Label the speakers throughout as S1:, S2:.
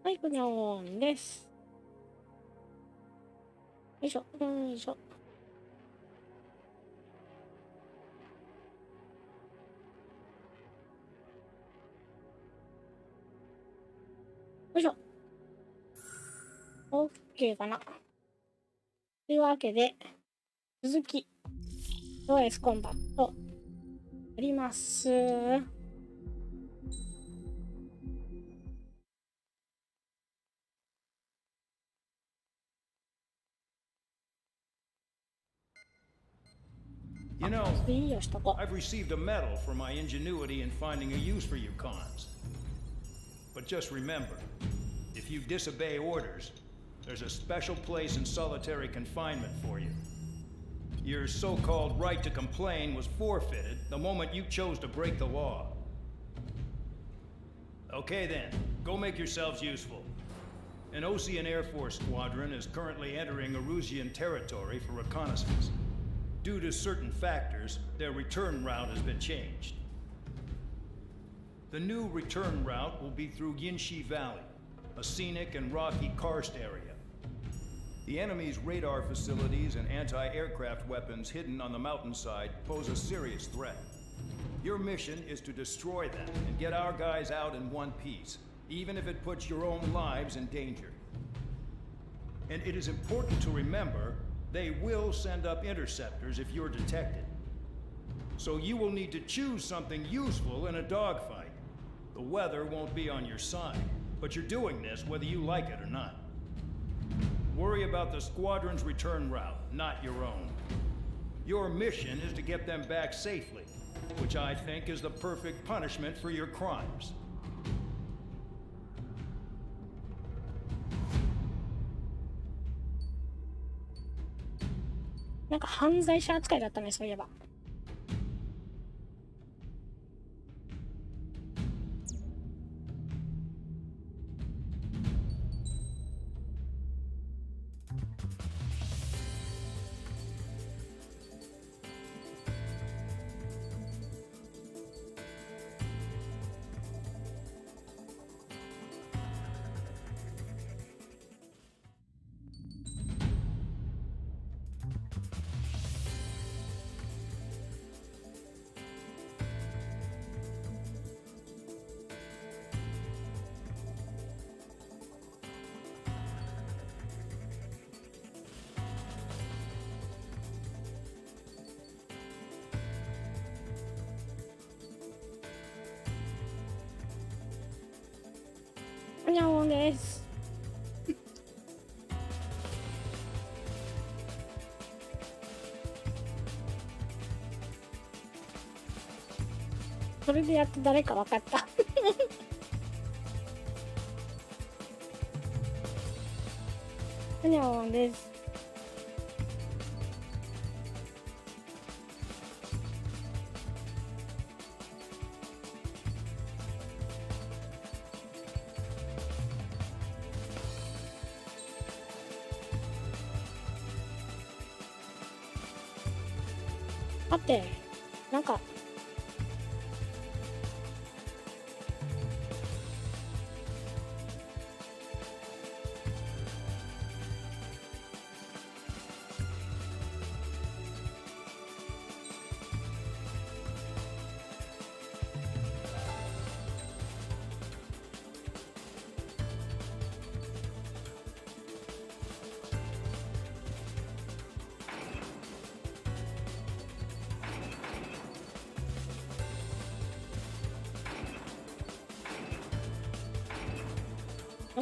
S1: はい、ふにゃおんです。よいしょ、よいしょ。よいしょ。OK かな。というわけで、続き、エースコンバットやります。
S2: You know, I've received a medal for my ingenuity in finding a use for you cons. But just remember, if you disobey orders, there's a special place in solitary confinement for you. Your so-called right to complain was forfeited the moment you chose to break the law. Okay then, go make yourselves useful. An Ocean Air Force squadron is currently entering Erusian territory for reconnaissance. Due to certain factors, their return route has been changed. The new return route will be through Yinshi Valley, a scenic and rocky karst area. The enemy's radar facilities and anti-aircraft weapons hidden on the mountainside pose a serious threat. Your mission is to destroy them and get our guys out in one piece, even if it puts your own lives in danger. And it is important to remember they will send up interceptors if you're detected. So you will need to choose something useful in a dogfight. The weather won't be on your side, but you're doing this whether you like it or not. Worry about the squadron's return route, not your own. Your mission is to get them back safely, which I think is the perfect punishment for your crimes.
S1: なんか犯罪者扱いだったね、そういえば。にゃおんです。それでやっと誰か分かった。にゃおんです。待って、なんか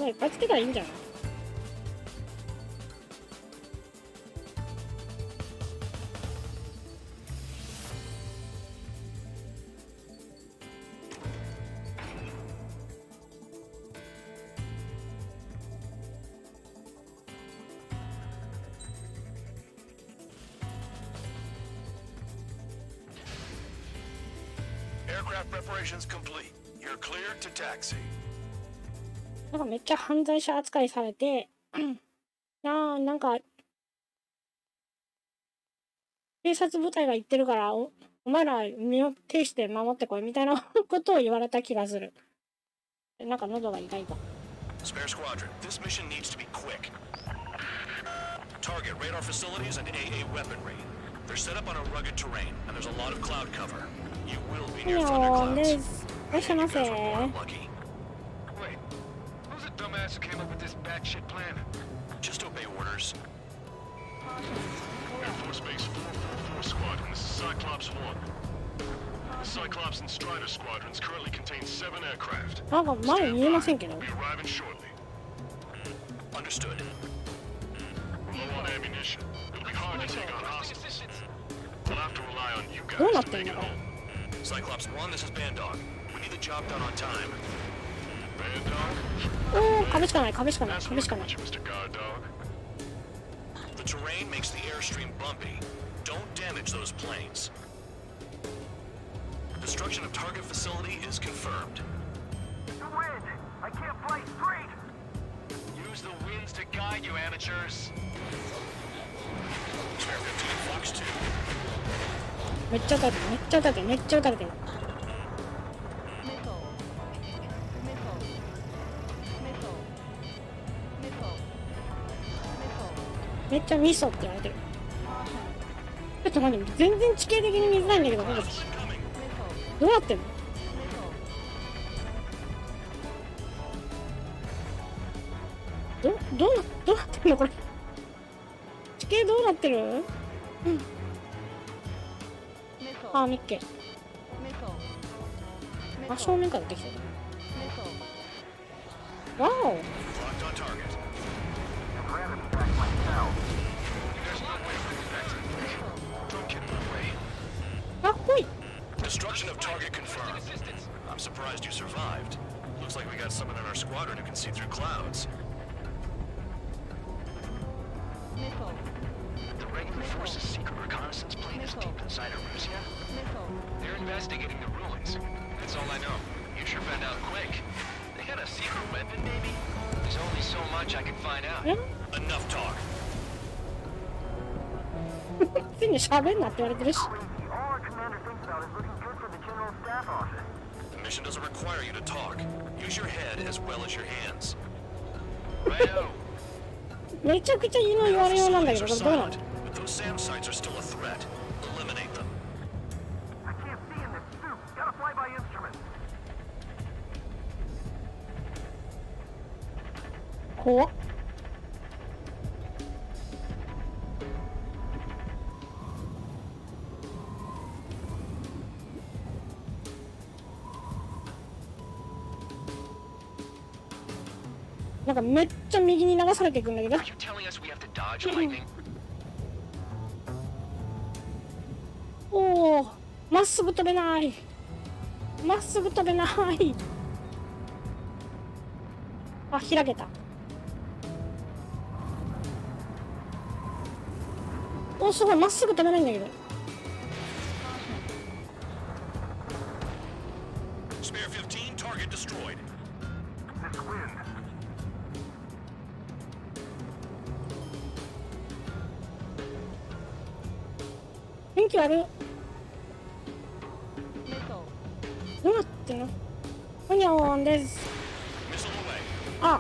S1: いっぱいつけたらいいんじゃない？Aircraft
S3: preparations complete. You're cleared to taxi.
S1: なんかめっちゃ犯罪者扱いされて、なんか警察部隊が言ってるからお前ら身を挺して守ってこいみたいなことを言われた気がする。なんか喉が痛いと。
S3: Spare squadron, this mission needs to be quick. Target radar facilities and AA weaponry. They're set up on a rugged terrain, and there's a lot of cloud cover. You will be near
S1: よー
S3: thunderclouds.
S1: です。いらっしゃいませ。
S3: You guys were born lucky.
S4: Wait, who's the dumbass who came up with this batshit plan?
S3: Just obey orders.
S5: Air Force Base 444 Squadron, this is Cyclops 1. The Cyclops and Strider squadrons currently contain 7 aircraft.
S1: なんか前見えませんけど。
S5: We'll be arriving shortly.
S3: Understood.
S5: We're low on ammunition. It'll be hard to take on hostiles. We'll have to rely on you
S1: どう
S5: guys
S1: なっ
S5: to
S1: てん
S5: make
S1: の
S5: it
S1: これ。
S5: home.
S3: Cyclops 1, this is Bandog. We need the job done on time.
S5: Bandog?
S1: おお、壁しかない、壁しかない、
S5: That's
S1: 壁しか
S5: working
S1: ない
S5: with you, Mr. Guard Dog.
S3: The terrain makes the airstream bumpy. Don't damage those planes. Destruction of target facility is confirmed.
S4: The wind! I can't fly straight! Use the winds to guide you, amateurs.
S3: Spare 15, Fox 2.
S1: めっちゃ撃たれてる、めっちゃ撃たれてる、めっちゃ撃たれてる。めっちゃミソって言われてる。ちょっと待って、全然地形的に見づらいんだけど、これどうなってんの？どうなってんのこれ。地形どうなってる？うん。あ、ミッケ。あ、正面からできてる。わお。
S3: Locked on target.
S4: Don't get in my way.
S1: あ、ほい。
S3: Destruction of target confirmed. I'm surprised you survived. Looks like we got someone in our squadron who can see through clouds.
S4: The regular force's secret reconnaissance plane is deep inside Erusia. They're investigating the ruins. That's all I know. You sure found out quick. They got a secret weapon, maybe? There's only so much I can find out.
S1: え
S3: Enough talk.
S1: ついに喋んなって言われてるし。
S4: All our commander thinks about is looking good for the general staff office.
S3: The mission doesn't require you to talk. Use your head as well as your hands.
S4: Righto.
S1: めちゃくちゃ言うの言われようなんだけ
S3: Facilities
S1: ど、こ
S3: are
S1: れどうなの？
S3: silent, but those SAM sites are still a threat. Eliminate them.
S4: I can't see in this suit. Gotta fly by instrument.
S1: 怖っ。なんかめっちゃ右に流されていくんだけど。
S4: Are you telling us we have to dodge lightning?
S1: おお、まっすぐ飛べない。まっすぐ飛べない。あ、開けた。お、すごい、まっすぐ飛べないんだけど。
S3: Spare 15, target destroyed.
S4: This wind.
S1: 天気悪い。どうなってんの？ほにゃーんです。
S3: Missile away.
S1: あ、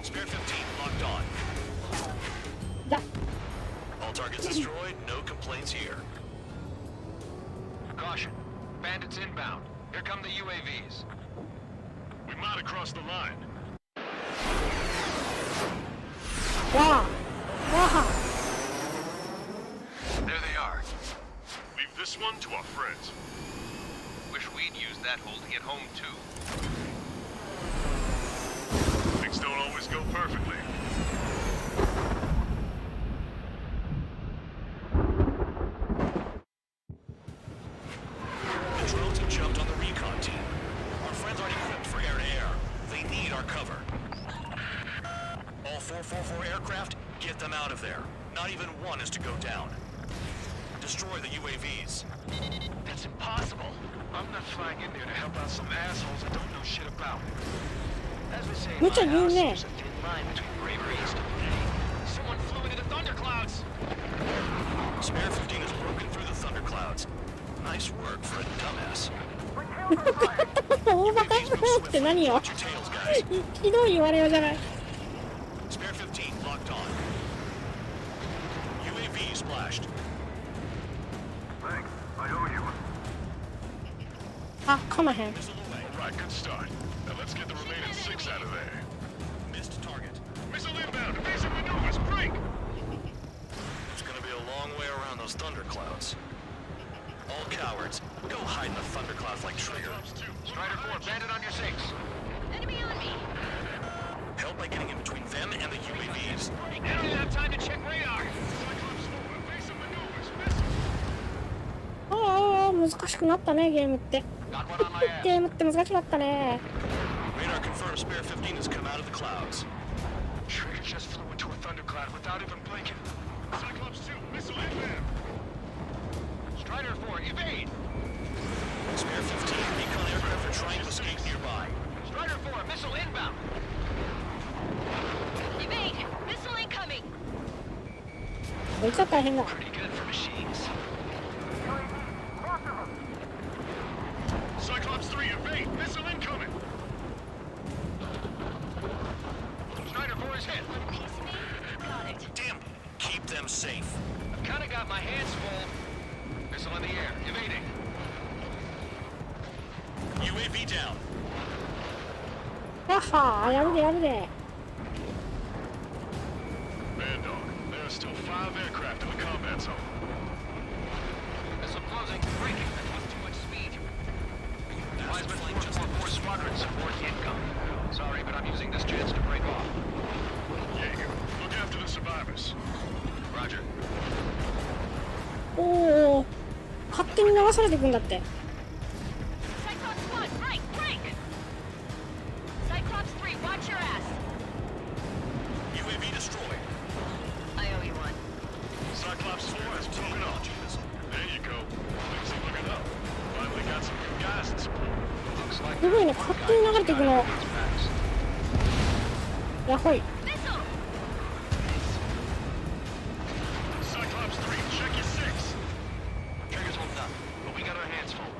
S3: Spare 15, locked on.
S1: だ。
S3: All targets destroyed, no complaints here.
S4: Caution. Bandits inbound. Here come the UAVs.
S5: We might have crossed the line.
S1: わあ。わあ。
S4: There they are.
S5: Leave this one to our friends.
S4: Wish we'd used that hole to get home too.
S5: Things don't always go perfectly.
S3: The drones have jumped on the recon team. Our friends aren't equipped for air-to-air. They need our cover. All 444 aircraft, get them out of there. Not even one is to go down. Destroy the UAVs.
S4: That's impossible. I'm not flying in there to help out some assholes I don't know shit about. As we say in my
S1: Mucho
S4: house,
S1: bien,
S4: there's a thin line between bravery and stupidity. Someone flew into the thunderclouds.
S3: Spare 15 has broken through the thunderclouds. Nice work for a dumbass.
S1: 大バカ野郎って何よ。
S3: Watch your tails, guys.
S1: ひどい言われようじゃない。
S3: Spare 15 locked on. UAV splashed.
S5: Thanks. I owe you.
S1: あ、かまへん。
S3: Missile away.
S5: All right, good start. Now let's get the remaining 6 out of there.
S3: Missed target.
S5: Missile inbound. Evasive maneuvers. Break.
S3: It's gonna be a long way around those thunderclouds. All cowards, go hide in the thunderclouds like Trigger.
S4: Strider 4, bandit on your 6. Enemy on me.
S3: Help by getting in between them and the UAVs.
S4: Enemy have time to check radar.
S5: Cyclops 4. Evasive maneuvers. Missile.
S1: ああ、難しくなったね、ゲームって。
S4: Got one on my ass.
S1: ゲームって難しくなったね。
S3: Radar confirms Spare 15 has come out of the clouds.
S5: Trigger just flew into a thundercloud without even blinking. Cyclops 2. Missile inbound.
S4: Strider 4, evade.
S3: Spare 15, recon aircraft are trying to escape nearby.
S4: Strider 4, missile inbound. Evade. Missile incoming.
S1: こいつは大変だ。
S4: Pretty good for machines.
S5: Cyclops 3. Evade. Missile incoming.
S4: Strider 4 is hit. Got it.
S3: Damn, keep them safe.
S4: I've kind of got my hands full. Missile in the air, evading.
S3: UAV down.
S1: やっはー、やるでやるで。
S5: Bandog. There are still 5 aircraft in the combat zone.
S4: Missile closing, braking. That was too much speed. Wiseman 444 squadron support income. Sorry, but I'm using this chance to break off.
S5: Jaeger, look after the survivors.
S4: Roger.
S1: おお、勝手に流されていくんだって。
S6: Cyclops 1, right, break! Cyclops 3, watch your ass!
S3: UAV destroyed.
S6: I owe you one.
S5: Cyclops 4 has broken off. There you go. Things are looking up. Finally got some good guys in support.
S4: Looks like
S1: すごいね、勝手に流れていくの。やほい。
S6: Missile!
S5: Cyclops 3, check your 6.
S4: Trigger's holding up, but we got our hands full.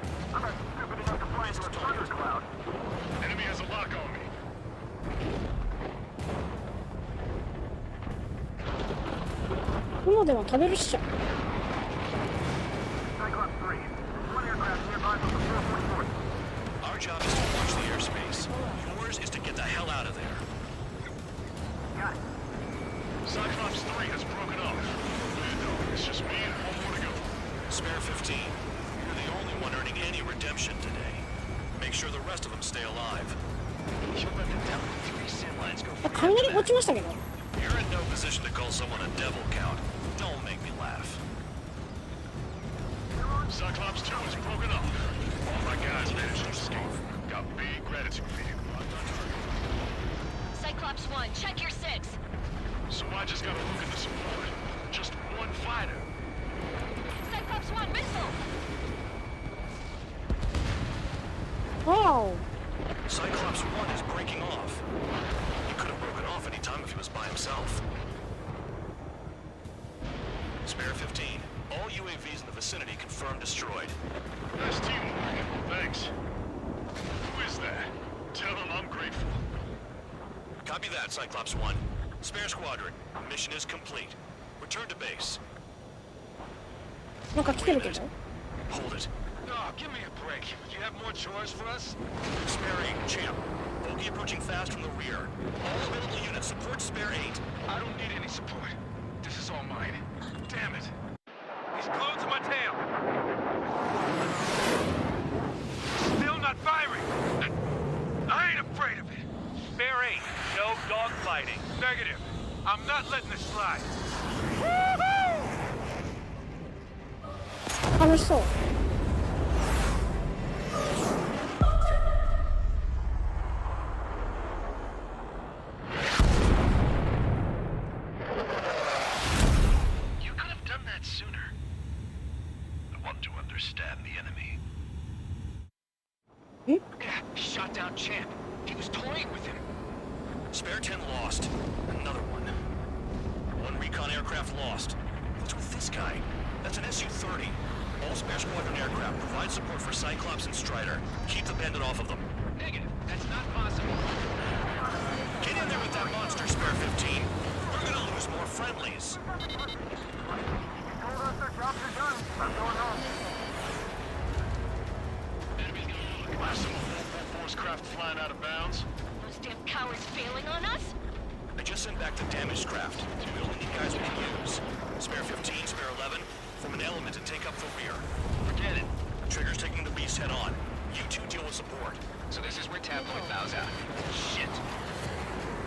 S5: Enemy has a lock on me.
S1: 雲でも食べるっしょ。
S5: Cyclops 3, one aircraft nearby from the 444.
S3: Our job is to watch the airspace. Yours is to get the hell out of there.
S5: Got it. Cyclops 3 has broken off. Bandog, it's just me and one more to go.
S3: Spare 15, you're the only one earning any redemption today. Make sure the rest of them stay alive.
S4: You'll let them down with 3 sin lines go
S1: あ、雷落ちましたけど。
S3: You're in no position to call someone a devil count. Don't make me laugh.
S5: Cyclops 2 has broken off. All my guys managed to escape. Got big gratitude for you.
S6: Cyclops 1, check your 6!
S5: So I just gotta look at the support. Just one fighter.
S6: Cyclops 1, missile!
S1: わお。
S3: Cyclops 1 is breaking off. He could have broken off any time if he was by himself. Spare 15, all UAVs in the vicinity confirmed destroyed.
S5: Nice teamwork. Thanks. Who is that? Tell him I'm grateful.
S3: Copy that, Cyclops 1. Spare squadron, mission is complete. Return to base.
S1: なんか来てるけど。
S3: Hold it.
S4: Oh, give me a break. You have more chores for us?
S3: Spare 8, champ. Bogey approaching fast from the rear. All available units support Spare 8.
S4: I don't need any support. This is all mine. Damn it. He's glued to my tail. Still not firing. I ain't afraid of it. Spare 8, no dogfighting. Negative. I'm not letting this slide.
S1: 楽しそう。
S5: You could have done that sooner. I want to understand the enemy.
S4: Yeah, shot down Champ. He was toying with him.
S3: Spare 10 lost. Another one. One recon aircraft lost. What's with this guy? That's an Su-30. All spare squadron aircraft provide support for Cyclops and Strider. Keep the bandit off of them.
S4: Negative. That's not possible.
S3: Get in there with that monster, Spare 15. We're gonna lose more friendlies.
S5: Enemies gonna look. Some force craft flying out of bounds.
S6: Those damn cowards failing on us?
S3: I just sent back the damaged craft. We only need guys we can use. Spare 15, Spare 11, form an element to take up the rear.
S4: Forget it.
S3: Trigger's taking the beast head on. You two deal with support.
S4: So this is where Tabloid bows out. Shit.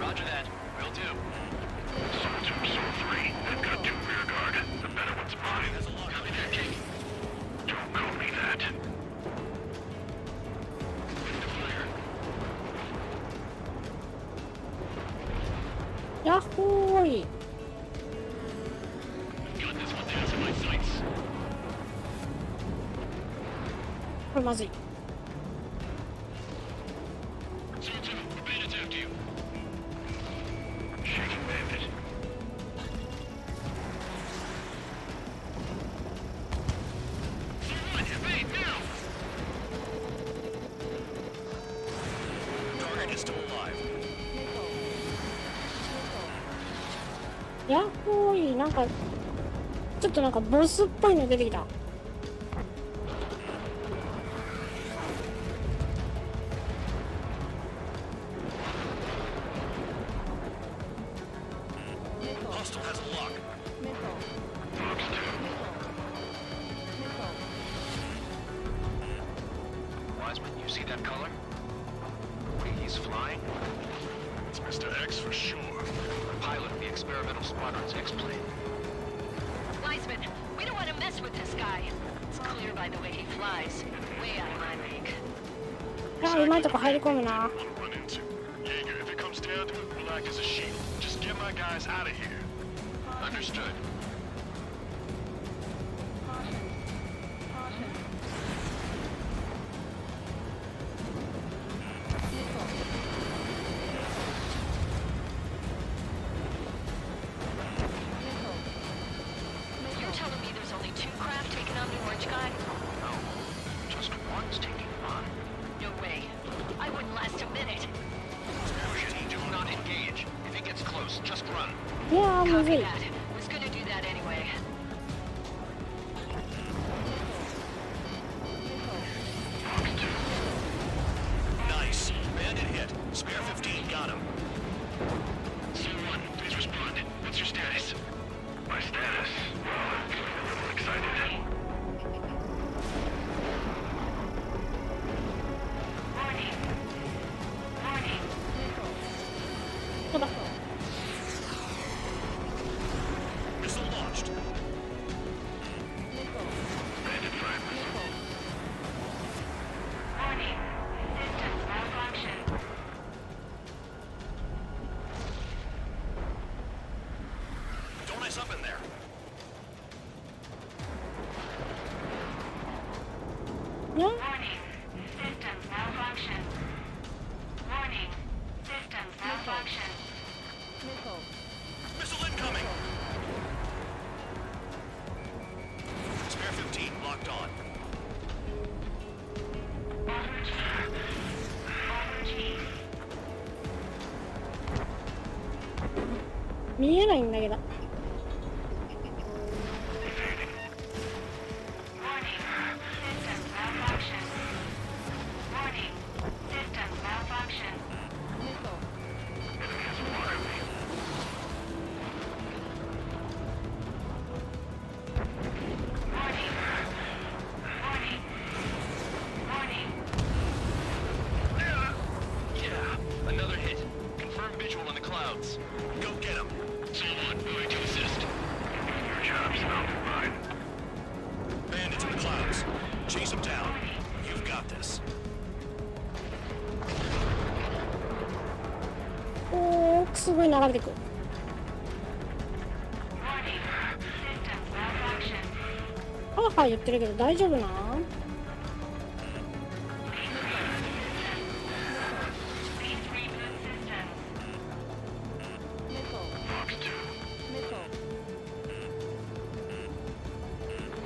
S4: Roger that. Will do.
S5: Soul 2, Soul 3. They've got 2 rear guard. The better one's mine.
S3: There's a lot.
S4: Copy that, Jake.
S5: Don't call me that. Fire.
S1: やっほーい。
S5: Got this one down to my sights.
S1: これまずい。
S5: Soul 2, bandits after you. Shaking bandit. Soul 1, evade now!
S3: Target is still alive.
S1: やっほーい。なんかちょっとなんかボスっぽいの出てきた。
S3: Hostile has a lock.
S5: Fox 2.
S4: Wiseman, you see that color? He's flying?
S5: It's Mr. X for sure.
S4: The pilot of the experimental squadron's X-plane.
S6: Wiseman, we don't want to mess with this guy. It's clear by the way he flies. Way out of my league.
S1: あ、うまいとこ入り込むな。
S5: Wanna run into. Jaeger, if it comes down to it, we'll act as a shield. Just get my guys out of here.
S4: Understood.
S6: You're telling me there's only 2 craft taking on the orange guy?
S4: No, just one's taking him on.
S6: No way. I wouldn't last a minute.
S4: Do not engage. If he gets close, just run.
S1: いやーむず
S6: Copy
S1: い。
S6: that. Was gonna do that anyway.
S3: Nice. Bandit hit. Spare 15 got him.
S5: Soul 1, please respond. What's your status? My status? Well, I'm a little excited.
S6: Warning. Warning.
S1: そうだ。
S3: Missile launched.
S5: Bandit fire missile.
S6: Warning. Systems malfunction.
S3: Don't ice up in there.
S1: Yeah.
S6: Warning. Systems malfunction. Warning. Systems malfunction.
S3: Missile incoming. Spare 15 locked on.
S6: Overheat.
S1: 見えないんだけど。
S6: Warning. Systems malfunction. Warning. Systems malfunction.
S5: Enemy has a fire wheel.
S6: Warning. Warning. Warning.
S4: Yeah, another hit. Confirm visual in the clouds.
S3: Go get him.
S5: Soul 1, moving to assist. Your job's not mine.
S3: Bandits in the clouds. Chase them down. You've got this.
S1: おー、すごい流れてく。
S6: Warning. Systems malfunction.
S1: はぁはぁ言ってるけど大丈夫なん？
S6: Please reboot systems.
S5: Fox 2.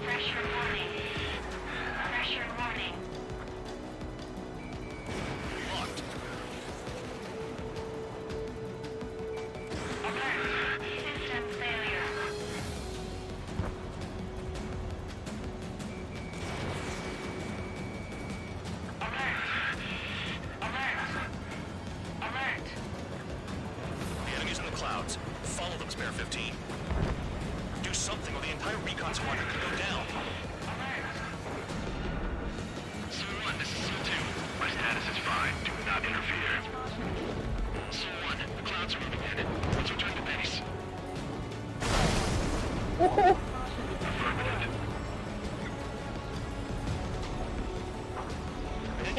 S6: Pressure warning.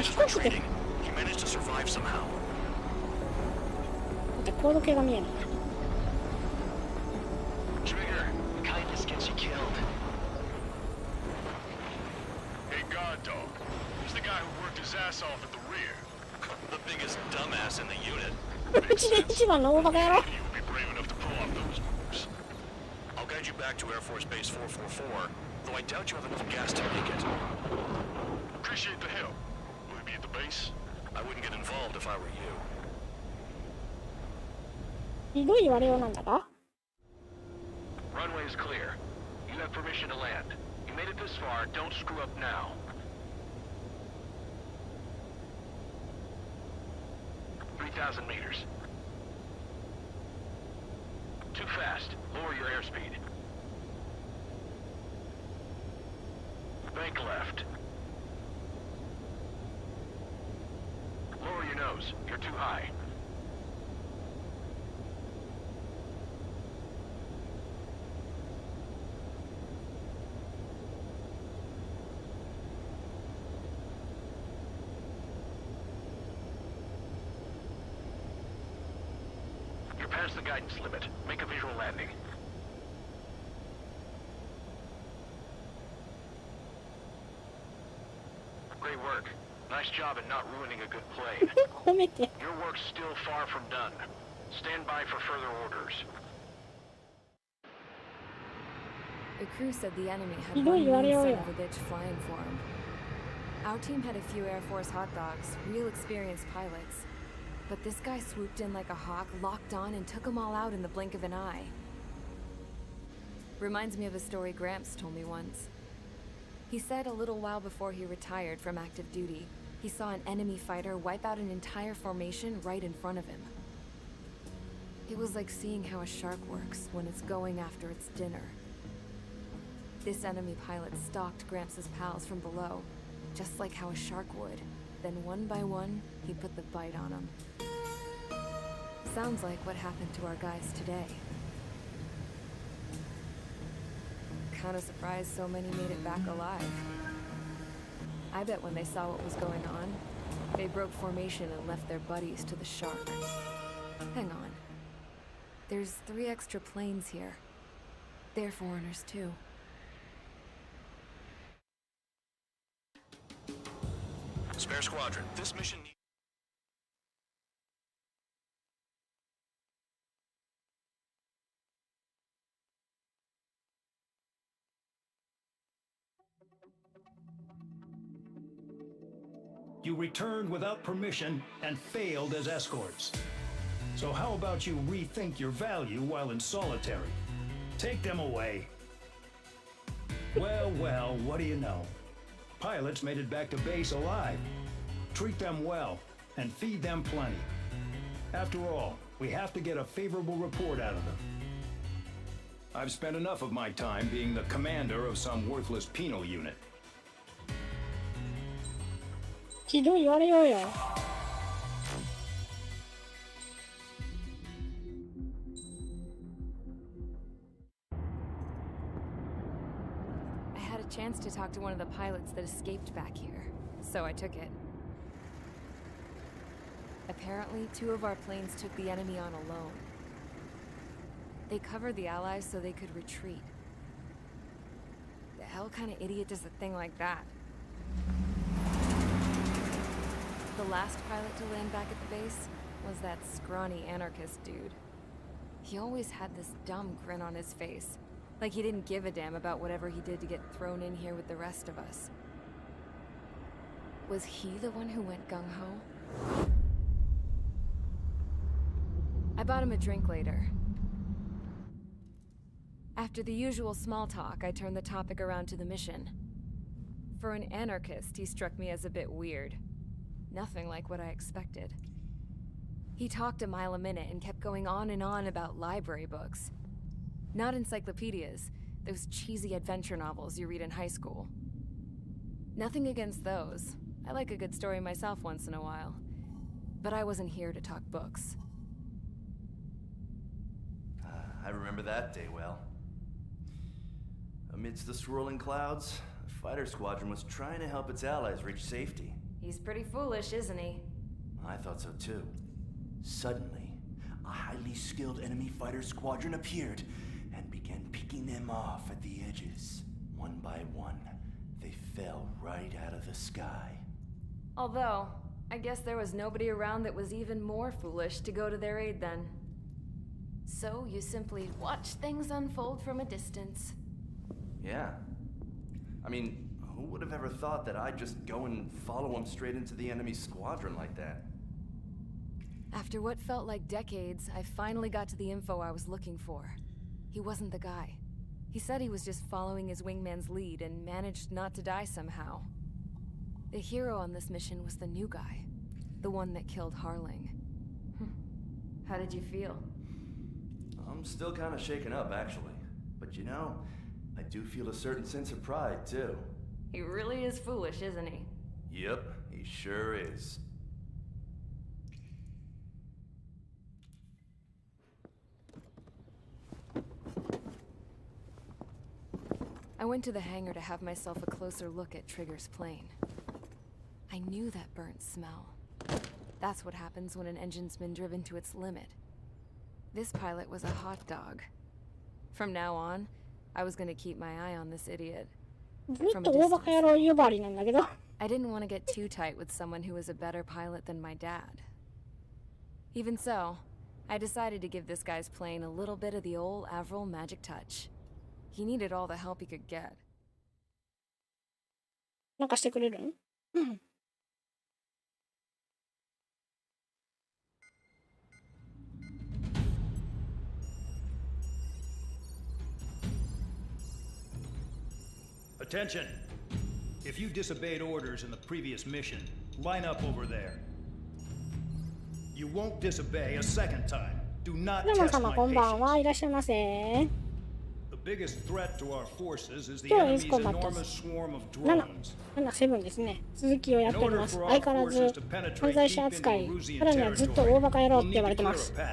S3: just retreating. He managed to survive somehow.
S1: でコード系が見えない。
S4: Trigger, kindness gets you killed.
S5: Hey, guard dog. Who's the guy who worked his ass off at the rear?
S3: The biggest dumbass in the unit.
S1: うちで一番の大バカ野郎。
S5: You'll be brave enough to pull off those moves.
S3: I'll guide you back to Air Force Base 444, though I doubt you have enough gas to make it.
S5: Appreciate the help. Will he be at the base?
S3: I wouldn't get involved if I were you.
S1: ひどい言われようなんだが。
S4: Runway is clear. You have permission to land. You made it this far, don't screw up now. 3,000 meters. Too fast. Lower your airspeed. Bank left. Lower your nose. You're too high. You're past the guidance limit. Make a visual landing. Great work. Nice job in not ruining a good plane.
S1: 褒めて。
S4: Your work's still far from done. Stand by for further orders.
S7: The crew said the enemy had
S1: You
S7: one
S1: know you are
S7: mean son
S1: real.
S7: of a bitch flying for him. Our team had a few Air Force hot dogs, real experienced pilots. But this guy swooped in like a hawk, locked on, and took them all out in the blink of an eye. Reminds me of a story Gramps told me once. He said a little while before he retired from active duty, he saw an enemy fighter wipe out an entire formation right in front of him. It was like seeing how a shark works when it's going after its dinner. This enemy pilot stalked Gramps' pals from below, just like how a shark would. Then one by one, he put the bite on them. Sounds like what happened to our guys today. Kinda surprised so many made it back alive. I bet when they saw what was going on, they broke formation and left their buddies to the shark. Hang on. There's 3 extra planes here. They're foreigners too.
S3: Spare squadron, this mission needs...
S2: You returned without permission and failed as escorts. So how about you rethink your value while in solitary? Take them away. Well, well, what do you know? Pilots made it back to base alive. Treat them well and feed them plenty. After all, we have to get a favorable report out of them. I've spent enough of my time being the commander of some worthless penal unit.
S1: ひどい言われようよ。
S7: I had a chance to talk to one of the pilots that escaped back here, so I took it. Apparently, 2 of our planes took the enemy on alone. They covered the Allies so they could retreat. The hell kind of idiot does a thing like that? The last pilot to land back at the base was that scrawny anarchist dude. He always had this dumb grin on his face, like he didn't give a damn about whatever he did to get thrown in here with the rest of us. Was he the one who went gung-ho? I bought him a drink later. After the usual small talk, I turned the topic around to the mission. For an anarchist, he struck me as a bit weird. Nothing like what I expected. He talked a mile a minute and kept going on and on about library books. Not encyclopedias, those cheesy adventure novels you read in high school. Nothing against those. I like a good story myself once in a while. But I wasn't here to talk books.
S8: I remember that day well. Amidst the swirling clouds, a fighter squadron was trying to help its allies reach safety.
S7: He's pretty foolish, isn't he?
S8: I thought so too. Suddenly, a highly skilled enemy fighter squadron appeared and began picking them off at the edges. One by one, they fell right out of the sky.
S7: Although, I guess there was nobody around that was even more foolish to go to their aid then. So you simply watch things unfold from a distance.
S8: Yeah. I mean, who would have ever thought that I'd just go and follow him straight into the enemy squadron like that?
S7: After what felt like decades, I finally got to the info I was looking for. He wasn't the guy. He said he was just following his wingman's lead and managed not to die somehow. The hero on this mission was the new guy. The one that killed Harling. How did you feel?
S8: I'm still kind of shaken up, actually. But you know, I do feel a certain sense of pride, too.
S7: He really is foolish, isn't he?
S8: Yep, he sure is.
S7: I went to the hangar to have myself a closer look at Trigger's plane. I knew that burnt smell. That's what happens when an engine's been driven to its limit. This pilot was a hot dog. From now on, I was gonna keep my eye on this idiot.
S1: ずっと大バカ野郎呼ばわりなんだけど。
S7: I didn't want to get too tight with someone who was a better pilot than my dad. Even so, I decided to give this guy's plane a little bit of the old Avril magic touch. He needed all the help he could get.
S1: なんかしてくれるん？うん。
S2: Attention! If you disobeyed orders in the previous mission, line up over there. You won't disobey a second time. Do not
S1: レモン
S2: test
S1: 様
S2: my
S1: こんばん
S2: patience.
S1: は。いらっしゃいませ。
S2: The biggest threat to our forces is the
S1: 今日
S2: enemy's
S1: エースコンバット
S2: enormous swarm of
S1: 7、
S2: drones.
S1: 7ですね。続きをやっ
S2: In
S1: ており
S2: order
S1: ます。
S2: for
S1: 相
S2: our
S1: 変わらず
S2: forces to
S1: 犯
S2: penetrate
S1: 罪
S2: deep
S1: 者
S2: into
S1: 扱い、
S2: Erusian
S1: さらにはずっと
S2: territory,
S1: 大バカ野郎っ
S2: we'll
S1: て言
S2: need
S1: わ
S2: to
S1: れて
S2: clear
S1: ま
S2: a
S1: す。
S2: path.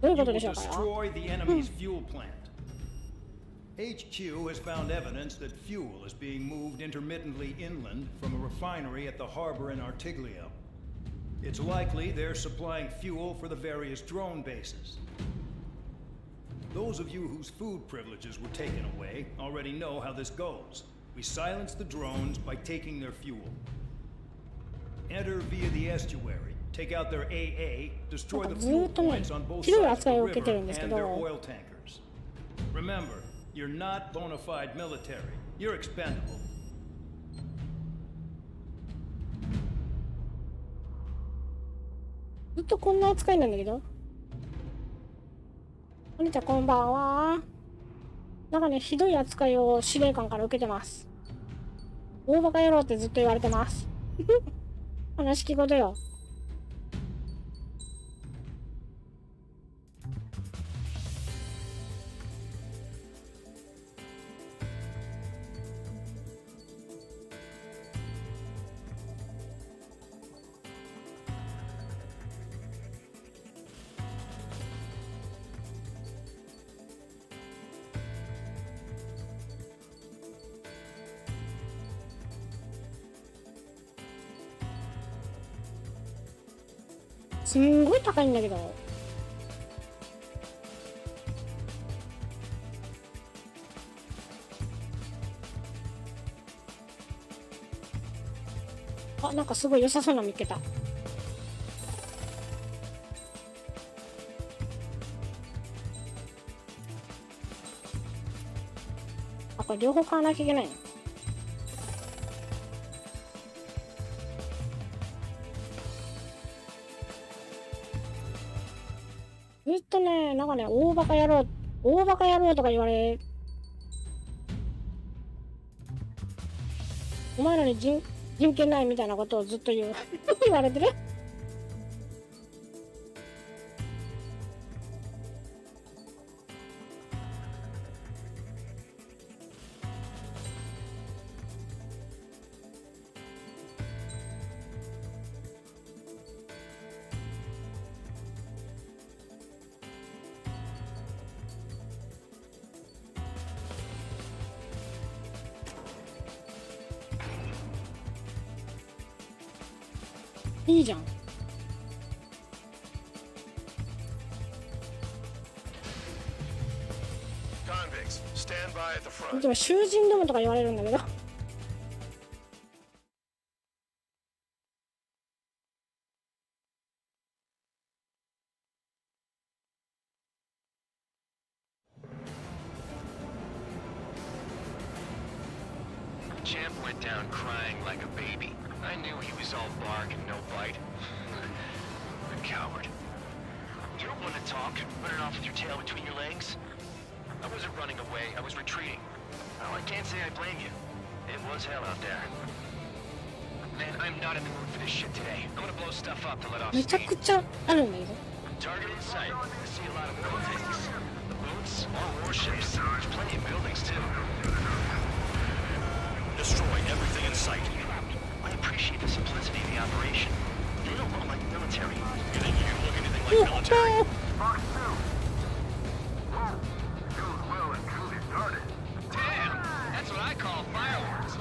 S1: どういう
S2: You
S1: こと
S2: will
S1: でしょうかよ。
S2: destroy the enemy's fuel plant. HQ has found evidence that fuel is being moved intermittently inland from a refinery at the harbor in Artiglio. It's likely they're supplying fuel for the various drone bases. Those of you whose food privileges were taken away already know how this goes. We silence the drones by taking their fuel. Enter via the estuary, take out their AA, destroy the fuel points on both sides of the river and their oil tankers. Remember, you're not bona fide military. You're expendable.
S1: ずっとこんな扱いなんだけど。お兄ちゃんこんばんは。なんかね、ひどい扱いを司令官から受けてます。大バカ野郎ってずっと言われてます。話聞くことよ。すんごい高いんだけど。あ、なんかすごい良さそうなの見つけた。あ、これ両方買わなきゃいけないの。ずっとね、なんかね、大バカ野郎とか言われ、お前らに人権ないみたいなことをずっと言われてる。いいじゃん。
S5: Convicts, stand by at the front.
S1: でも囚人どもとか言われるんだけど。
S4: Champ went down crying like a baby. I knew he was all bark and no bite. A coward. You don't want to talk, running off with your tail between your legs? I wasn't running away, I was retreating. Well, I can't say I blame you. It was hell out there. Man, I'm not in the mood for this shit today. I'm gonna blow stuff up to let off
S1: めちゃ
S4: steam.
S1: くちゃあるんだけど。
S4: Target in sight. I see a lot of buildings. The boats, all warships. There's plenty of buildings, too.
S3: Destroy everything in sight.
S4: I appreciate the simplicity of the operation. They don't look like military.
S3: You think you look anything like military?
S4: Damn! That's what I call fireworks.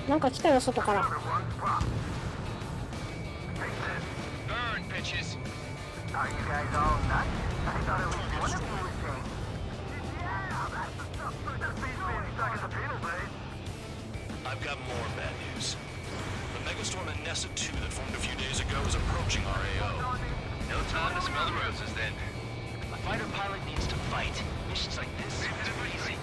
S1: なんか来たよ外から。
S4: Burn, bitches.
S3: I've got more bad news. The megastorm in Nessa 2 that formed a few days ago is approaching our AO.
S4: No time to smell the roses then. A fighter pilot needs to fight. Missions like this are easy.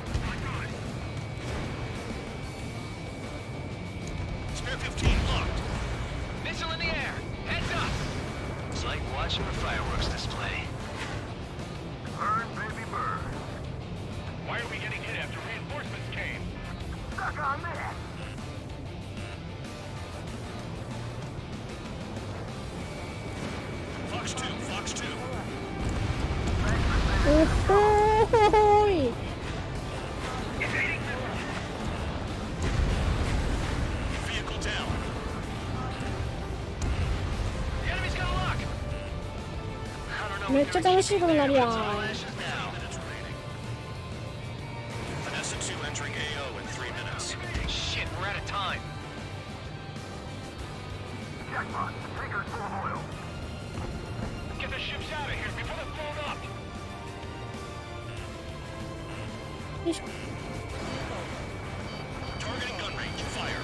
S3: Spare 15 locked.
S4: Missile in the air. Heads up. It's like watching a fireworks display.
S5: Burn, baby, burn. Why are we getting hit after reinforcements came? Stuck on that.
S3: Fox 2, Fox 2.
S1: おほーい。
S3: Vehicle down.
S4: The enemy's got a lock. I don't know.
S1: めっちゃ楽しいことになるやん。
S3: Minutes remaining. Nessa 2 entering AO in 3 minutes.
S4: Shit, we're out of time.
S5: Jackpot, tankers full of oil.
S4: Get the ships out of here before they're blown up.
S1: よいしょ。
S3: Targeting gun range. Fire.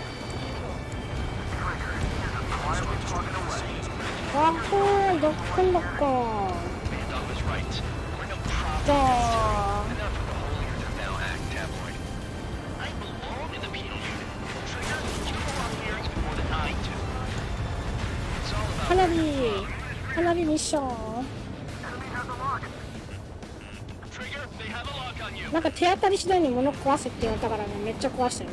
S1: わほーい、どっこんどっこん。
S4: Bandot was right. Bring them proper.
S1: じゃあ
S4: Enough of the holier than thou act, tabloid. I belong in the penal unit. Trigger, you belong here more than I do. It's all about
S1: 花火花火ミッション。
S4: Trigger, they have a lock on you.
S1: なんか手当たり次第に物壊せって言われたからね、めっちゃ壊してる。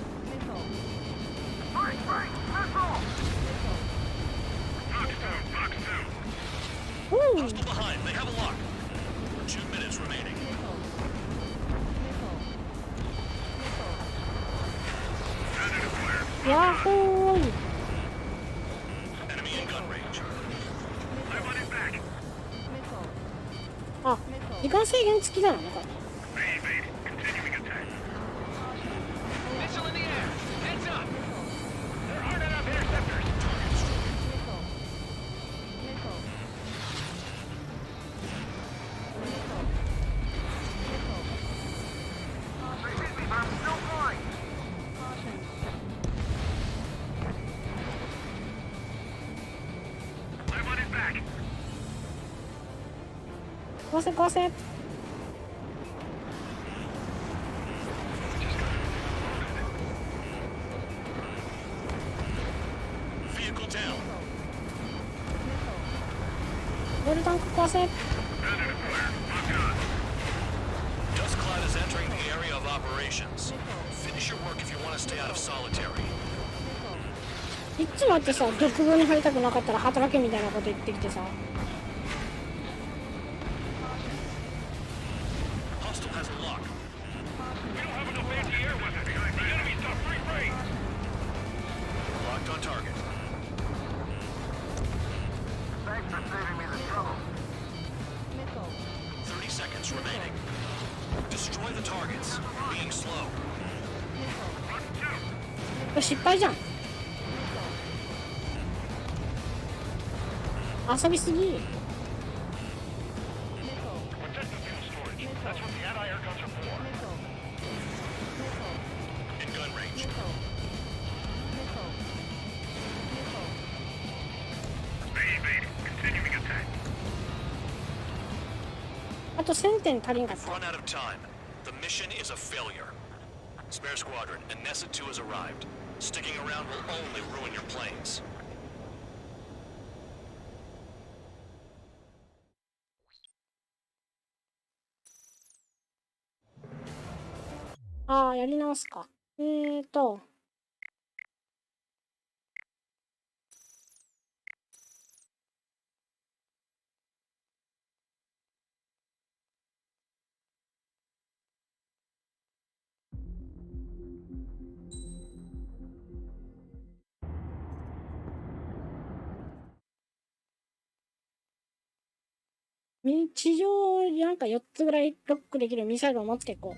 S1: うん。
S3: Hostile behind. They have a lock. 2 minutes remaining.
S1: やっほーい。
S3: Enemy in gun range.
S1: あ、時間制限付きなのこれ。
S4: Missile in the air. Heads up. There aren't enough interceptors.
S5: I'm still flying.
S1: 壊せ壊せ。
S3: Vehicle down.
S1: オイルタンク壊せ。
S3: Dust cloud is entering the area of operations. Finish your work if you want to stay out of solitary.
S1: いっつもあってさ、独房に入りたくなかったら働けみたいなこと言ってきてさ。
S3: Hostile has a lock.
S5: We don't have enough anti-air weapons. The enemy's got free reign.
S3: Locked on target.
S5: Thanks for saving me the trouble.
S3: 30 seconds remaining. Destroy the targets. Being slow.
S1: これ失敗じゃん。遊びすぎ。
S5: Protect the fuel storage. That's what the anti-air guns are for.
S3: In gun range.
S5: Evade. Continuing attack.
S1: あと1000点足りんかった。
S3: Run out of time. The mission is a failure. Spare squadron, Anessa 2 has arrived. Sticking around will only ruin your planes.
S1: ああ、やり直すか。地上になんか4つぐらいロックできるミサイルを持つ結構。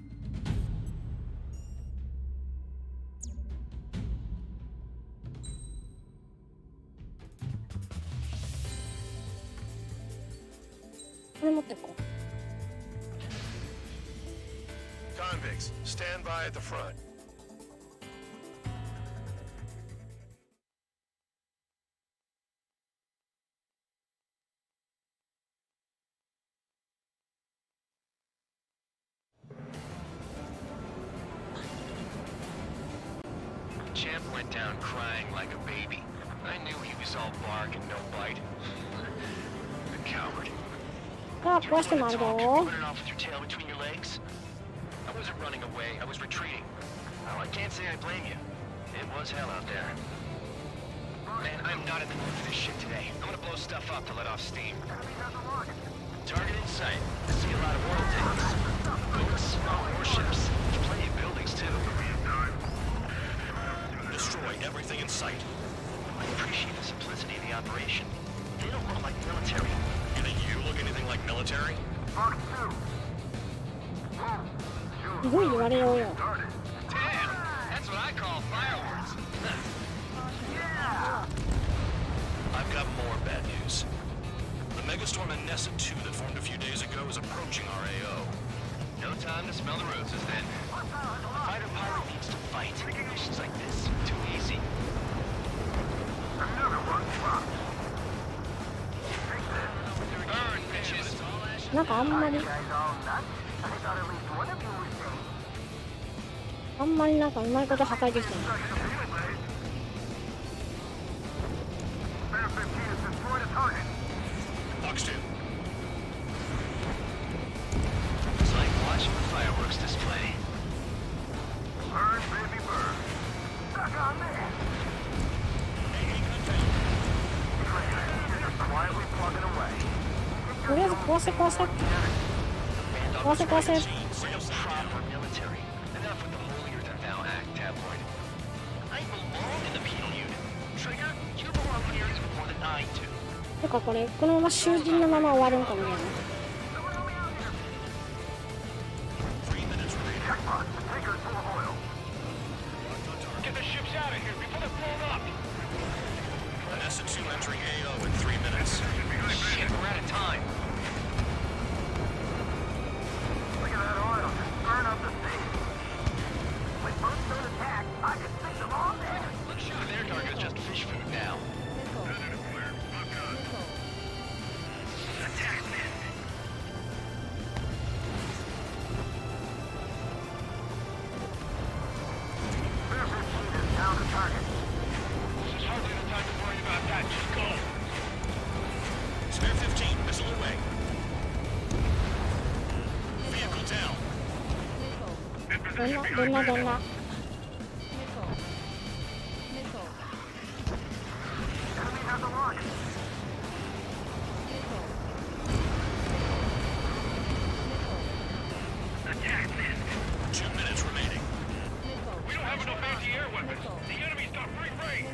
S1: これ持ってこう。
S3: Convicts, stand by at the front.
S4: Champ went down crying like a baby. I knew he was all bark and no bite. The coward.
S1: ああ、壊してもあるぞ。
S4: Running off with your tail between your legs? I wasn't running away, I was retreating. Oh, I can't say I blame you. It was hell out there. Man, I'm not in the mood for this shit today. I'm gonna blow stuff up to let off steam. Target in sight. I see a lot of world tanks. Boats, warships. There's plenty of buildings, too.
S3: Destroy everything in sight.
S4: I appreciate the simplicity of the operation. They don't look like military.
S3: You think you look anything like military?
S1: すごい言われようよ。
S4: Damn! That's what I call fireworks.
S3: I've got more bad news. The megastorm Anessa 2 that formed a few days ago is approaching our AO.
S4: No time to smell the roses, then. A fighter pilot needs to fight. Missions like this, too easy. Burn, bitches!
S1: なんかあんまりなんかうまいこと破壊できてない。
S3: Fox 2.
S4: It's like watching a fireworks display.
S5: Burn, baby, burn. Stuck on there. Quietly plugging away.
S1: とりあえず壊せ壊せ。壊せ壊せ。
S4: Real proper military. Enough with the holier-than-thou act, tabloid. I belong in the penal unit. Trigger, you belong here more than I do.
S1: てかこれこのまま囚人のまま終わるんかもね。
S3: 3 minutes remaining.
S5: Tankers full of oil.
S4: Get the ships out of here before they're blown up.
S3: Anessa 2 entering AO in 3 minutes.
S4: Shit, we're out of time.
S5: Look at that oil. Just burn up the sea. When boats don't attack, I can stick them all there.
S4: Their target is just fish food now. Attack missed.
S5: Fair 15 is down to target.
S4: There's hardly the time to worry about that. Just go.
S3: Spare 15, missile away. Vehicle down.
S1: どんな。
S5: Enemy has a lock.
S4: Attack missed.
S3: 2 minutes remaining.
S5: We don't have enough anti-air weapons. The enemy's got free reign.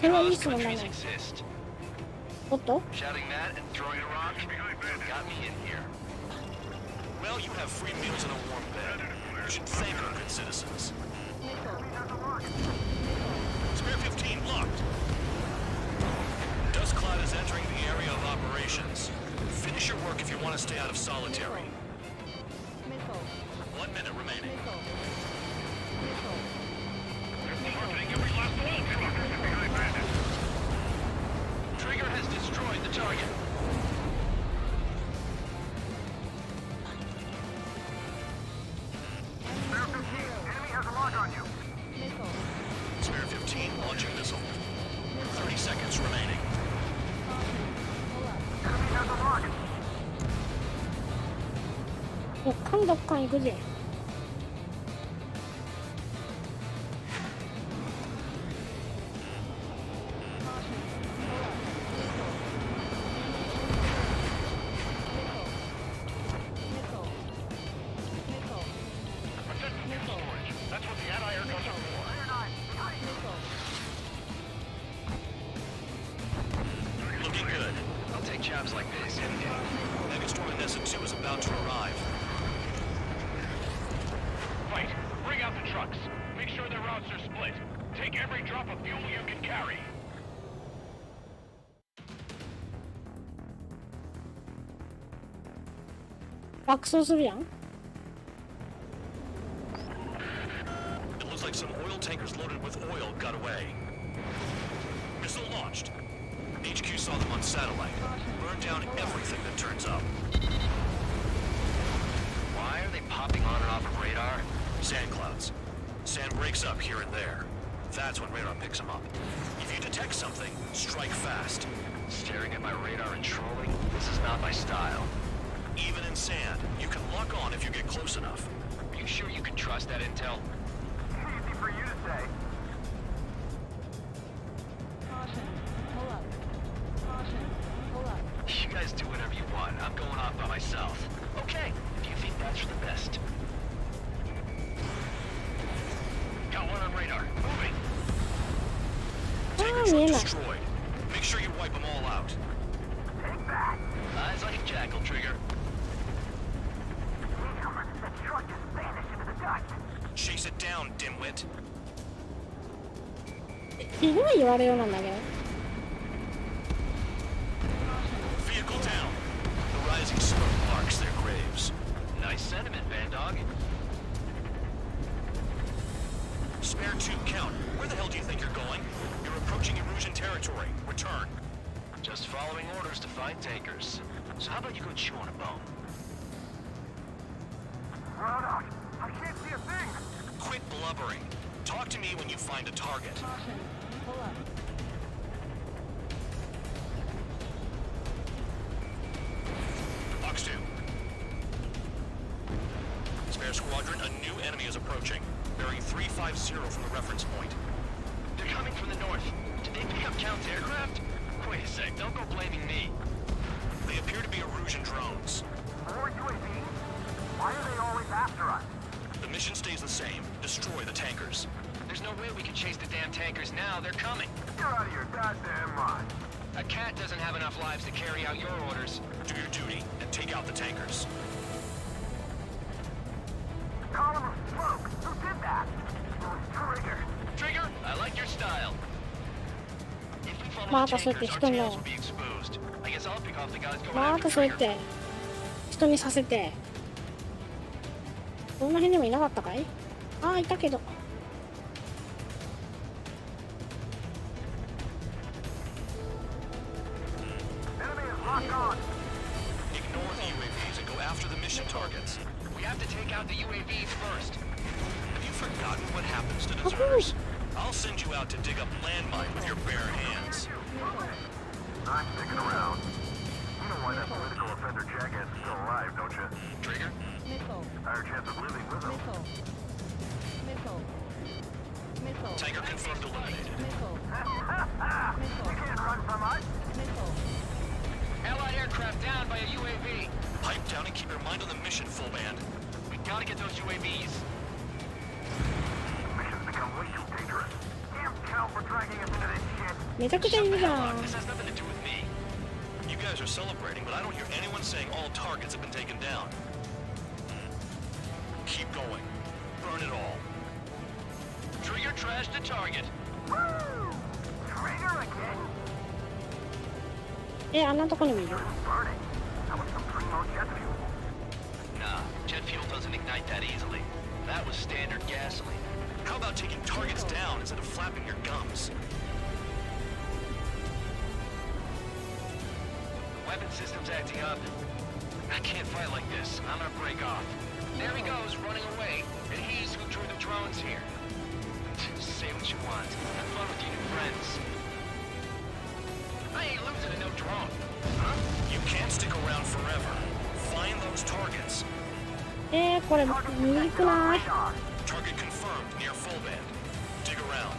S1: それはいい
S4: Because
S1: 質問だ
S4: countries
S1: ね。
S4: exist.
S1: おっと
S4: Shouting that and throwing a rock got me in here.
S3: Well, you have free meals and a warm bed. You should thank our good citizens. Spare 15 locked. Dust cloud is entering the area of operations. Finish your work if you want to stay out of solitary. 1 minute remaining.
S4: Trigger has destroyed the target.
S3: Spare 15 launching missile. 30 seconds remaining.
S1: どっかんどっかん行くぜ。
S5: That's what the anti-air guns are for.
S3: Looking good.
S4: I'll take jobs like this any day.
S3: Megastorm Nessa 2 is about to arrive.
S5: Right. Bring out the trucks. Make sure their routes are split. Take every drop of fuel you can carry.
S1: 爆走するやん。
S3: It looks like some oil tankers loaded with oil got away. Missile launched. HQ saw them on satellite. Burned down everything that turns up.
S4: Why are they popping on and off of radar?
S3: Sand clouds. Sand breaks up here and there. That's when radar picks them up. If you detect something, strike fast.
S4: Staring at my radar and trolling? This is not my style.
S3: Even in sand, you can lock on if you get close enough.
S4: Are you sure you can trust that intel?
S5: Easy for you to say.
S4: You guys do whatever you want. I'm going off by myself. Okay, if you think that's for the best. Got one on radar. Moving.
S1: あ
S3: Tanker
S1: あ、見
S3: truck
S1: えない。
S3: destroyed. Make sure you wipe them all out.
S5: Take that.
S4: Eyes like a jackal, Trigger.
S5: The truck just vanished into the dust.
S3: Chase it down, dimwit.
S1: ひどい言われようなんだけど。
S3: Vehicle down. The rising smoke marks their graves.
S4: Nice sentiment, Bandog.
S3: Spare 2 count. Where the hell do you think you're going? You're approaching Erusian territory. Return.
S4: Just following orders to find tankers. So how about you go chew on a bone?
S5: Run out. I can't see a thing.
S3: Quit blubbering. Talk to me when you find a target. Box 2. Spare squadron, a new enemy is approaching. Bearing 350 from the reference point.
S4: They're coming from the north. Did they pick up Count's aircraft? Wait a sec, don't go blaming me.
S3: They appear to be Erusian drones.
S5: More UAVs? Why are they always after us?
S3: The mission stays the same. Destroy the tankers.
S4: There's no way we can chase the damn tankers now. They're coming.
S5: You're out of your goddamn mind.
S4: A cat doesn't have enough lives to carry out your orders.
S3: Do your duty and take out the tankers.
S5: Column of smoke. Who did that? It was Trigger.
S4: Trigger, I like your style. If we follow
S1: ま
S4: the
S1: たそうやって
S4: tankers, our
S1: 人
S4: tails
S1: の
S4: will be exposed. I guess I'll pick off the guys going
S1: ま
S4: after
S1: たそうやっ
S4: Trigger.
S1: て人にさせて。この辺にもいなかったかい？ああ、いたけど。
S5: Enemy is locked on.
S3: Ignore the UAVs and go after the mission targets.
S4: We have to take out the UAVs first.
S3: Have you forgotten what happens to deserters? I'll send you out to dig up landmine with your bare hands.
S5: I'm sticking around. You know why that political offender jackass is still alive, don't you?
S3: Trigger?
S5: Higher chance of living with him.
S3: Tanker confirmed eliminated.
S5: You can't run from us.
S4: Allied aircraft down by a UAV.
S3: Pipe down and keep your mind on the mission, full band.
S4: We gotta get those UAVs.
S5: The mission's become way too dangerous. Damn
S1: めちゃくちゃいるじゃん。
S3: This has nothing to do with me. You guys are celebrating, but I don't hear anyone saying all targets have been taken down. Keep going. Burn it all.
S4: Trigger trashed the target.
S9: Trigger again?
S1: あんなとこにもいる。
S9: Burning. That was some primo jet fuel.
S4: Nah, jet fuel doesn't ignite that easily. That was standard gasoline.
S3: How about taking targets down instead of flapping your gums?
S4: The weapon system's acting up. I can't fight like this. I'm gonna break off. There he goes, running away. And he's who drew the drones here. Say what you want. Have fun with your new friends. I ain't losing to no drone. Huh?
S3: You can't stick around forever. Find those targets.
S1: これ右くない？
S3: Target confirmed near full band. Dig around.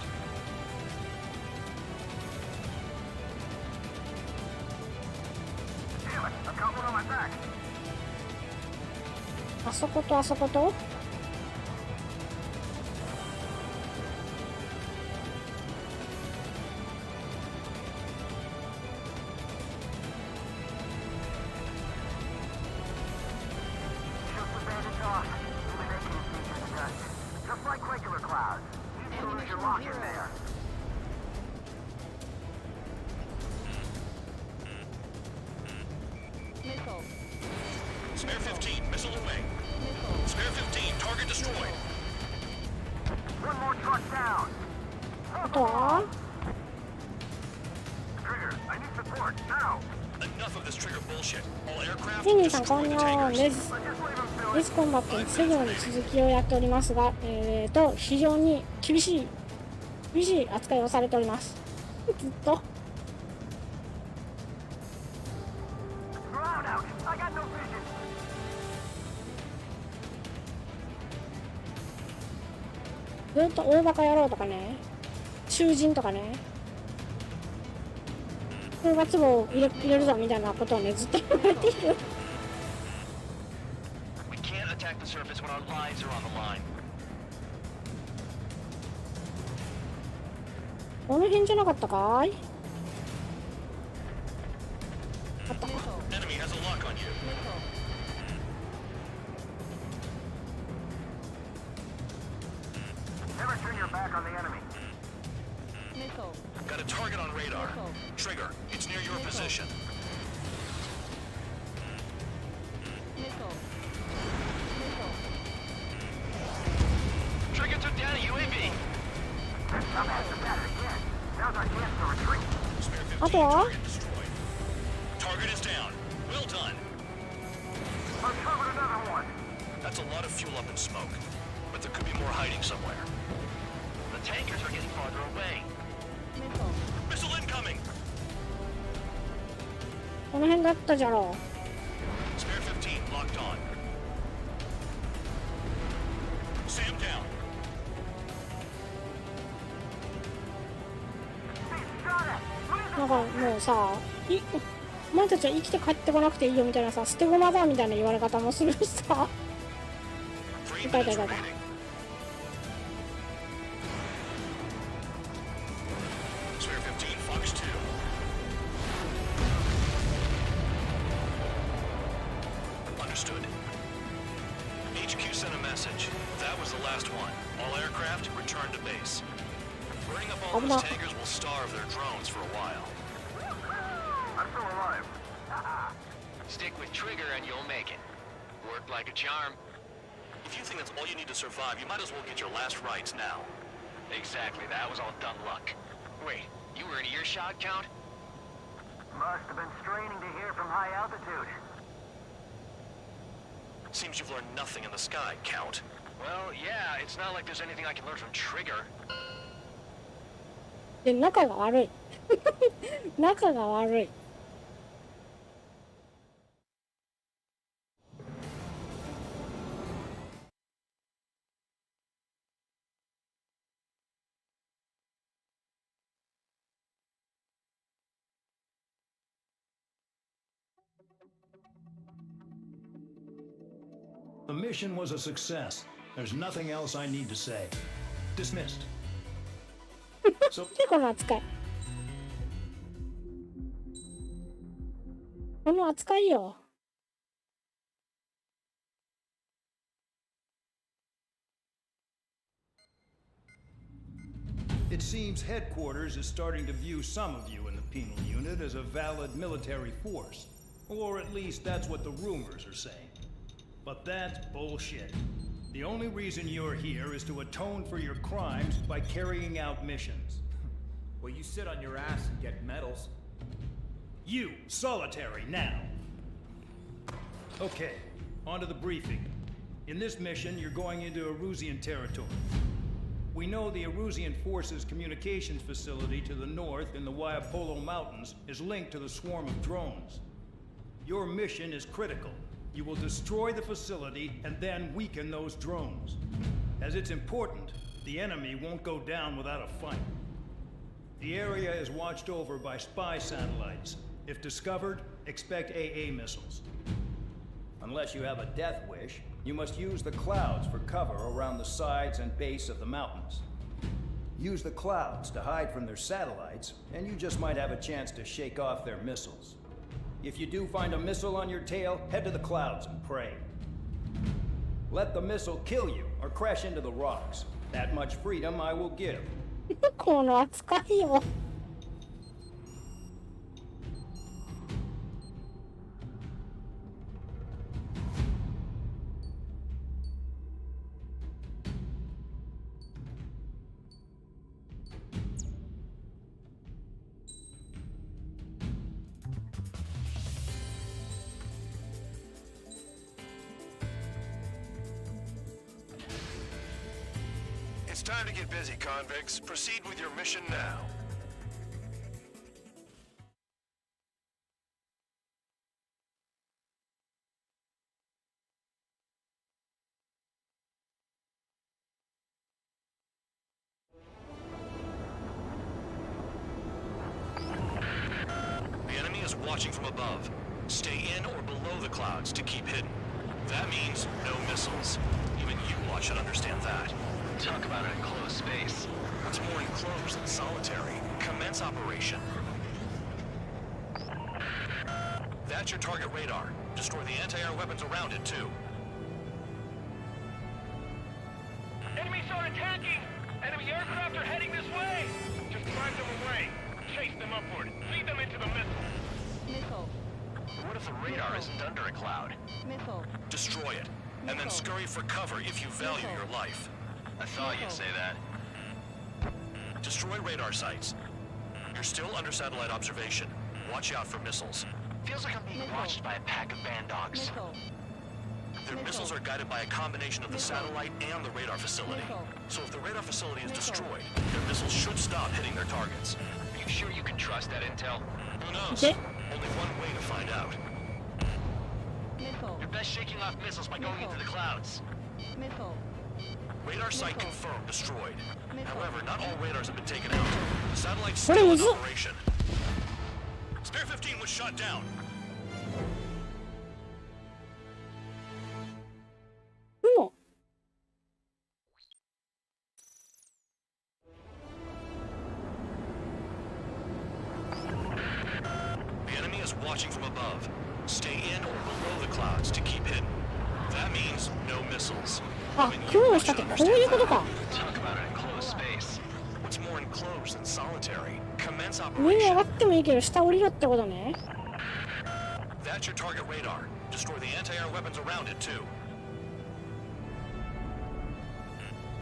S1: あそことあそこと？
S9: Just like regular clouds. You lose your lock in there.
S3: Spare 15, missile away. Spare 15, target destroyed.
S9: One more truck down.
S1: あとは？
S9: Trigger, I need support now.
S3: Enough of this trigger bullshit. All aircraft
S1: ジェニーさんこん
S3: destroy the
S1: にちは。
S3: tankers.
S1: レースコンバットの作業に続きをやっておりますが、非常に厳しい扱いをされております。ずっと。
S9: Ground out. I got no vision.
S1: ずっと大バカ野郎とかね、囚人とかね、風が壺を入れるぞみたいなことをね、ずっと言われている。
S4: We can't attack the surface when our lives are on the line.
S1: この辺じゃなかったかい？あった。
S3: Enemy has a lock on you.
S9: Never turn your back on the enemy.
S3: Got a target on radar. Trigger, it's near your position.
S4: Trigger took down a UAV.
S9: I'm at the bat again. Now's our chance to retreat.
S3: Spare 15,
S1: あとは？
S3: target destroyed. Target is down. Well done.
S9: Uncovered another one.
S3: That's a lot of fuel up in smoke. But there could be more hiding somewhere.
S4: The tankers are getting farther away.
S3: Missile incoming!
S1: この辺だったじゃろ
S3: Spare 15 locked on. Sam down.
S1: う。なんかもうさ、お前たちは生きて帰ってこなくていいよみたいなさ、捨て駒だみたいな言われ方もするしさ。
S3: 3
S1: 痛い
S3: minutes
S1: 痛い痛い
S3: remaining. Spare 15 Fox 2. Understood. HQ sent a message. That was the last one. All aircraft return to base. Burning up all those tankers will starve their drones for a while.
S9: I'm still alive.
S4: Stick with Trigger and you'll make it. Worked like a charm.
S3: If you think that's all you need to survive, you might as well get your last rites now.
S4: Exactly, that was all dumb luck. Wait, you were in earshot, Count?
S9: Must have been straining to hear from high altitude.
S3: Seems you've learned nothing in the sky, Count.
S4: Well, yeah, it's not like there's anything I can learn from Trigger.
S1: で、仲が悪い。仲が悪い。
S2: The mission was a success. There's nothing else I need to say. Dismissed. So
S1: この扱い。この扱いよ。
S2: it seems headquarters is starting to view some of you in the penal unit as a valid military force. Or at least that's what the rumors are saying. But that's bullshit. The only reason you're here is to atone for your crimes by carrying out missions.
S10: Well, you sit on your ass and get medals.
S2: You, solitary, now. Okay, on to the briefing. In this mission, you're going into Erusian territory. We know the Erusian Forces communications facility to the north in the Waiapolo Mountains is linked to the swarm of drones. Your mission is critical. You will destroy the facility and then weaken those drones. As it's important, the enemy won't go down without a fight. The area is watched over by spy satellites. If discovered, expect AA missiles. Unless you have a death wish, you must use the clouds for cover around the sides and base of the mountains. Use the clouds to hide from their satellites, and you just might have a chance to shake off their missiles. If you do find a missile on your tail, head to the clouds and pray. Let the missile kill you or crash into the rocks. That much freedom I will give.
S1: この扱いよ。
S3: It's time to get busy, convicts. Proceed with your mission now. The enemy is watching from above. Stay in or below the clouds to keep hidden. That means no missiles. Even you lot should understand that.
S4: Talk about an enclosed space.
S3: What's more enclosed than solitary? Commence operation. That's your target radar. Destroy the anti-air weapons around it, too.
S5: Enemies are attacking! Enemy aircraft are heading this way! Just drive them away. Chase them upward. Lead them into the missile.
S6: Missile.
S3: What if the radar isn't under a cloud?
S6: Missile.
S3: Destroy it, and then scurry for cover if you value your life.
S4: I thought you'd say that.
S3: Destroy radar sites. You're still under satellite observation. Watch out for missiles.
S4: Feels like I'm being watched by a pack of band dogs.
S6: Missile.
S3: Their missiles are guided by a combination of the satellite and the radar facility. So if the radar facility is destroyed, their missiles should stop hitting their targets.
S4: Are you sure you can trust that intel?
S3: Who knows?
S1: Okay.
S3: Only one way to find out.
S6: Missile.
S4: You're best shaking off missiles by going into the clouds.
S6: Missile.
S3: Radar site
S6: Missile.
S3: confirmed destroyed.
S6: Missile.
S3: However, not all radars have been taken out. The satellite's
S1: What
S3: still in
S1: is it?
S3: operation. Spare 15 was shot down.
S1: も
S3: The enemy is watching from above. Stay in or below the clouds to keep hidden. That means no missiles.
S1: あ、今日したってこういうことか。
S4: Talk about an enclosed space.
S3: What's more enclosed than solitary? Commence
S1: 上に上
S3: operation.
S1: がってもいいけど下降りろってことね。
S3: That's your target radar. Destroy the anti-air weapons around it, too.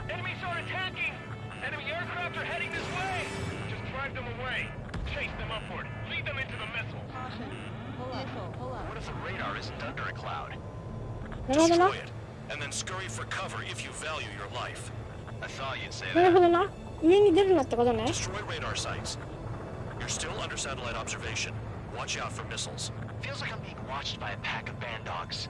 S5: Enemies are attacking! Enemy aircraft are heading this way! Just drive them away. Chase them upward. Lead them into the missile.
S6: Caution. Pull up. Missile. Pull up.
S3: What if the radar isn't under a cloud?
S1: なるほどな。
S3: Destroy it, and then scurry for cover if you value your life.
S4: I thought you'd say
S1: なる
S4: that.
S1: ほどな。上に出るなってことね。
S3: Destroy radar sites. You're still under satellite observation. Watch out for missiles.
S4: Feels like I'm being watched by a pack of band dogs.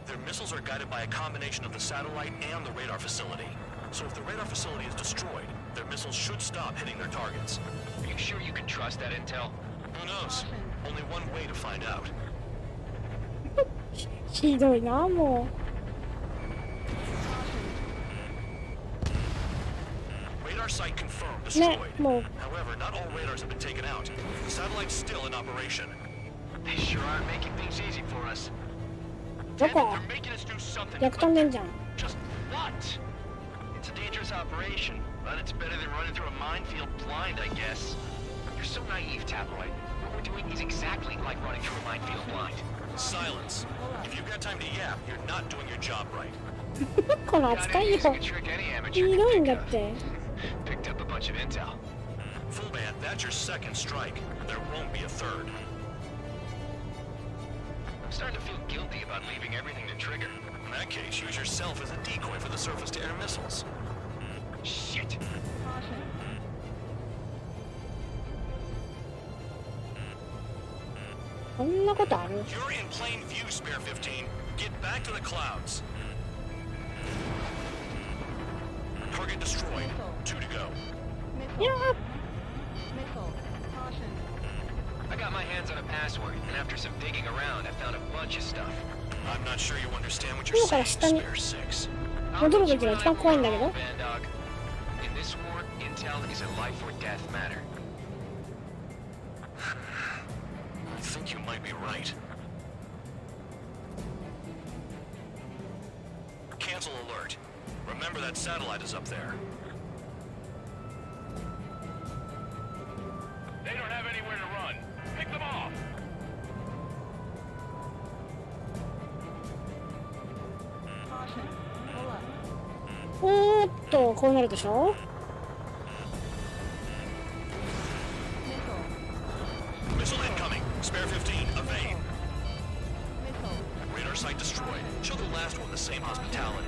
S3: Their missiles are guided by a combination of the satellite and the radar facility. So if the radar facility is destroyed, their missiles should stop hitting their targets.
S4: Are you sure you can trust that intel?
S3: Who knows? Only one way to find out.
S1: ひどいな、も
S3: Radar site confirmed
S1: ね、
S3: destroyed.
S1: もう
S3: However, not all radars have been taken out. The satellite's still in operation.
S4: They sure are making things easy for us.
S1: ど
S4: Damn it,
S1: こ
S4: they're making us do something.
S1: 逆飛んでんじゃん。
S4: Just what? It's a dangerous operation, but it's better than running through a minefield blind, I guess. You're so naive, Tabloid. What we're doing is exactly like running through a minefield blind.
S3: Silence. If you've got time to yap, you're not doing your job right.
S1: この
S4: Got
S1: 扱
S4: it
S1: いよ。
S4: using a trick any amateur
S1: ひ
S4: can
S1: どいんだ
S4: think
S1: っ
S4: of.
S1: て。
S4: Picked up a bunch of intel.
S3: Full band, that's your second strike. There won't be a third.
S4: I'm starting to feel guilty about leaving everything to Trigger.
S3: In that case, use yourself as a decoy for the surface-to-air missiles.
S4: Shit.
S1: こんなことある？
S3: You're in plain view, Spare 15. Get back to the clouds. Target destroyed. 2 to go.
S1: いや
S4: I got my hands on a password, and after some digging around, I found a bunch of stuff.
S3: I'm not sure you understand what you're
S1: 今から
S3: saying,
S1: 下に
S3: Spare 6.
S1: 戻る時が一番怖いんだけど。
S4: Bandog. In this war, intel is a life or death matter.
S3: I think you might be right. Cancel alert. Remember that satellite is up there.
S5: They don't have anywhere to run. Pick them off.
S1: おーっと、こうなるでしょ。
S3: Missile incoming. Spare 15, evade. Radar site destroyed. Show the last one the same hospitality.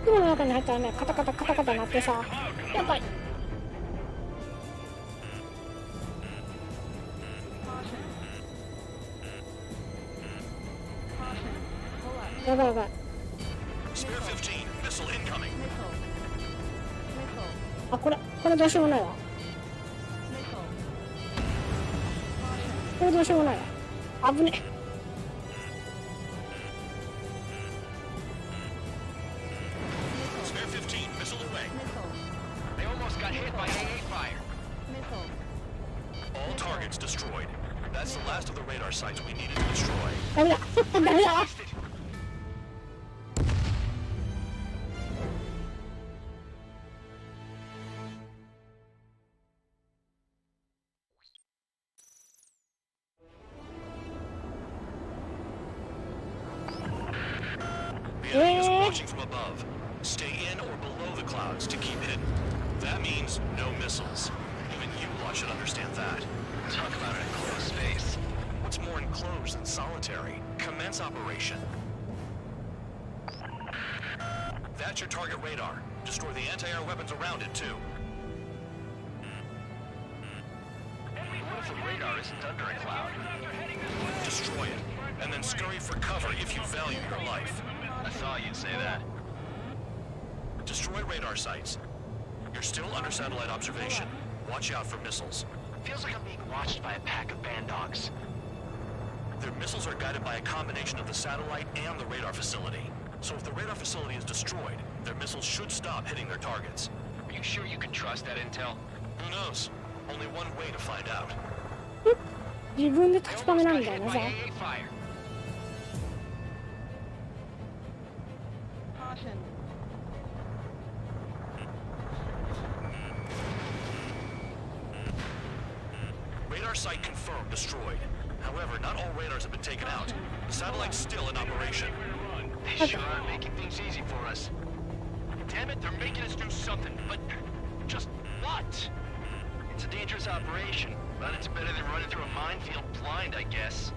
S1: 雲の中に入ったらね、カタカタカタカタなってさ、やばい。やばいやばい。
S3: Spare 15, missile incoming.
S1: あ、これどうしようもないわ。これどうしようもないわ。危ね。
S3: Spare 15, missile away.
S4: They almost got hit by AA fire.
S3: All targets destroyed. That's the last of the radar sites we needed to destroy.
S1: ダメだ。ダメだ。
S3: The enemy is approaching from above. Stay in or below the clouds to keep hidden. That means no missiles. Even you lot should understand that.
S4: Talk about an enclosed space.
S3: What's more enclosed than solitary? Commence operation. That's your target radar. Destroy the anti-air weapons around it, too.
S4: What if the radar isn't under a cloud?
S3: Destroy it, and then scurry for cover if you value your life.
S4: I thought you'd say that.
S3: Destroy radar sites. You're still under satellite observation. Watch out for missiles.
S4: Feels like I'm being watched by a pack of bandogs.
S3: Their missiles are guided by a combination of the satellite and the radar facility. So if the radar facility is destroyed, their missiles should stop hitting their targets.
S4: Are you sure you can trust that intel?
S3: Who knows? Only one way to find out.
S1: 自分で
S4: They
S1: 確かめ
S4: almost
S1: な
S4: got
S1: んだよ
S4: hit
S1: ね
S4: by
S1: さ。
S4: AA fire.
S3: Radar site confirmed destroyed. However, not all radars have been taken out. The satellite's still in operation.
S4: They sure are making things easy for us. Damn it, they're making us do something, but just what? It's a dangerous operation, but it's better than running through a minefield blind, I guess.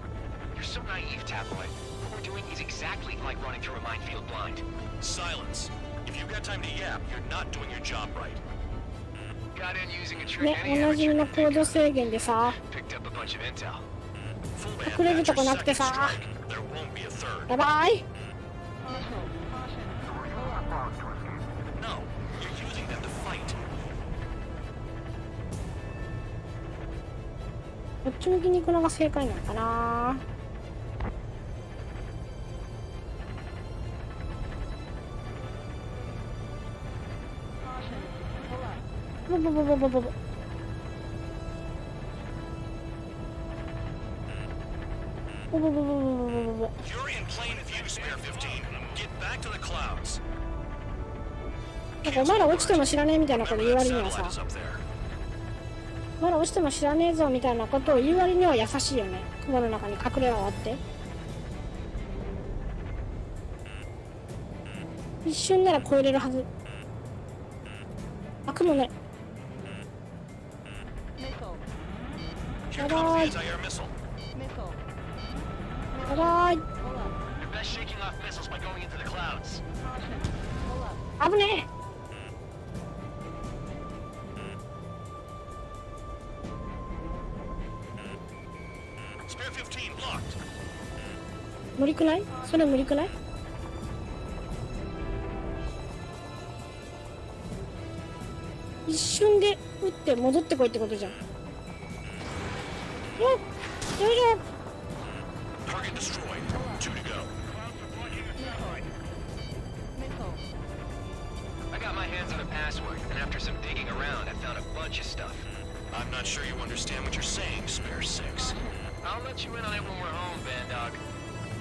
S4: You're so naive, Tabloid. What we're doing is exactly like running through a minefield blind.
S3: Silence. If you've got time to yap, you're not doing your job right.
S4: Got in using a trick
S1: ね、
S4: any
S1: おなじみ
S4: amateur
S1: の
S4: can
S1: コー
S4: think
S1: ド
S4: of.
S1: 制限でさ、
S4: Picked up a bunch of intel.
S3: Full band,
S1: 隠れる
S3: that's
S1: と
S3: your
S1: こなくて
S3: second
S1: さ、
S3: strike. There won't be a third.
S1: やばい。
S3: No, you're using them to fight.
S1: こっち向きに行くのが正解なのかな。
S3: You're in plain view, Spare 15. Get back to the clouds.
S1: なんかお前ら落ちても知らねえみたいなこと言う割にはさ、
S3: Satellite is up there.
S1: お前ら落ちても知らねえぞみたいなことを言う割には優しいよね。雲の中に隠れ家があって一瞬なら越えれるはず。あ、雲ね。
S3: Here comes the anti-air missile.
S1: やばい。
S4: You're best shaking off missiles by going into the clouds.
S1: 危ねえ。
S3: Spare 15 blocked.
S1: 無理くない？それ無理くない？一瞬で撃って戻ってこいってことじゃん。よっ、よいしょ。
S3: Target destroyed. 2 to go.
S4: I got my hands on a password, and after some digging around, I found a bunch of stuff.
S3: I'm not sure you understand what you're saying, Spare 6.
S4: I'll let you in on it when we're home, Bandog.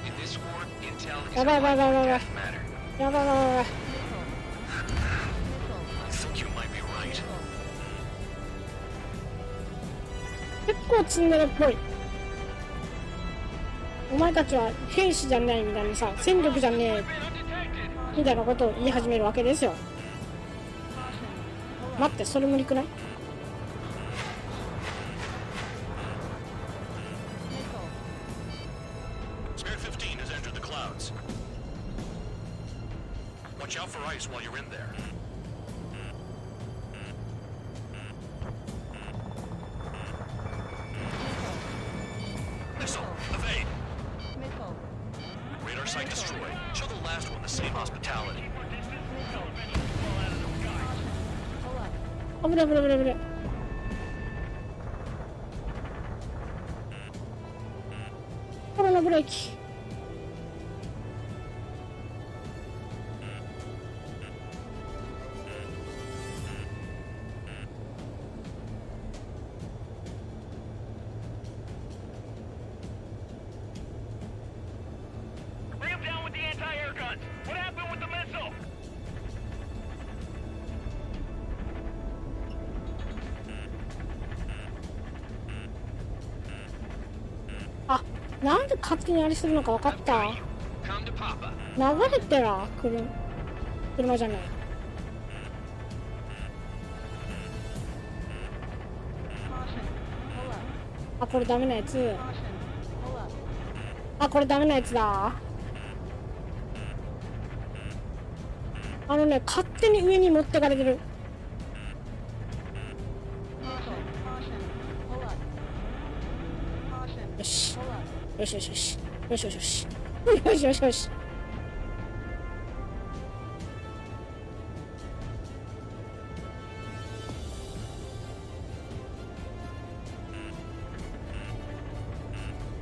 S4: In this war, intel is
S1: Bye, bye, bye, bye, bye, bye.
S4: matter.
S1: やばいやばいやばい。
S3: I think you might be right.
S1: 結構ツンデレっぽい。お前たちは兵士じゃないみたいなさ、戦力じゃねえみたいなことを言い始めるわけですよ。待って、それ無理くない？
S3: Spare 15 has entered the clouds. Watch out for ice while you're in there. Missile, evade. Radar site destroyed. Show the last one the same hospitality.
S1: 危ない危ない危ない危ない。コロナブレーキ。
S5: Bring him down with the anti-air guns. What happened with the missile?
S1: あ、なんで勝手にあれするのか分かった。
S4: Come to Papa.
S1: 流れてら、車じゃない。あ、これダメなやつ。あ、これダメなやつだ。あのね、勝手に上に持ってかれてる。よし。よしよしよし。よしよしよし。よしよしよし。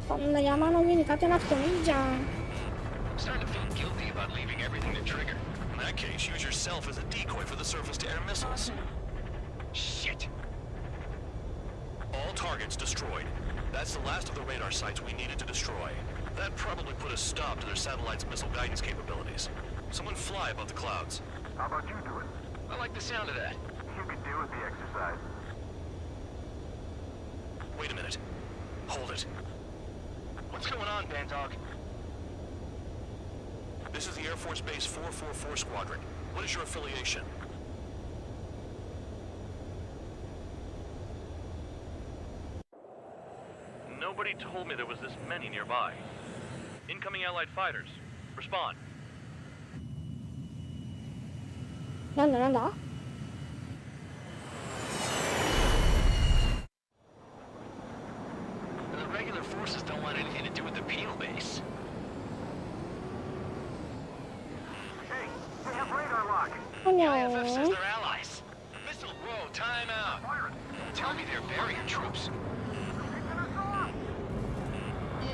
S1: こんな山の上に立てなくてもいいじゃん。
S4: I'm starting to feel guilty about leaving everything to Trigger.
S3: In that case, use yourself as a decoy for the surface-to-air missiles.
S4: Shit.
S3: All targets destroyed. That's the last of the radar sites we needed to destroy. That probably put a stop to their satellite's missile guidance capabilities. Someone fly above the clouds.
S9: How about you do it?
S4: I like the sound of that.
S9: You could do with the exercise.
S3: Wait a minute. Hold it.
S4: What's going on, Bandog?
S3: This is the Air Force Base 444 Squadron. What is your affiliation?
S5: Nobody told me there was this many nearby. Incoming Allied fighters. Respond.
S1: なんだなんだ。
S4: The regular forces don't want anything to do with the penal base.
S9: Hey, they have radar lock.
S1: ほにゃ
S4: IFF says
S1: ー。
S4: they're allies. Missile, whoa, time out. Tell me they're barrier troops.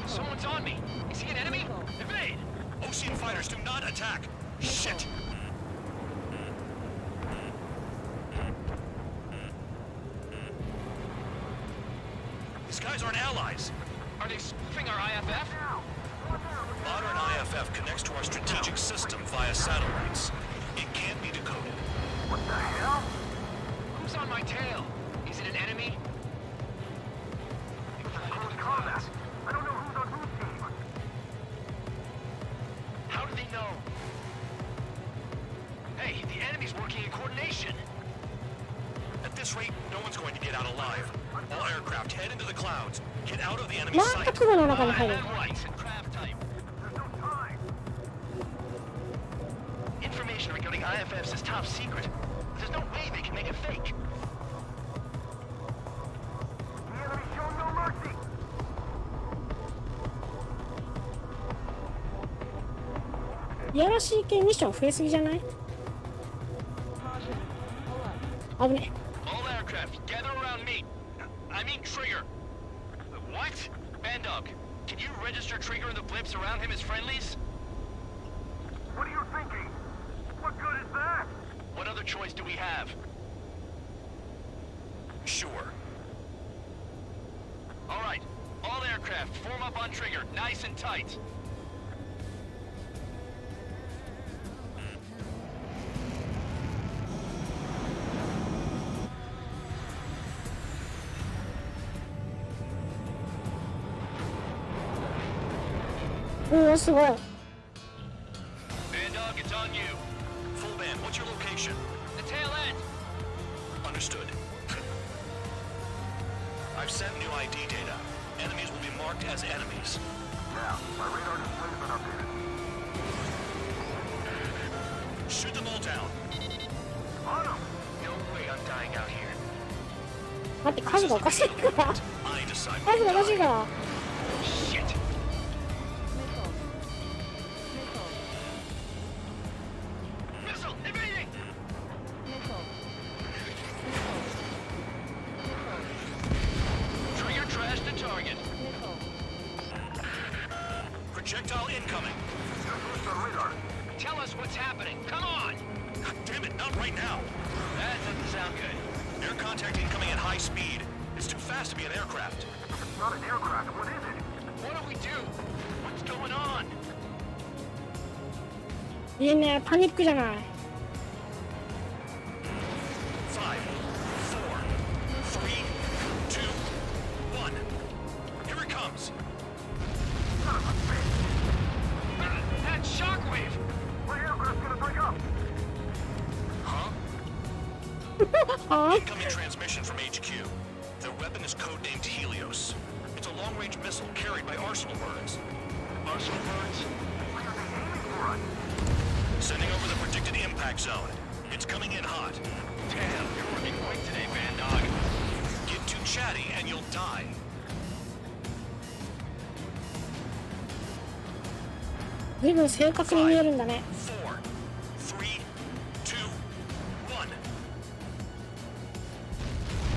S4: Someone's on me. Is he an enemy? Evade!
S3: Ocean fighters do not attack! Shit! These guys aren't allies.
S4: Are they spoofing our IFF?
S3: Modern IFF connects to our strategic system via satellites. It can't be decoded.
S9: What the hell?
S4: Who's on my tail? Is it an enemy?
S9: It's close combat. I don't know who's on whose team.
S4: How do they know? Hey, the enemy's working in coordination.
S3: At this rate, no one's going to get out alive. All aircraft head into the clouds. Get out of the enemy
S1: また
S3: sight.
S1: 雲の中に入る。
S4: I'm right. Crab type.
S9: There's no time.
S4: Information regarding IFFs is top secret. There's no way they can make it fake.
S9: The enemy show no mercy.
S1: いやらしい系ミッション増えすぎじゃない？危ね。
S4: All aircraft, gather around me. I mean Trigger. What? Bandog, can you register Trigger and the blips around him as friendlies?
S9: What are you thinking? What good is that?
S4: What other choice do we have?
S3: Sure.
S4: All right, all aircraft, form up on Trigger, nice and tight.
S1: Oh, すごい。
S3: Bandog, it's on you. Full band, what's your location?
S4: The tail end.
S3: Understood. I've sent new ID data. Enemies will be marked as enemies.
S9: Yeah, my radar display's been updated.
S3: Shoot them all down.
S9: On them!
S4: No way I'm dying out here.
S1: 待って、数がおかしいから。
S3: I decide.
S1: 数がおかしいから。
S4: Shit. Missile, evading. Trigger trashed the target.
S3: Projectile incoming.
S9: Just list on radar.
S4: Tell us what's happening. Come on.
S3: God damn it, not right now.
S4: That doesn't sound good.
S3: Air contact incoming at high speed. It's too fast to be an aircraft.
S9: If it's not an aircraft, what is it?
S4: What do we do? What's going on?
S1: いいね、パニックじゃない。
S3: 5, 4, 3, 2, 1. Here it comes.
S4: That shockwave!
S9: My aircraft's gonna break up!
S3: Huh?
S1: は
S3: Incoming transmission from HQ. Their weapon is codenamed Helios. It's a long-range missile carried by arsenal birds.
S4: Arsenal birds?
S9: Where are they aiming for us?
S3: Sending over the predicted impact zone. It's coming in hot.
S4: Damn, you're working quick today, Bandog.
S3: Get too chatty and you'll die.
S1: い。随分正確に見えるんだね。
S3: 4, 3, 2, 1.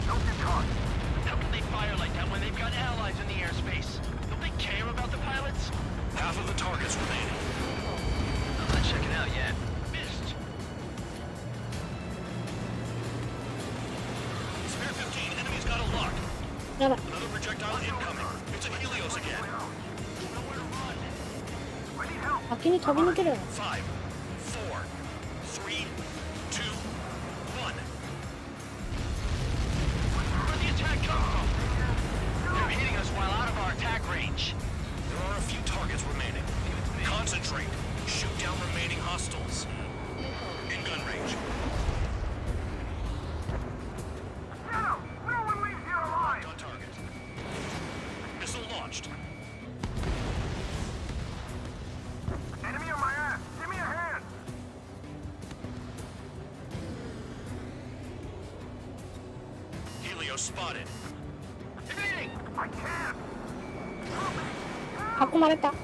S9: Don't get caught.
S4: How can they fire like that when they've got allies in the airspace? Don't they care about the pilots?
S3: Half of the targets remaining.
S4: I'm not checking out yet. Missed.
S3: Spare 15, enemy's got a lock.
S1: やばい。
S3: Another projectile incoming. It's a Helios again.
S9: I need help.
S1: 先に飛び抜けるよ。
S3: 5, 4, 3, 2, 1.
S4: Where'd the attack come from? They're hitting us while out of our attack range.
S3: There are a few targets remaining. Concentrate. Shoot down remaining hostiles. In gun range.
S9: Get him! No one leaves here alive!
S3: On target. Missile launched.
S9: Enemy on my ass! Give me a hand!
S3: Helios spotted.
S4: Evading!
S9: I can't!
S1: 囲まれた。
S3: Prepare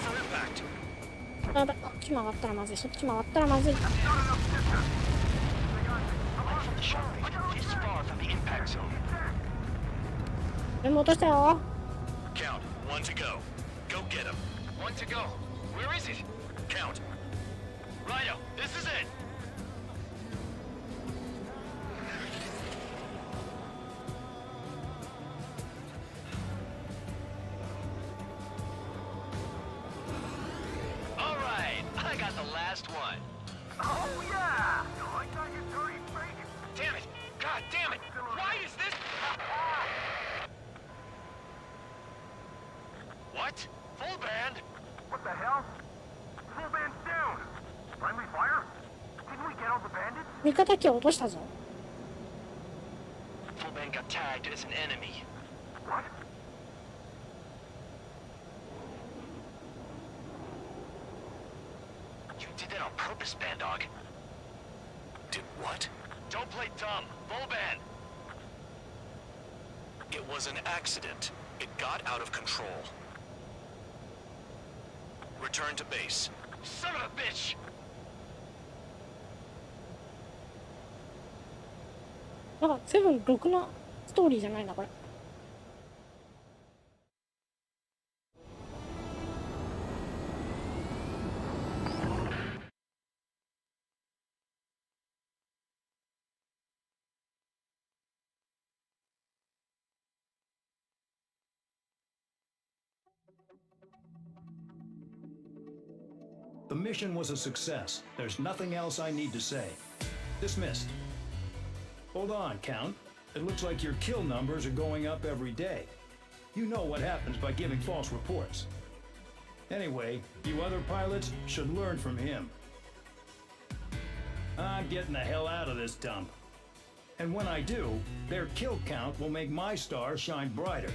S3: for impact.
S1: やばい。こっち曲がったらまずい。そっち曲がったらまずい。
S9: Not enough distance!
S4: From the shockwave, this far from the impact zone.
S1: 全部落としたよ。
S3: Count. 1 to go. Go get him.
S4: One to go. Where is it?
S3: Count.
S4: Rhino, this is it. Just one.
S9: Oh, yeah! You like that, you dirty freak?
S4: Damn it! God damn it! Why is this? What? Full band?
S9: What the hell? Full band's down! Friendly fire? Didn't we get all the bandits?
S1: 味方機を落としたぞ。
S4: Full band got tagged as an enemy.
S9: What?
S4: You did that on purpose, Bandog.
S3: Did what?
S4: Don't play dumb. Full band.
S3: It was an accident. It got out of control. Return to base.
S4: Son of a bitch!
S1: なんかセブンろくなストーリーじゃないなこれ。
S2: The mission was a success. There's nothing else I need to say. Dismissed. Hold on, Count. It looks like your kill numbers are going up every day. You know what happens by giving false reports. Anyway, you other pilots should learn from him. I'm getting the hell out of this dump. And when I do, their kill count will make my star shine brighter.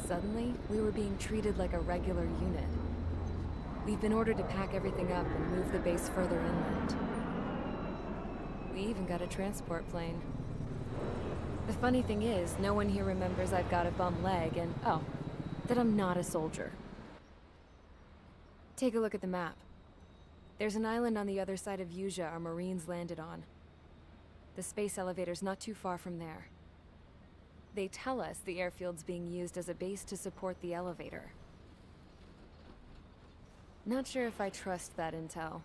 S7: Suddenly, we were being treated like a regular unit. We've been ordered to pack everything up and move the base further inland. We even got a transport plane. The funny thing is, no one here remembers I've got a bum leg and, oh, that I'm not a soldier. Take a look at the map. There's an island on the other side of Yuja our Marines landed on. The space elevator's not too far from there. They tell us the airfield's being used as a base to support the elevator. Not sure if I trust that intel.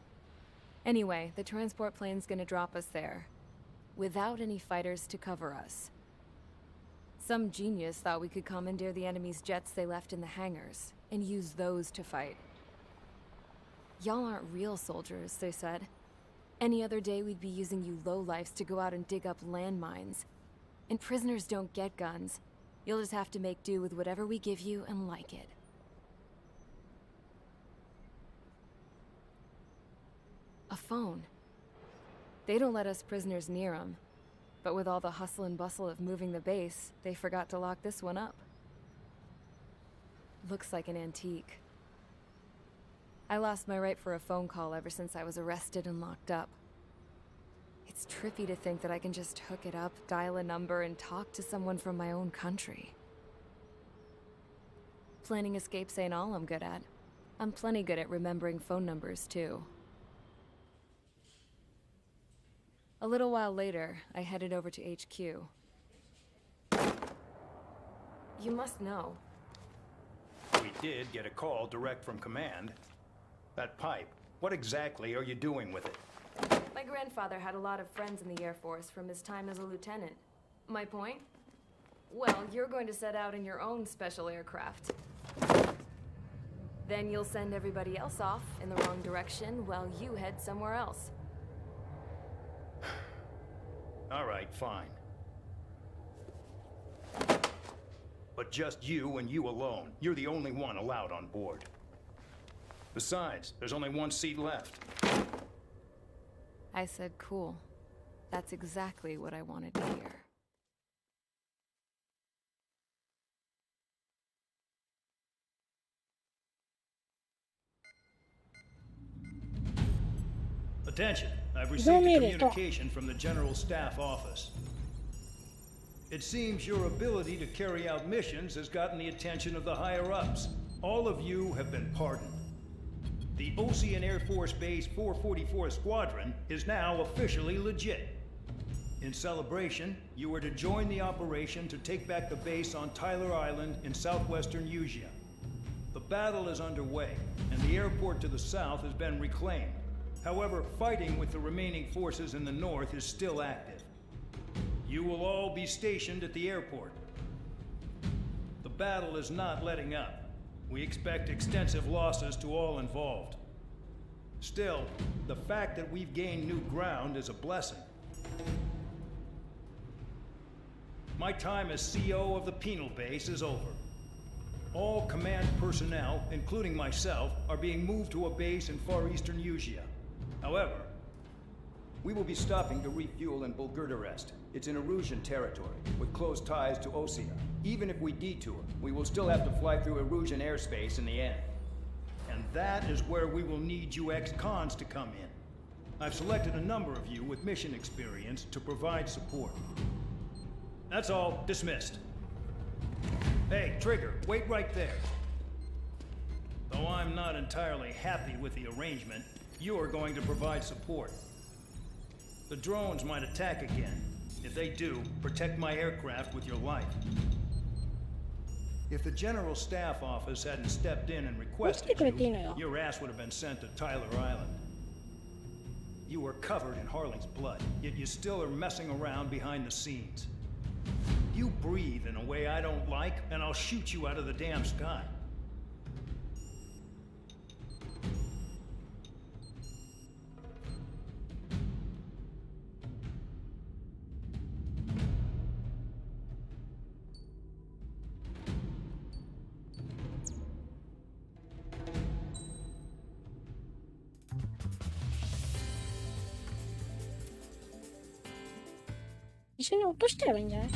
S7: Anyway, the transport plane's gonna drop us there, without any fighters to cover us. Some genius thought we could commandeer the enemy's jets they left in the hangars, and use those to fight. Y'all aren't real soldiers, they said. Any other day we'd be using you lowlifes to go out and dig up landmines. And prisoners don't get guns. You'll just have to make do with whatever we give you and like it. A phone. They don't let us prisoners near them. But with all the hustle and bustle of moving the base, they forgot to lock this one up. Looks like an antique. I lost my right for a phone call ever since I was arrested and locked up. It's trippy to think that I can just hook it up, dial a number, and talk to someone from my own country. Planning escapes ain't all I'm good at. I'm plenty good at remembering phone numbers, too. A little while later, I headed over to HQ. You must know.
S2: We did get a call direct from command. That pipe, what exactly are you doing with it?
S7: My grandfather had a lot of friends in the Air Force from his time as a lieutenant. My point? Well, you're going to set out in your own special aircraft. Then you'll send everybody else off in the wrong direction while you head somewhere else.
S2: All right, fine. But just you and you alone. You're the only one allowed on board. Besides, there's only one seat left.
S7: I said cool. That's exactly what I wanted to hear.
S2: Attention, I've received a communication from the General Staff Office. It seems your ability to carry out missions has gotten the attention of the higher-ups. All of you have been pardoned. The Ocean Air Force Base 444 Squadron is now officially legit. In celebration, you are to join the operation to take back the base on Tyler Island in southwestern Yuja. The battle is underway, and the airport to the south has been reclaimed. However, fighting with the remaining forces in the north is still active. You will all be stationed at the airport. The battle is not letting up. We expect extensive losses to all involved. Still, the fact that we've gained new ground is a blessing. My time as CO of the penal base is over. All command personnel, including myself, are being moved to a base in far eastern Usia. However, we will be stopping to refuel in Bulgurdarest. It's in Erusian territory, with close ties to Osea. Even if we detour, we will still have to fly through Erusian airspace in the end. And that is where we will need you ex-cons to come in. I've selected a number of you with mission experience to provide support. That's all. Dismissed. Hey, Trigger, wait right there. Though I'm not entirely happy with the arrangement, you are going to provide support. The drones might attack again. If they do, protect my aircraft with your life. If the General Staff Office hadn't stepped in and requested you, your ass would have been sent to Tyler Island. You were covered in Harley's blood, yet you still are messing around behind the scenes. You breathe in a way I don't like, and I'll shoot you out of the damn sky.
S1: 一緒に落としてやればいいんじゃない？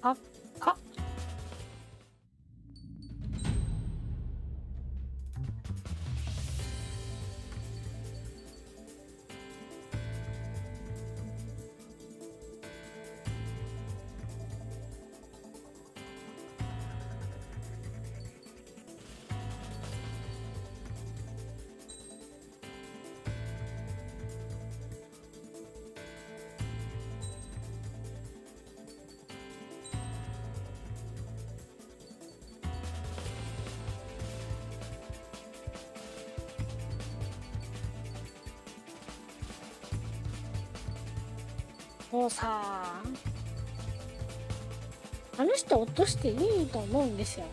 S1: あっ。もうさ、あの人落としていいと思うんですよ。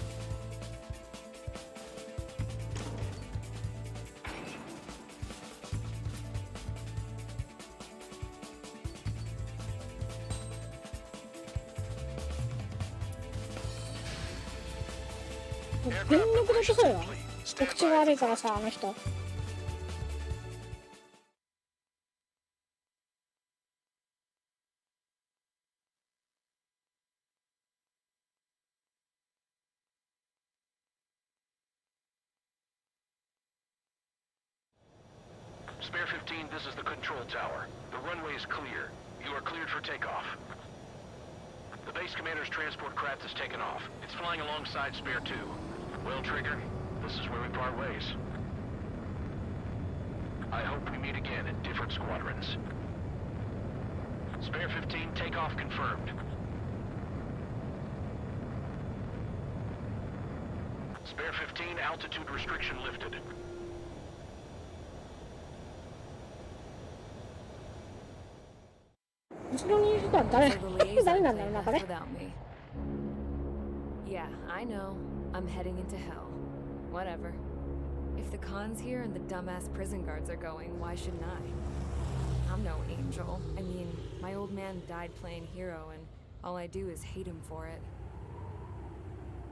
S1: 全力で落とそうよ。お口が悪いからさ、あの人。
S5: Spare 15, this is the control tower. The runway is clear. You are cleared for takeoff. The base commander's transport craft has taken off. It's flying alongside Spare 2. Well, Trigger, this is where we part ways. I hope we meet again in different squadrons. Spare 15, takeoff confirmed. Spare 15, altitude restriction lifted.
S7: Without me. Yeah, I know. I'm heading into hell. Whatever. If the con's here and the dumbass prison guards are going, why shouldn't I? I'm no angel. I mean, my old man died playing hero, and all I do is hate him for it.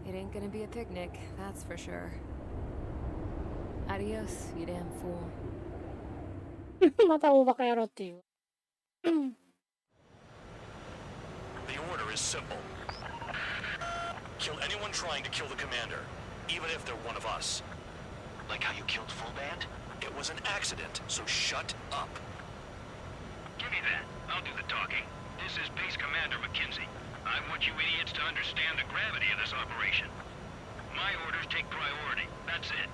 S7: It ain't gonna be a picnic, that's for sure. Adios, you damn fool.
S1: また大バカ野郎っていう。
S3: The order is simple. Kill anyone trying to kill the commander, even if they're one of us.
S4: Like how you killed Full Band?
S3: It was an accident, so shut up.
S5: Give me that. I'll do the talking. This is Base Commander McKenzie. I want you idiots to understand the gravity of this operation. My orders take priority. That's it.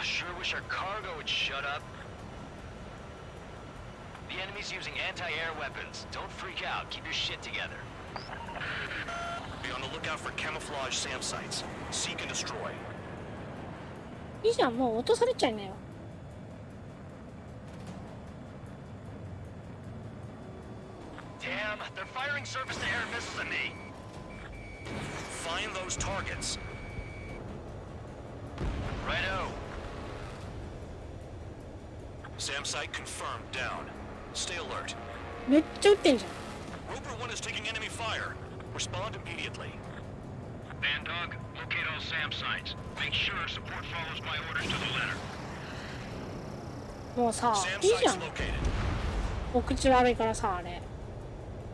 S4: Sure wish our cargo would shut up. The enemy's using anti-air weapons. Don't freak out. Keep your shit together.
S3: Be on the lookout for camouflage SAM sites. Seek and destroy.
S1: いいじゃん、もう落とされちゃいなよ。
S3: Damn, they're firing surface-to-air missiles at me. Find those targets.
S4: Righto.
S3: SAM site confirmed down. Stay alert.
S1: めっちゃ撃ってんじゃん。
S3: Roper 1 is taking enemy fire. Respond immediately.
S5: Bandog, locate all SAM sites. Make sure support follows my orders to the letter.
S1: もうさ、
S3: SAM
S1: いいじゃ
S3: sites
S1: ん。
S3: located.
S1: お口悪いからさ、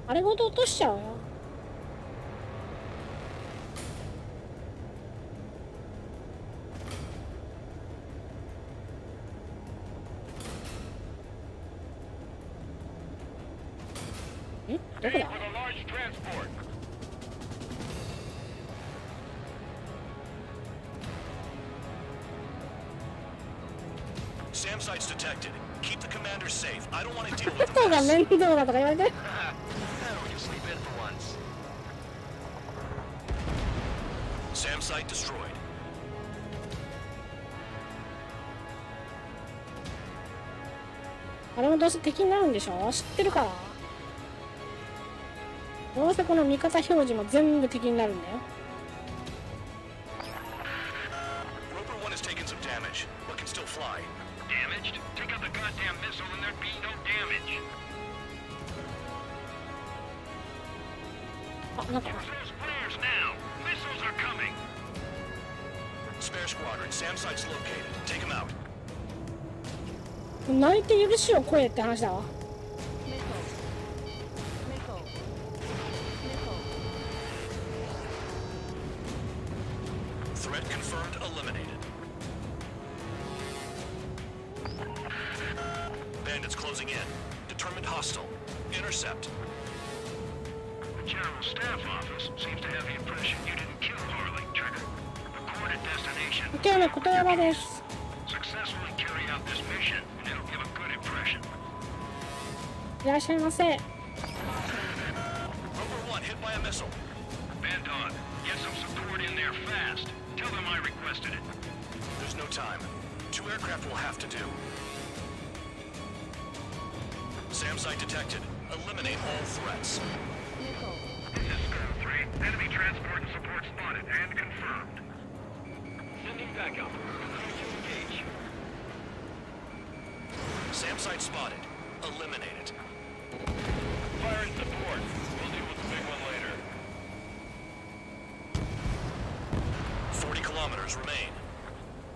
S1: あれごと落としちゃうよ。ん？どこだ？
S5: With a large transport.
S3: SAM sites detected. Keep the commander safe. I don't want to deal
S1: こ
S3: with the
S1: とが
S3: mess.
S1: 面倒だとか言われて。
S4: We can sleep in for once.
S3: SAM site destroyed.
S1: あれもどうせ敵になるんでしょ？知ってるから。どうせこの味方表示も全部敵になるんだよ。
S3: Roper 1 has taken some damage, but can still fly.
S5: Damaged? Take out the goddamn missile and there'd be no damage.
S1: あ、なんか
S5: Use those flares now. Missiles are coming.
S3: Spare squadron. SAM site's located. Take him out.
S1: 泣いて許しを超えって話だわ。
S3: Threat confirmed. Eliminated. Bandits closing in. Determined hostile. Intercept.
S5: The General Staff Office seems to have the impression you didn't kill Harley, Trigger. Record at destination.
S1: 受け入れ言葉です。
S5: Successfully carry out this mission, and it'll give a good impression.
S1: いらっしゃいませ。
S3: Roper 1 hit by a missile.
S5: Bandog, get some support in there fast. Tell them I requested it.
S3: There's no time. 2 aircraft will have to do. SAM site detected. Eliminate all threats.
S5: This is Skull 3. Enemy transport and support spotted and confirmed. Sending backup. Engage.
S3: SAM site spotted. Eliminate it.
S5: Fire and support. We'll deal with the big one later.
S3: 40 kilometers remain.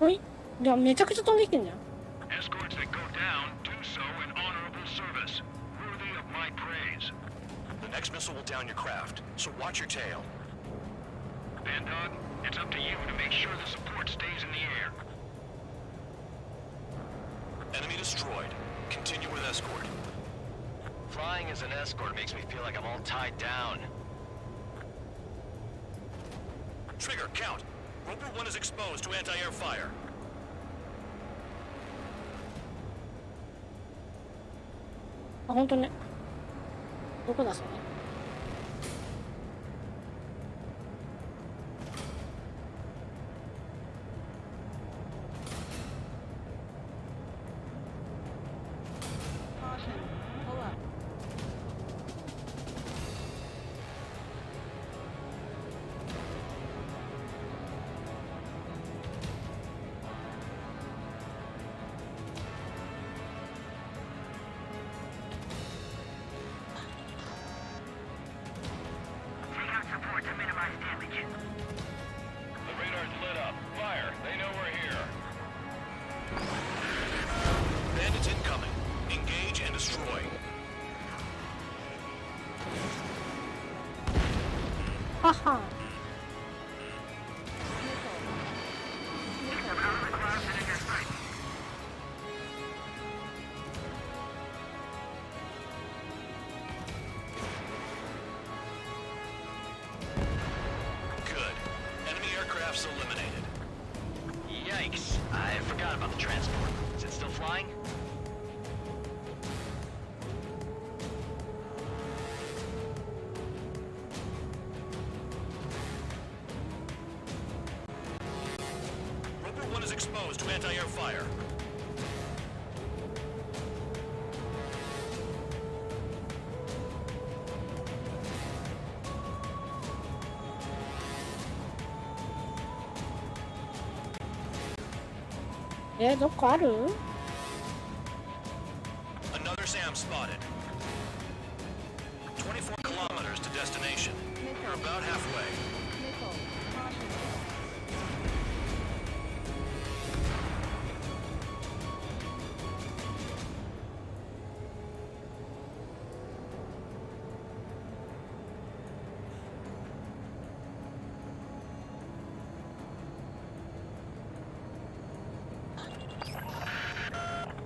S1: ほい。でもめちゃくちゃ飛んできてんじゃん。
S5: Escorts that go down do so in honorable service, worthy of my praise.
S3: The next missile will down your craft, so watch your tail.
S5: Bandog, it's up to you to make sure the support stays in the air.
S3: Enemy destroyed. Continue with escort.
S4: Flying as an escort makes me feel like I'm all tied down.
S3: Trigger, count. Roper 1 is exposed to anti-air fire.
S1: あ、ほんとね。どこだそれ。
S3: sakes. I forgot about the transport. Is it still flying? Roper 1 is exposed to anti-air fire.
S1: Another
S3: SAM spotted. 24 kilometers to destination. We're about halfway.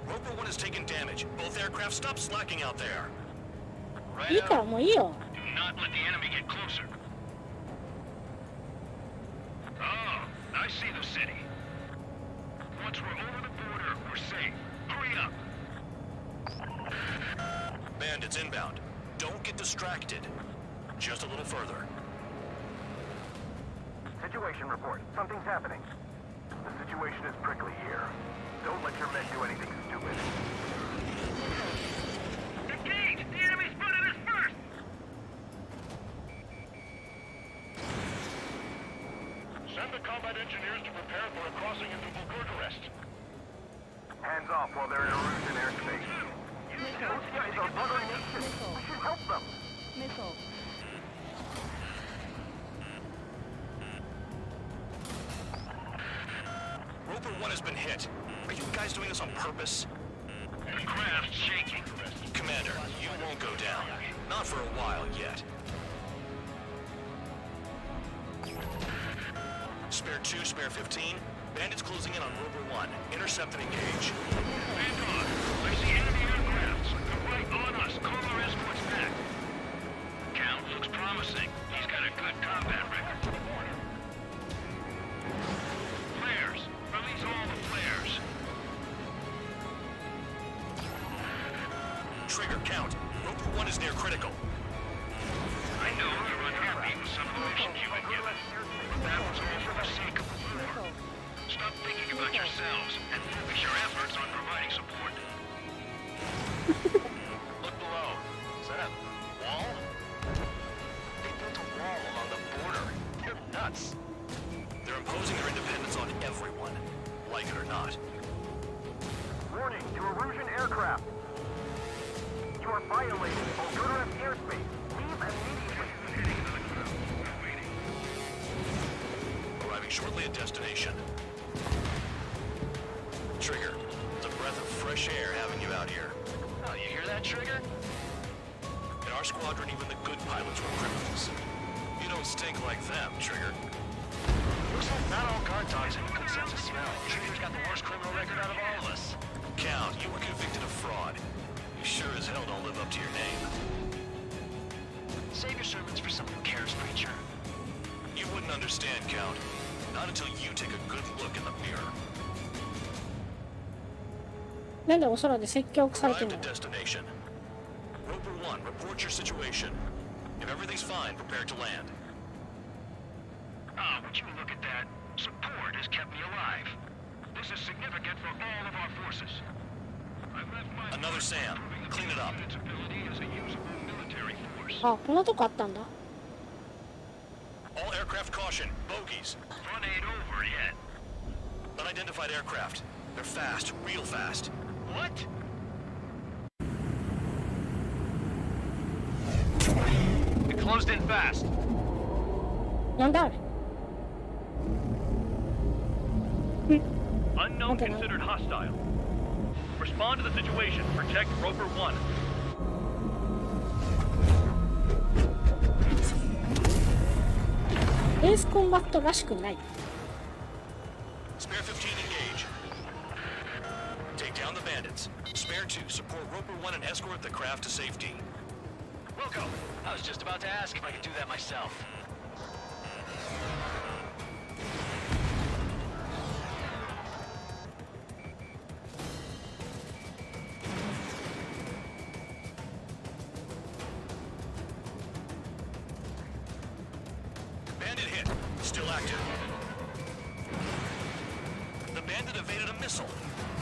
S3: Roper 1 has taken damage. Both aircraft stop slacking out there. Right out. Do not let the enemy get closer.
S5: Oh, I see the city. Once we're over the border, we're safe. Hurry up.
S3: Bandits inbound. Don't get distracted. Just a little further.
S9: Situation report. Something's happening. The situation is prickly here. Don't let your men do anything stupid.
S5: Engage! The enemy spotted us first! Send the combat engineers to prepare for a crossing into Bucharest.
S9: Hands off while they're in Erusian airspace. Those guys are mother nation. We should help them.
S3: Roper 1 has been hit. Are you guys doing this on purpose?
S5: The craft's shaking.
S3: Commander, you won't go down. Not for a while yet. Spare 2, spare 15. Bandits closing in on Roper 1. Intercept and engage.
S5: Stand on. I see enemy aircrafts. They're right on us. Call our escorts back. Count looks promising. He's got a good combat record for the border. Flares. Release all the flares.
S3: Trigger, count. Roper 1 is near critical.
S5: I know you're unhappy with some of the missions you've been given, but that was all for the sake of the war. Stop thinking about yourselves and focus your efforts on providing support.
S3: Look below. Is that a wall? They built a wall along the border. You're nuts. They're imposing their independence on everyone, like it or not.
S9: Warning to Erusian aircraft. You are violating Bulgarian airspace. Leave immediately.
S3: Arriving shortly at destination. Trigger, it's a breath of fresh air having you out here. Oh, you hear that, Trigger? In our squadron, even the good pilots were criminals. You don't stink like them, Trigger. Looks like not all guard dogs have a good sense of smell. Trigger's got the worst criminal record out of all of us. Count, you were convicted of fraud. You sure as hell don't live up to your name. Save your sermons for someone who cares, preacher. You wouldn't understand, Count. Not until you take a good look in the mirror.
S1: なんでお空で説教されて
S3: Arrived
S1: る
S3: at
S1: の
S3: destination. Roper 1, report your situation. If everything's fine, prepare to land.
S5: Ah, would you look at that? Support has kept me alive. This is significant for all of our forces. I've left my
S3: Another SAM. Clean it up.
S5: its ability as a usable military force.
S1: あ、こんなとこあったんだ。
S3: All aircraft caution. Bogies.
S5: Fun ain't over yet.
S3: Unidentified aircraft. They're fast. Real fast.
S5: What?
S3: It closed in fast.
S1: なんだあれ。
S5: Unknown
S1: Okay.
S5: considered hostile. Respond to the situation. Protect Roper 1.
S1: エースコンバットらしくない。
S3: Spare 15 engage. Take down the bandits. Spare 2 support Roper 1 and escort the craft to safety.
S4: Wilco, I was just about to ask if I could do that myself.
S3: active. The bandit evaded a missile.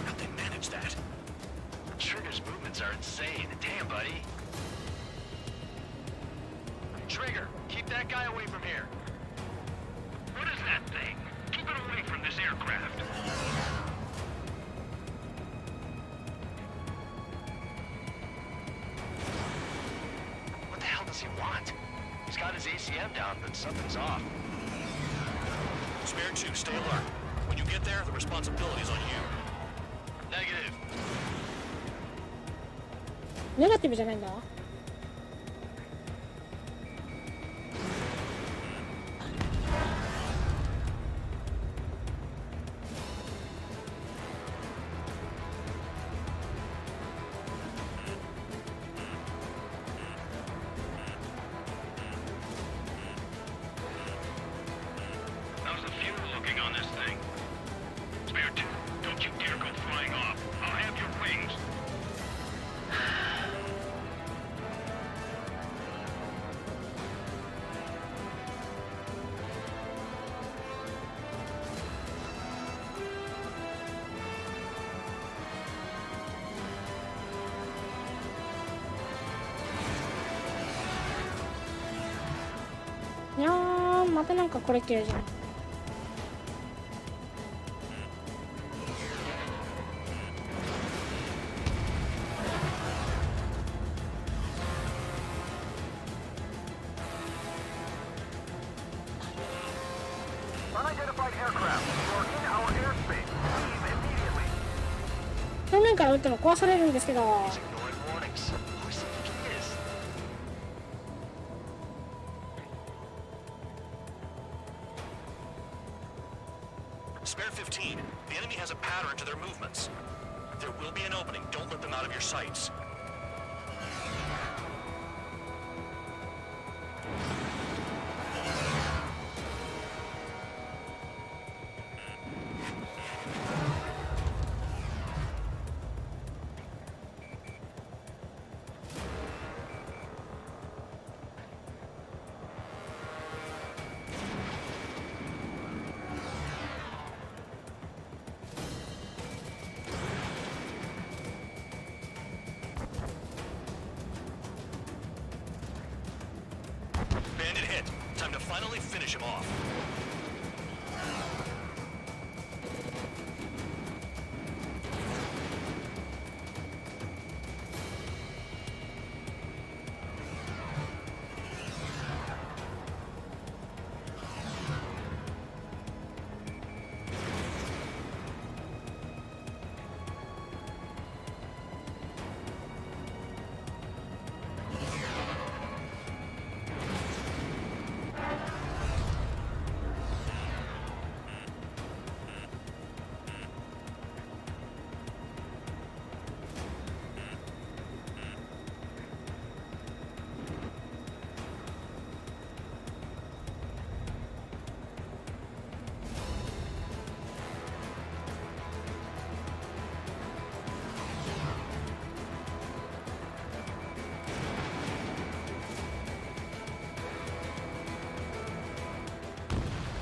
S3: How'd they manage that?
S4: Trigger's movements are insane. Damn, buddy. Trigger, keep that guy away from here.
S5: What is that thing? Keep it away from this aircraft.
S4: What the hell does he want? He's got his ACM down, but something's off.
S3: Spare 2, stay alert. When you get there, the responsibility's on you.
S4: Negative.
S1: ネガティブじゃないんだ。
S5: How's the fuel looking on this thing? Spare 2, don't you dare go flying off. I'll have your wings.
S1: いやー、またなんかこれってるじゃん。
S9: Unidentified aircraft. You're in our airspace. Leave immediately.
S1: 正面から撃っても壊されるんですけど。
S4: He's ignoring warnings. Who does he think he is?
S3: Spare 15. The enemy has a pattern to their movements. There will be an opening. Don't let them out of your sights. Bandit hit. Time to finally finish him off.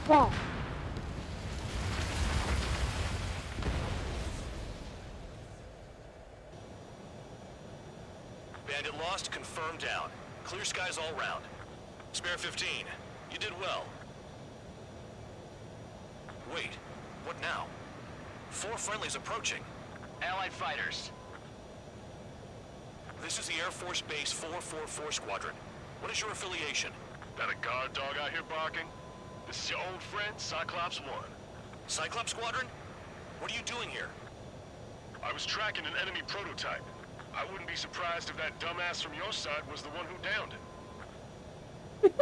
S1: Wow.
S3: Bandit lost, confirmed down. Clear skies all round. Spare 15. You did well. Wait, what now? 4 friendlies approaching.
S4: Allied fighters.
S3: This is the Air Force Base 444 Squadron. What is your affiliation?
S5: That a guard dog out here barking? This is your old friend, Cyclops 1.
S3: Cyclops Squadron? What are you doing here?
S5: I was tracking an enemy prototype. I wouldn't be surprised if that dumbass from your side was the one who downed it.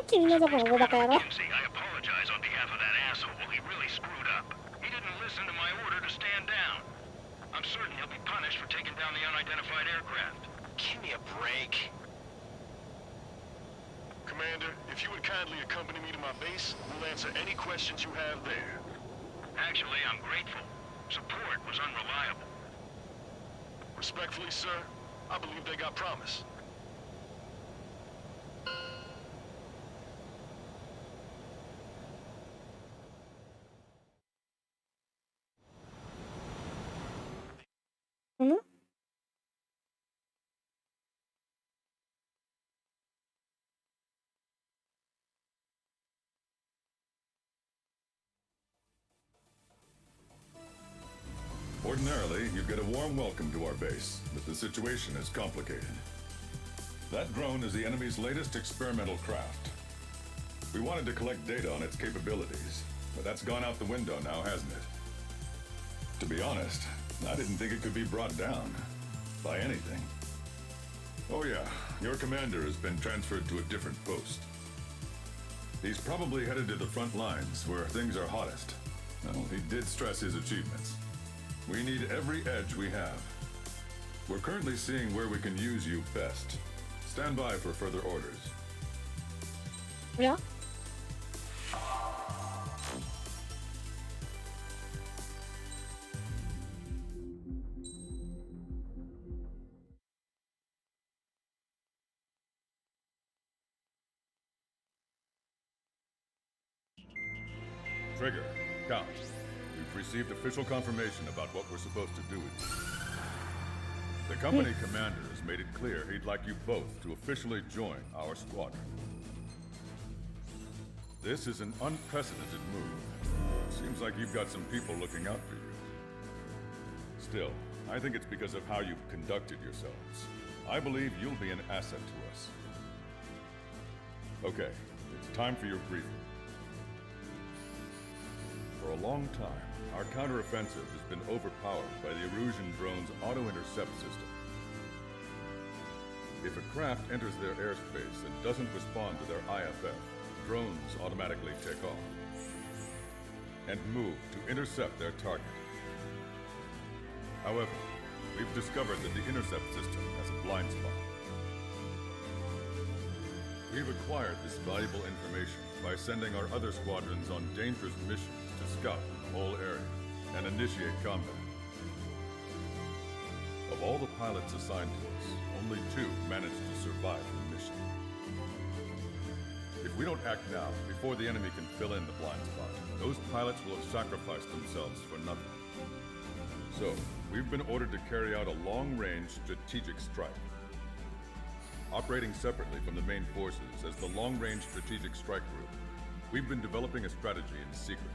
S1: 君のところごバカ野郎。
S5: I apologize on behalf of that asshole. He really screwed up. He didn't listen to my order to stand down. I'm certain he'll be punished for taking down the unidentified aircraft.
S4: Give me a break.
S5: Commander, if you would kindly accompany me to my base, we'll answer any questions you have there. Actually, I'm grateful. Support was unreliable. Respectfully, sir, I believe they got promise.
S11: Ordinarily, you'd get a warm welcome to our base, but the situation is complicated. That drone is the enemy's latest experimental craft. We wanted to collect data on its capabilities, but that's gone out the window now, hasn't it? To be honest, I didn't think it could be brought down by anything. Oh yeah, your commander has been transferred to a different post. He's probably headed to the front lines where things are hottest. Well, he did stress his achievements. We need every edge we have. We're currently seeing where we can use you best. Stand by for further orders.
S1: Yeah.
S11: Trigger, Count. We've received official confirmation about what we're supposed to do with you. The company commander has made it clear he'd like you both to officially join our squadron. This is an unprecedented move. Seems like you've got some people looking out for you. Still, I think it's because of how you've conducted yourselves. I believe you'll be an asset to us. Okay, it's time for your briefing. For a long time, our counteroffensive has been overpowered by the Erusian drone's auto-intercept system. If a craft enters their airspace and doesn't respond to their IFF, drones automatically take off and move to intercept their target. However, we've discovered that the intercept system has a blind spot. We've acquired this valuable information by sending our other squadrons on dangerous missions to scout the whole area and initiate combat. Of all the pilots assigned to us, only 2 managed to survive the mission. If we don't act now, before the enemy can fill in the blind spot, those pilots will have sacrificed themselves for nothing. So, we've been ordered to carry out a long-range strategic strike. Operating separately from the main forces as the Long-Range Strategic Strike Group, we've been developing a strategy in secret.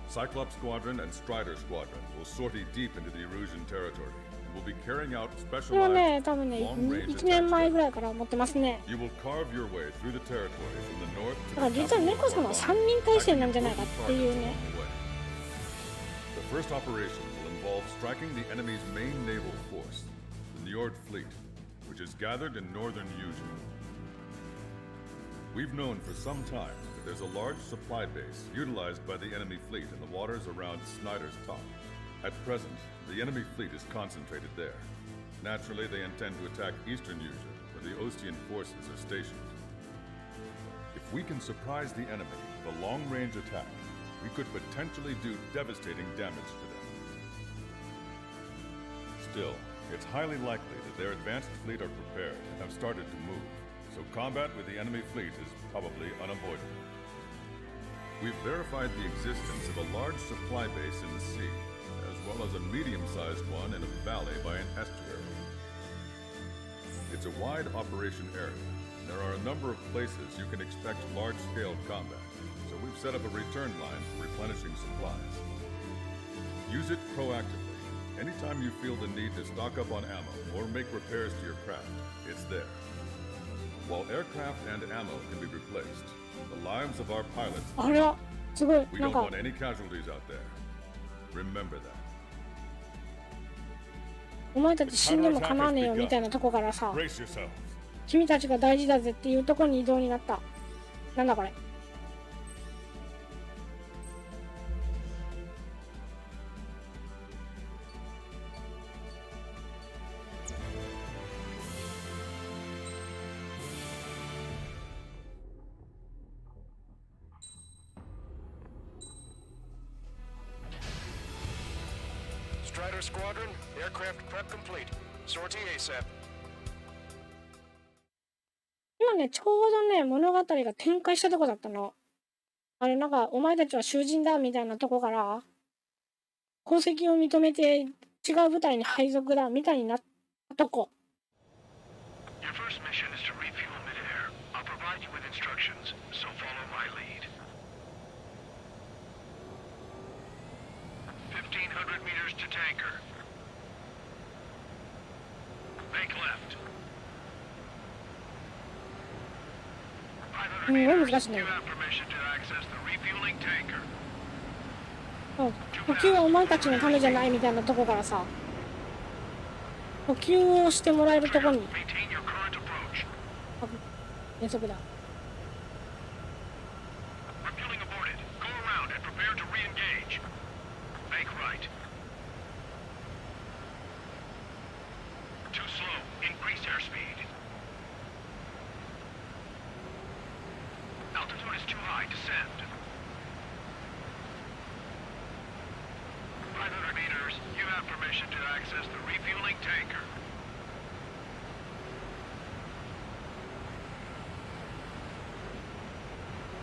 S11: Cyclops Squadron and Strider Squadron will sortie deep into the Erusian territory and will be carrying out
S1: これ
S11: specialized
S1: 多分ね、
S11: long-range
S1: 1年前
S11: attacks.
S1: ぐらいから持ってますね。
S11: You will carve your way through the territory from the north
S1: だから
S11: to the
S1: 実は
S11: capital
S1: 猫
S11: of
S1: 様
S11: Arbonne,
S1: 3人体制なんじゃないか
S11: attacking
S1: っていう
S11: important
S1: ね。
S11: targets along the way. The first operation will involve striking the enemy's main naval force, the Njord fleet, which is gathered in northern Eugene. We've known for some time that there's a large supply base utilized by the enemy fleet in the waters around Snyder's Top. At present, the enemy fleet is concentrated there. Naturally, they intend to attack eastern Eugene, where the Ostian forces are stationed. If we can surprise the enemy with a long-range attack, we could potentially do devastating damage to them. Still, it's highly likely that their advanced fleet are prepared and have started to move, so combat with the enemy fleet is probably unavoidable. We've verified the existence of a large supply base in the sea, as well as a medium-sized one in a valley by an estuary. It's a wide operation area, and there are a number of places you can expect large-scale combat, so we've set up a return line for replenishing supplies. Use it proactively. Anytime you feel the need to stock up on ammo or make repairs to your craft, it's there. While aircraft and ammo can be replaced, the lives of our pilots,
S1: あれはすごい
S11: we
S1: なん
S11: don't
S1: か
S11: want any casualties out there. Remember that.
S1: お前たち死んでも構わねえよみたいなとこからさ、
S11: Brace yourselves.
S1: 君たちが大事だぜっていうとこに移動になった。なんだこれ。
S3: Strider Squadron, aircraft prep complete. Sortie ASAP.
S1: 今ね、ちょうどね、物語が展開したとこだったの。あれ、なんか、お前たちは囚人だみたいなとこから、功績を認めて違う部隊に配属だみたいになったとこ。
S5: Your first mission is to refuel midair. I'll provide you with instructions, so follow my lead. 1,500 meters Push to tanker. Make left. 500 meters. You have permission to access the refueling tanker.
S1: 補給はお前たちのためじゃないみたいなとこからさ、補給をしてもらえるとこに
S5: Maintain your current approach.
S1: 減速だ。
S5: Refueling aborted. Go around and prepare to re-engage. Make right. Too slow. Increase airspeed. Altitude is too high. Descend. 500 meters. You have permission to access the refueling tanker.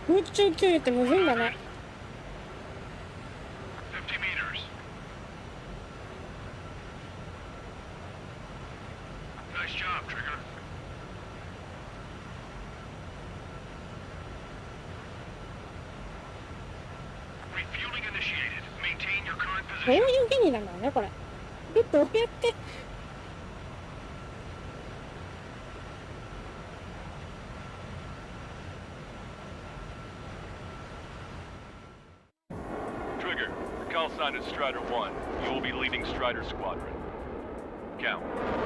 S1: 空中給油ってむずいんだね。
S5: 50 meters. Nice job, Trigger. Refueling initiated. Maintain your current
S1: どう
S5: position.
S1: いう原理なんだろうねこれ。どうやって。
S5: Trigger, the call sign is Strider 1. You will be leading Strider Squadron. Count.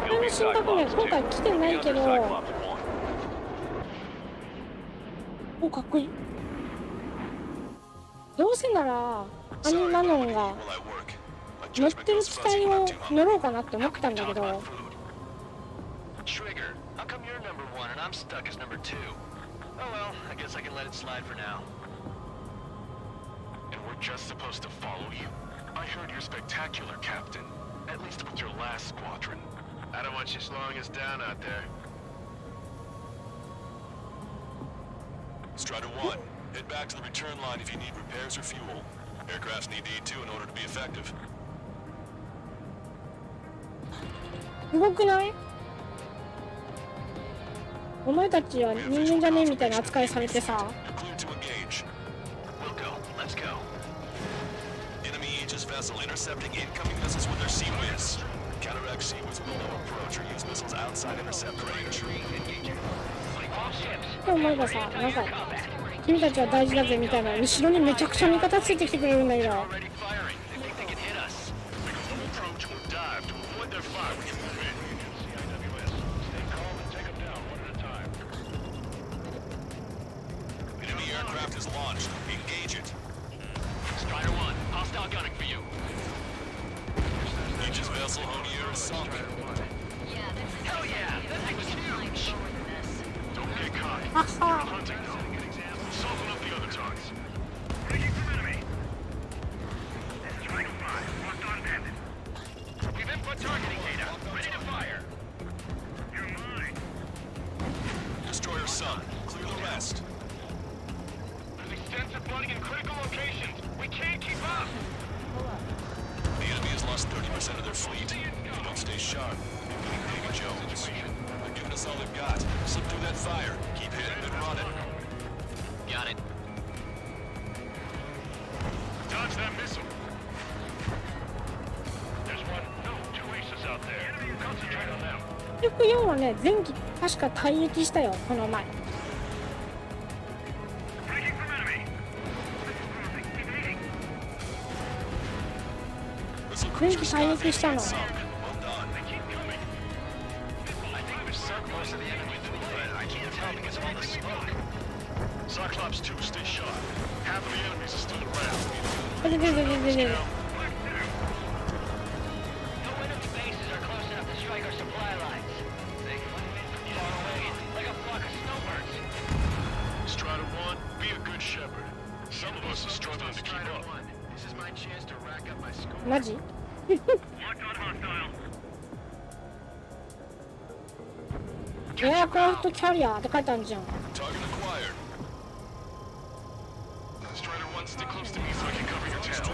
S1: これの進学ね、今回来てないけど、お、かっこいい。どうせなら、アニマノンが乗ってる機体を乗ろうかなって思ってたんだけど、
S4: Trigger, how come you're number 1 and I'm stuck as number 2? Oh well, I guess I can let it slide for now.
S5: And we're just supposed to follow you? I heard you're spectacular, Captain. At least with your last squadron. I don't want you slowing us down out there.
S3: Strider 1, head back to the return line if you need repairs or fuel. Aircrafts need E2 in order to be effective.
S1: すごくない？お前たちは人間じゃねえみたいな扱いされてさ。
S3: Clear to engage.
S4: We'll go. Let's go.
S3: Enemy Aegis vessel intercepting incoming missiles with their sea whiz. Counteract sea whiz will no approach or use missiles outside intercept range.
S1: って思えばさ、なんか君たちは大事だぜみたいな後ろにめちゃくちゃ味方ついてきてくれるんだけど。
S5: Already firing. They think they can hit us. Make a full approach or dive to avoid their fire when you move in. CIWS. Stay calm and take them down one at a time.
S3: Enemy aircraft is launched. Engage it.
S4: Strider 1, hostile gunning for you.
S3: Aegis vessel Honier is sunk.
S4: Hell yeah! That thing was huge!
S5: Don't get caught.
S1: Aha.
S5: Hunting them. Soften up the other targets. Breaking from enemy. Strider 5, locked on bandit. We've input targeting data. Ready to fire. You're mine.
S3: Destroyer Sun. Clear the rest.
S5: There's extensive flooding in critical locations. We can't keep up.
S3: The enemy has lost 30% of their fleet. If you don't stay sharp, you're getting David Jones. They're giving us all they've got. Slip through that fire. Keep hitting and running.
S4: Got it.
S5: Dodge that missile. There's one. No, 2 aces out there. Concentrate on them.
S1: 結局4はね、前期確か退役したよ、この前。
S5: Breaking from enemy.
S1: 前期退役したの。
S3: Well done.
S5: They keep coming.
S4: I think we've sunk most of the enemy, but I can't tell because of all the smoke.
S5: Cyclops 2, stay sharp. Half of the enemies are still around.
S1: で。
S4: No enemy bases are close enough to strike our supply lines. They fly in from far away, like a flock of snowbirds.
S5: Strider 1, be a good shepherd. Some of us are struggling to keep up.
S4: This is my chance to rack up my score.
S1: マジ？
S5: Locked on hostile.
S1: エアクラフトキャリアーって書いてあるじゃん。
S3: Target acquired.
S5: Strider 1, stick close to me so I can cover your tail.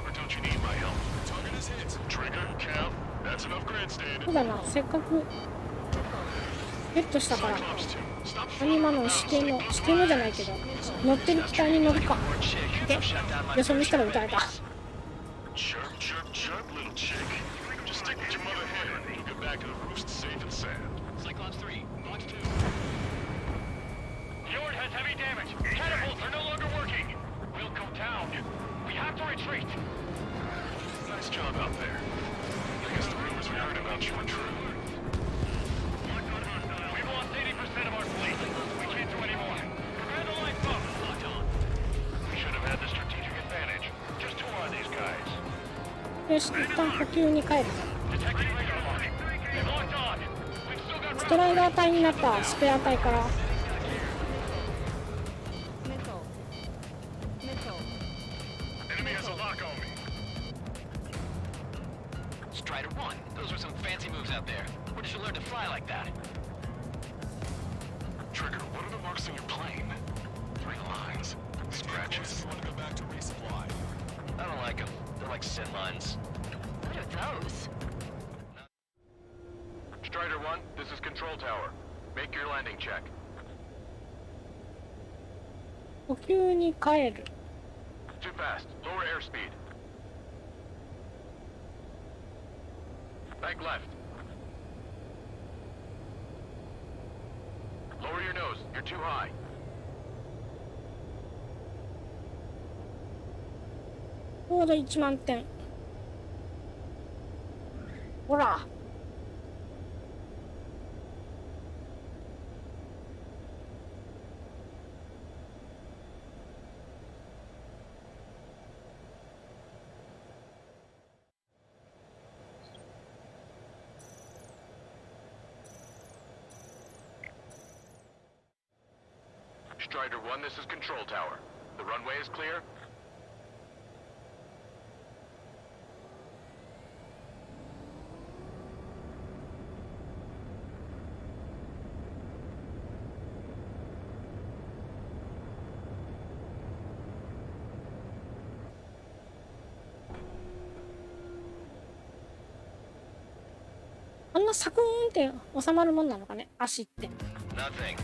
S5: Or don't you need my help?
S3: Target is hit.
S5: Trigger, Cam, that's enough grandstand.
S1: そうだな、せっかくゲットしたから、
S5: Cyclops 2, stop
S1: アニマの指定のじゃないけど、乗ってる機体に乗るか。で、よそ見したら撃たれた。
S3: Chirp, chirp, chirp, little chick. Just stick with your mother head. You'll get back to the roost safe and sound.
S4: Cyclops 3, Box 2.
S5: Fjord has heavy damage. Catapults are no longer working. We'll go down. We have to retreat.
S3: Nice job out there. I guess the rumors we heard about you were true.
S5: We've lost 80% of our fleet. We can't do any more. Prepare the lifeboat. Locked on.
S3: We should have had the strategic advantage. Just who are these guys?
S1: よし、一旦補給に帰る。
S5: Detecting radar mark. They've locked on. We've still got
S1: ストライダー隊になったスペア隊から
S3: Enemy has a lock on me.
S4: Strider 1, those were some fancy moves out there. Where did you learn to fly like that?
S3: Trigger, what are the marks on your plane? 3 lines. Scratches? Want to go back to resupply?
S4: I don't like them. They're like sin lines.
S6: What are those?
S5: Strider 1, this is Control Tower. Make your landing check.
S1: 補給に帰る。
S5: Too fast. Lower airspeed. Bank left. Lower your nose. You're too high.
S1: ちょうど1万点。ほら。
S5: Strider 1, this is Control Tower. The runway is clear.
S1: あんなサクーンって収まるもんなのかね、足って。
S3: Nothing.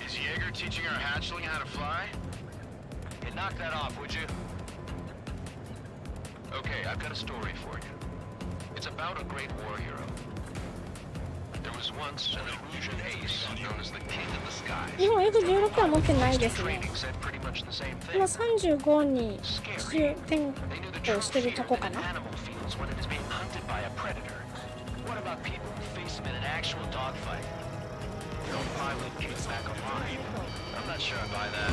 S3: Is Jaeger teaching our hatchling how to fly?
S4: Hey, knock that off, would you?
S3: Okay, I've got a story for you. It's about a great war hero. There was once an illusion ace known as the King of the Skies.
S1: 日本 F16 は持ってないですね。
S3: Training said pretty much the same
S1: 今
S3: thing.
S1: 35に転
S3: They knew the
S1: 向してる
S3: true
S1: とこ
S3: fear
S1: か
S3: that
S1: な。
S3: an animal feels when it is being hunted by a predator. What about people who face him in an actual dogfight? No pilot came back alive. I'm not sure I buy that.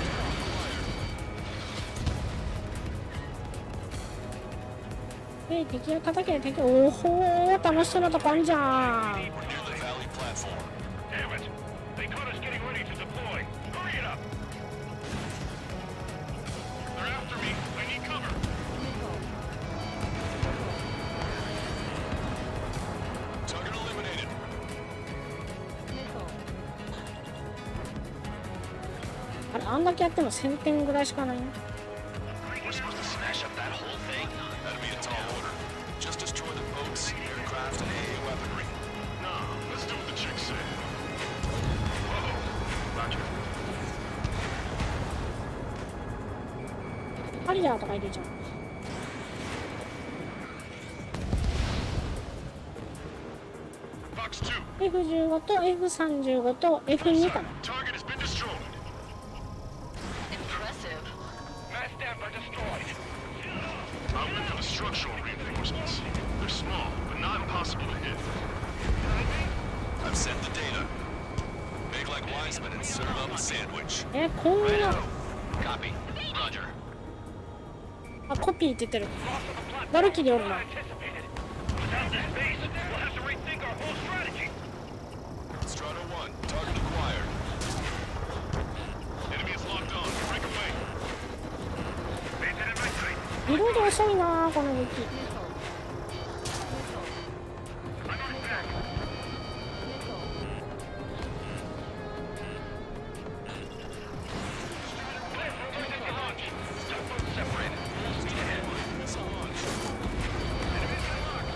S1: 敵を叩け、敵を。おほー、楽しそうなとこあんじゃん。
S3: We're near the valley platform.
S5: Damn it. They caught us getting ready to deploy. Hurry it up. They're after me. I need cover.
S3: Target eliminated.
S1: あれ、あんだけやっても1000点ぐらいしかないの。
S3: We're supposed to smash up that whole thing? That'd be a tall order. Just destroy the boats, aircraft, and AA weaponry. No, let's do what the chick said. Whoa. Roger.
S1: ハリアーとかいるじゃん。
S3: Fox 2.
S1: F15 と F35 と F2 かな。
S3: Target has been destroyed.
S6: Impressive.
S5: Mass staff are destroyed.
S3: I'm looking for structural reinforcements. They're small, but not impossible to hit. I've sent the data. Make like Wiseman and serve up a sandwich.
S1: こんな。
S3: Copy. Roger.
S1: あ、コピーって言ってる。バルキリおるな。
S5: Without this base, we'll have to rethink our whole strategy.
S3: Strata 1, target acquired. Enemy is locked on. Break away.
S5: Base it in my sight.
S1: リロード遅いなこの武器。
S5: I'm on back. Clear for emergency launch. Tugboats separated. Full speed ahead.
S3: Missile launch.
S5: Enemies are locked.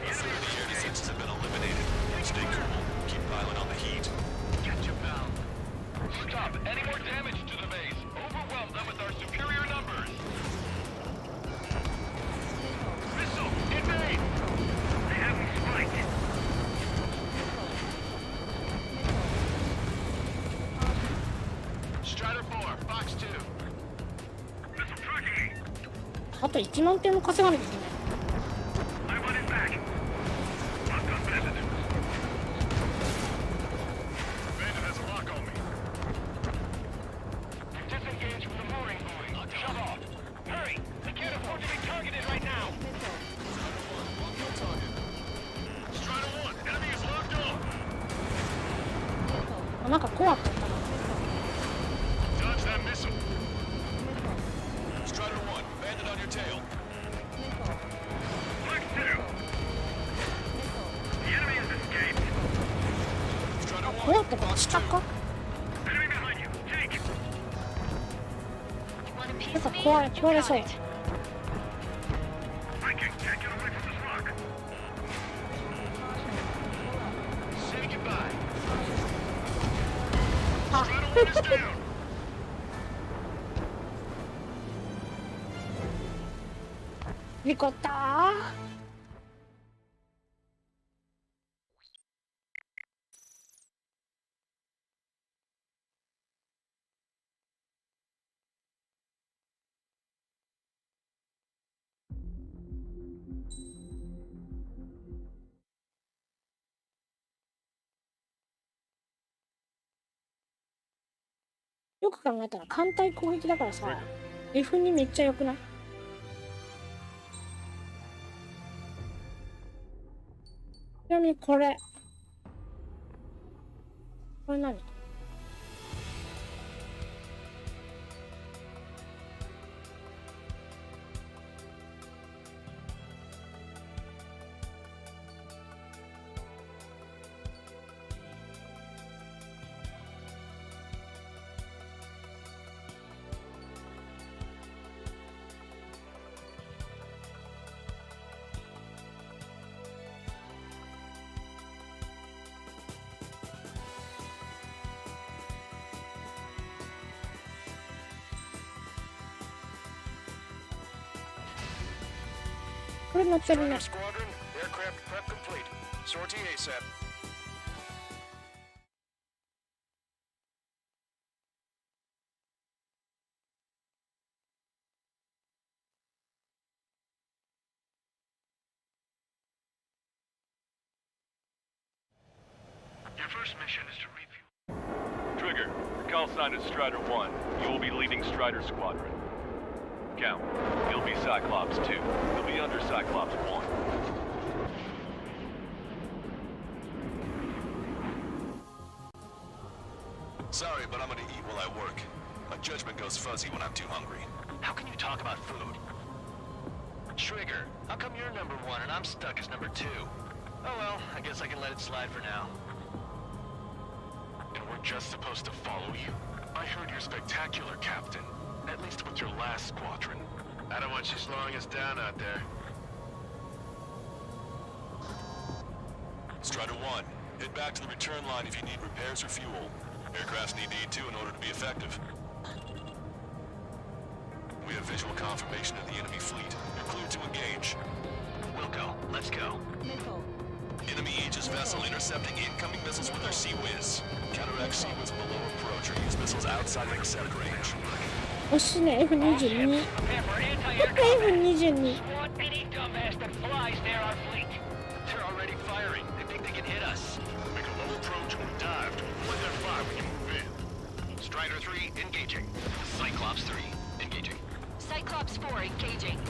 S3: The air defenses have been eliminated. Stay cool. Keep piling on the heat.
S5: Get you down. Stop any more damage to the base. Overwhelm them with our superior numbers.
S1: あと1万点も稼がなきゃいけない。なんか怖かったな。怖かったから下か。やっぱ壊れそう。あリコッター。よく考えたら艦隊攻撃だからさ、F2 めっちゃ良くない？ちなみにこれ何？これ乗ってるね。
S3: Squadron, aircraft prep complete. Sortie ASAP.
S5: Your first mission is to review.
S9: Trigger, your call sign is Strider 1. You will be leading Strider Squadron. Count. You'll be Cyclops 2. You'll be under Cyclops 1.
S3: Sorry, but I'm gonna eat while I work. My judgment goes fuzzy when I'm too hungry.
S4: How can you talk about food? Trigger, how come you're number 1 and I'm stuck as number 2? Oh well, I guess I can let it slide for now.
S5: And we're just supposed to follow you? I heard you're spectacular, Captain. At least with your last squadron. I don't want you slowing us down out there.
S3: Strider 1, head back to the return line if you need repairs or fuel. Aircrafts need E2 in order to be effective. We have visual confirmation of the enemy fleet. You're cleared to engage.
S4: We'll go. Let's go.
S3: Enemy Aegis vessel intercepting incoming missiles with their Sea-Wiz. Counteract Sea-Wiz below approach or use missiles outside of accept range.
S1: 惜しいね。F22。F22。
S4: Any dumbass that flies near our fleet. They're already firing. They think they can hit us.
S5: Make a low approach or dive to avoid their fire when you move in.
S4: Strider 3, engaging. Cyclops 3, engaging.
S6: Cyclops 4 engaging.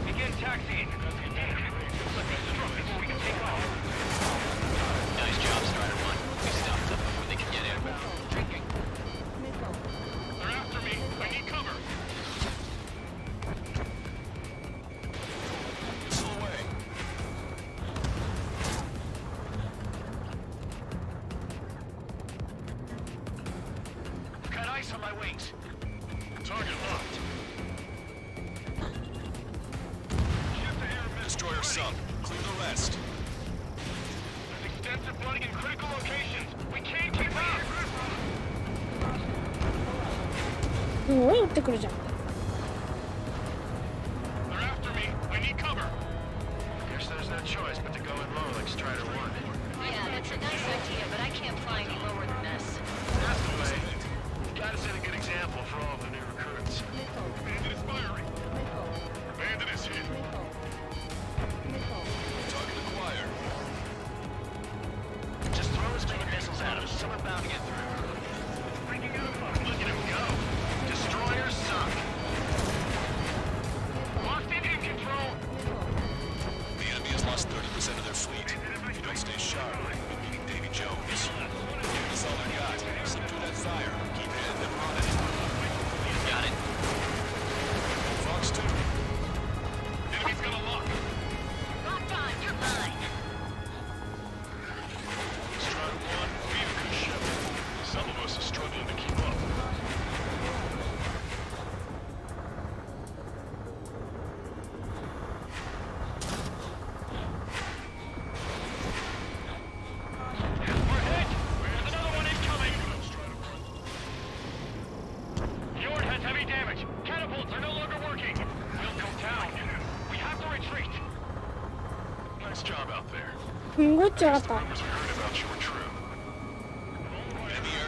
S5: Begin taxiing. Let me struck before we can take off.
S4: Nice job, Strider 1. We stopped them before they can get airborne. Drinking.
S5: They're after me. I need cover.
S3: Missile away.
S5: Got ice on my wings. Target locked.
S3: Destroyer sunk. Clear the rest.
S5: There's extensive flooding in critical locations. We can't keep up.
S1: すごい撃ってくるじゃん。
S5: They're after me. I need cover.
S4: Guess there's no choice but to go in low like Strider 1.
S6: Yeah, that's a nice idea, but I can't fly any lower than this.
S5: That's the way. Gotta set a good example for all of the new recruits. Command is firing.
S1: すんごい強かった。
S3: Enemy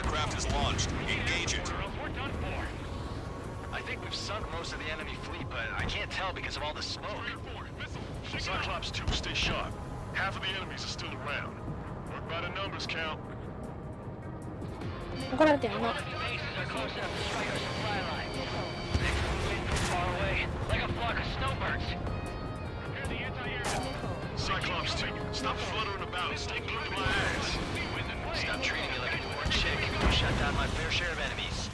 S3: aircraft is launched. Engage it.
S4: I think we've sunk most of the enemy fleet, but I can't tell because of all the smoke.
S5: Cyclops 2, stay sharp. Half of the enemies are still around. Work by the numbers, count.
S1: 怒られてるな。
S4: Bases are close enough to strike our supply line. Moving from far away, like a flock of snowbirds.
S5: Cyclops 2, stop fluttering about. Stay glued to my ass.
S4: Stop treating me like a poor chick. We shut down my fair share of enemies.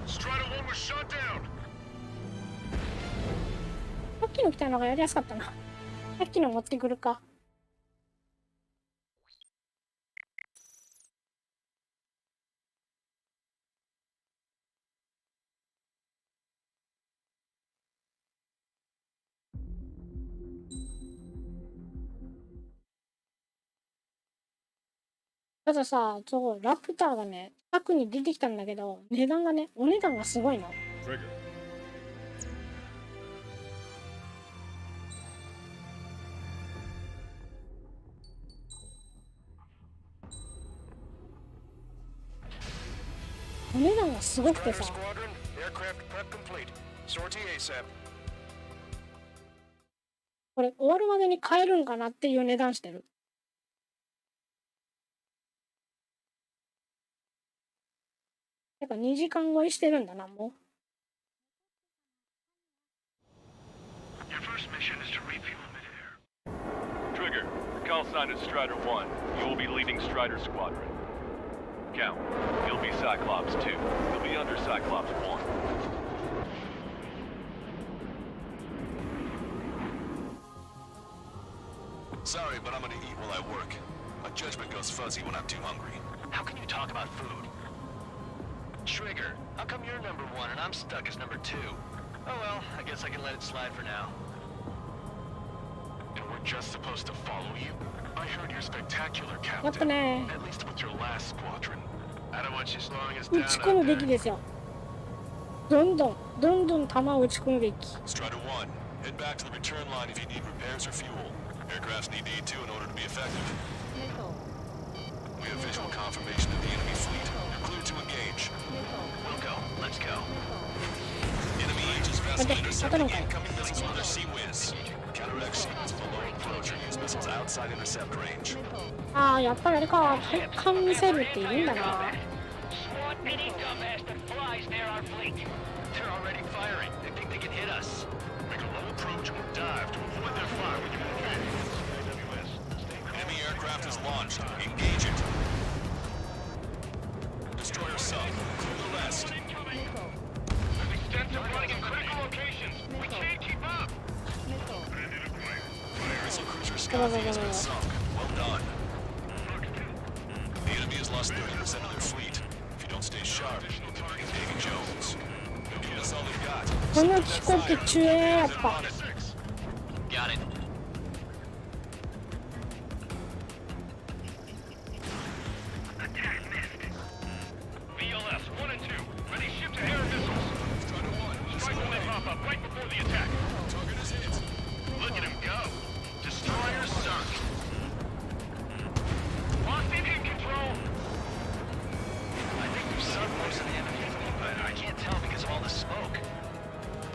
S5: Strider 1 was shot down.
S1: さっきの来たのがやりやすかったな。さっきの持ってくるか。たださ、そう、ラプターがね、近くに出てきたんだけど、値段がね、お値段がすごいの。
S11: Trigger.
S1: お値段がすごくてさ。
S5: Squadron, aircraft prep complete. Sortie ASAP.
S1: これ終わるまでに買えるんかなっていう値段してる。てか2時間超えしてるんだな、もう。
S5: Your first mission is to refuel midair.
S9: Trigger, call sign is Strider 1. You will be leading Strider Squadron. Count, you'll be Cyclops 2. You'll be under Cyclops 1.
S3: Sorry, but I'm gonna eat while I work. My judgment goes fuzzy when I'm too hungry.
S4: How can you talk about food? Trigger, how come you're number 1 and I'm stuck as number 2? Oh well, I guess I can let it slide for now.
S5: And we're just supposed to follow you? I heard you're spectacular,
S1: やっぱ
S5: Captain.
S1: ね、
S5: At least with your last squadron. I don't want you slowing us
S1: 打
S5: down
S1: ち込む
S5: out
S1: べき
S5: there.
S1: ですよ。どんどん弾を打ち込むべき。
S3: Strider 1, head back to the return line if you need repairs or fuel. Aircrafts need D2 in order to be effective. We have visual confirmation of the enemy fleet. You're clear to engage.
S4: We'll go. Let's go.
S3: Enemy Aegis vessel intercepting incoming missiles on their sea whiz. Counteract sequence with a low approach or use missiles outside intercept range.
S1: ああ、やっぱりあれか、体感ミサイルっているんだな。
S4: Squad any dumbass that flies near our fleet. They're already firing. They think they can hit us.
S5: Make a low approach or dive to avoid their fire when you move in.
S3: Enemy aircraft is launched. Engage it. Destroyer sunk. Clear the rest.
S5: There's extensive running in critical locations. We can't keep up.
S3: Missile cruiser Skyfy has been sunk. Well done. The enemy has lost 30% of their fleet. If you don't stay sharp, you'll be picking Davy Jones. That's all they've got.
S1: この飛行機強え、やっぱ。
S4: Got it.
S5: VLS 1 and 2. Ready ship-to-air missiles. Strike when they pop up right before the attack.
S3: Target is hit.
S5: Look at him go. Destroyer sunk. Lost engine control.
S4: I think we've sunk most of the enemy fleet, but I can't tell because of all the smoke.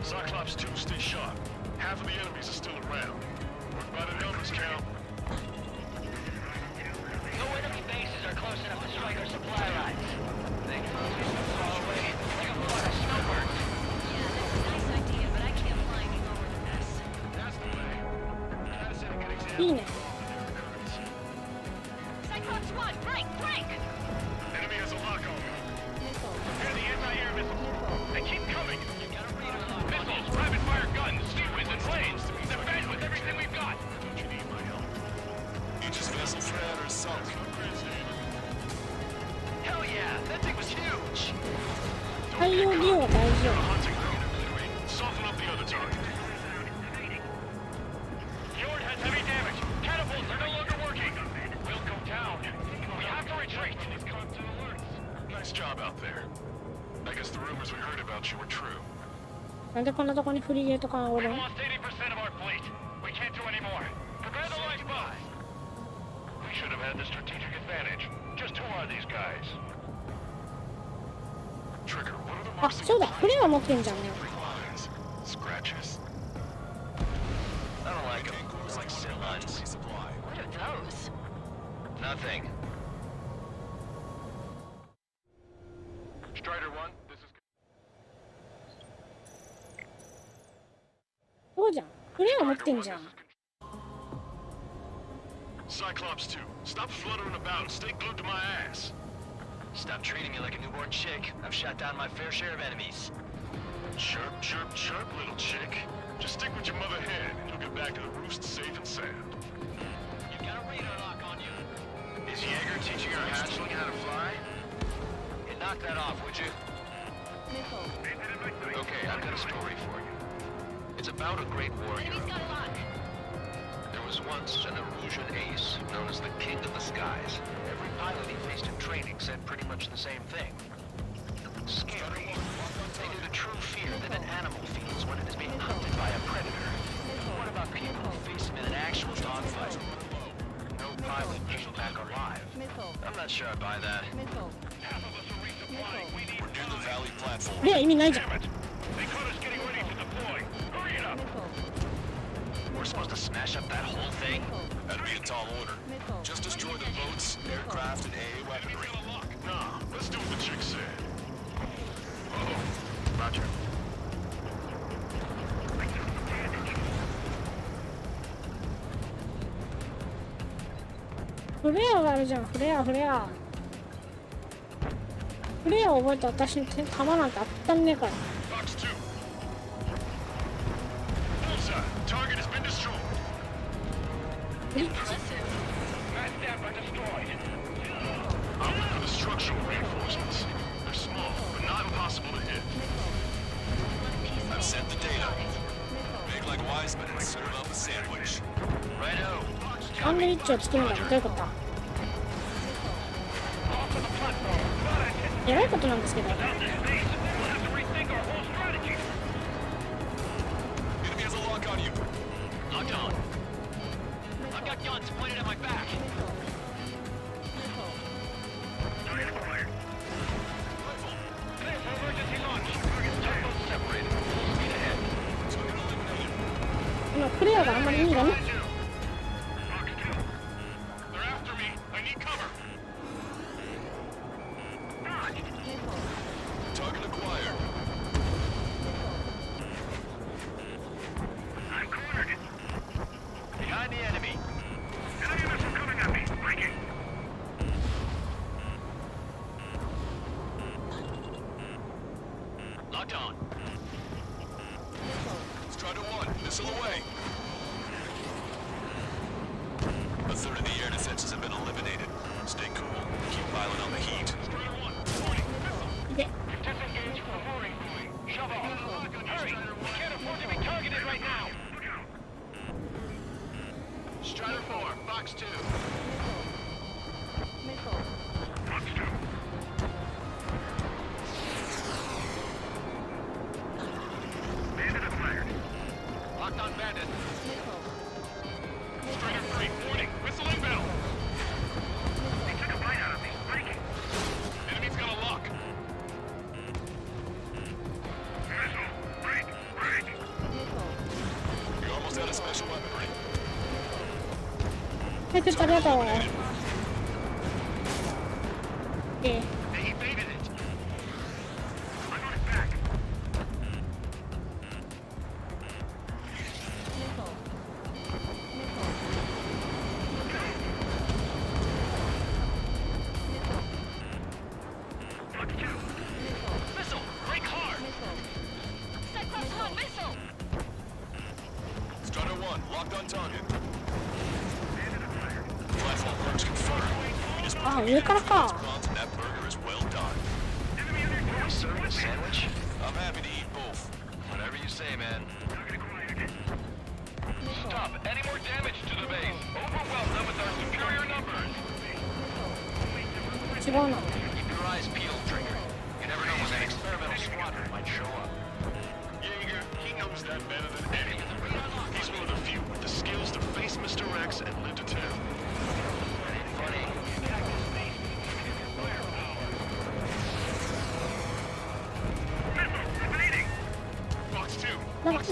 S5: Cyclops 2, stay sharp. Half of the enemies are still around. Work by the numbers, count.
S4: No enemy bases are close enough to strike our supply lines. They can move from far away, like a flock of snowbirds.
S6: Nice idea, but I can't fly any lower than this.
S5: That's the way. Try to set a good
S1: いい
S5: example.
S1: ね。
S6: Cyclops 1, break, break!
S5: Enemy has a lock on me. Prepare the anti-air missiles. They keep coming. Missiles, rapid fire guns, seawiz, and planes. Defend with everything we've got. Don't you need my help?
S3: Aegis vessel Freyator is sunk.
S4: Hell yeah, that thing was huge.
S1: 太陽利用は大事よ。
S5: Hunting ground. Soften up the other target. Fjord has heavy damage. Catapults are no longer working. We'll go down. We have to retreat. Nice job out there. I guess the rumors we heard about you were true.
S1: なんでこんなとこにフリゲート艦がおる
S5: We've
S1: ん？
S5: lost 80% of our fleet. We can't do any more. Prepare the lifeboats. should have had the strategic advantage. Just who are these guys? Trigger, what are the
S1: あ、
S5: marks?
S1: そうだ、フレア持ってんじゃんね。
S5: Lines, scratches.
S4: I don't like them. It's like sin lines.
S6: What are those?
S4: Nothing.
S5: Strider 1, this is...
S1: そうじゃん、フレア持ってんじゃん。
S5: Cyclops 2, stop fluttering about and stay glued to my ass.
S4: Stop treating me like a newborn chick. I've shot down my fair share of enemies.
S5: Chirp, chirp, chirp, little chick. Just stick with your mother hen and you'll get back to the roost safe and sound.
S4: You've got a radar lock on you. Is Jaeger teaching our hatchling how to fly? Hey, knock that off, would you? Okay, I've got a story for you. It's about a great warrior.
S6: Enemy's got a lock.
S4: There was once an Erusian ace known as the King of the Skies. Every pilot he faced in training said pretty much the same thing. Scary. They knew the true fear that an animal feels when it is being hunted by a predator. What about people who face him in an actual dogfight? No pilot came back alive. I'm not sure I buy that.
S3: We're near the valley platform.
S1: フレア意味ないじゃん。
S5: They caught us getting ready to deploy. Hurry it up.
S4: We're supposed to smash up that whole thing?
S3: That'd be a tall order. Just destroy the boats, aircraft, and AA weaponry.
S5: Nah, let's do what the chick said.
S4: Roger.
S1: フレアがあるじゃん、フレア、フレア。フレアを覚えて私に弾なんて当たんねえから。
S5: Box 2. Bullseye. Target has been destroyed. Mass Dapper destroyed. I'm looking for the structural reinforcements. They're small, but not impossible to hit.
S3: I've sent the data. Make like Wiseman and serve up a sandwich.
S4: Righto.
S1: サンドイッチを作るんだろ、どういうことだ。えらいことなんですけど。
S3: Enemy has a lock on you.
S4: Locked on. I've got guns pointed at my back.
S3: Rifle.
S5: Clear for emergency launch. Target separated. Speed ahead.
S3: Target eliminated.
S1: 今フレアがあんまり意味がね。
S5: Box 2. They're after me. I need cover.
S3: Target acquired.
S5: I'm cornered.
S4: Behind the enemy.
S5: Enemy missile coming at me. Breaking.
S4: Locked on.
S3: Strider 1, missile away. A third of the air defenses have been eliminated. Stay cool. Keep piling on the heat.
S5: Strider 1. Warning. Missile.
S1: で、
S5: Disengage from the mooring buoy. Shove off. Hurry. We can't afford to be targeted right now.
S4: Strider 4, box 2.
S5: Box 2. Bandit acquired.
S4: Locked on bandit.
S5: Strider 3. Warning. Missile inbound. They took a bite out of me. Breaking. Enemy's got a lock. Missile. Break. Break.
S3: You're almost out of special weaponry.
S1: はい、ちょっとありがとう。
S5: They evaded it. I'm on his back. Box 2.
S4: Missile! Break hard!
S6: Cyclops 1 missile!
S3: Strider 1, locked on target.
S5: Bandit acquired.
S3: Platform perks confirmed. We just
S1: あ、上からか。
S3: spawns and that burger is well done.
S5: Enemy under
S4: Are we serving a sandwich?
S3: I'm happy to eat both.
S4: Whatever you say, man.
S5: target acquired. Stop any more damage to the base. Overwhelm them with our superior numbers.
S1: 違うな。
S4: Keep your eyes peeled, Trigger. You never know when that experimental squadron might show up.
S5: Jaeger, he knows that better than anyone. He's one of the few with the skills to face Mr. X and live to tell.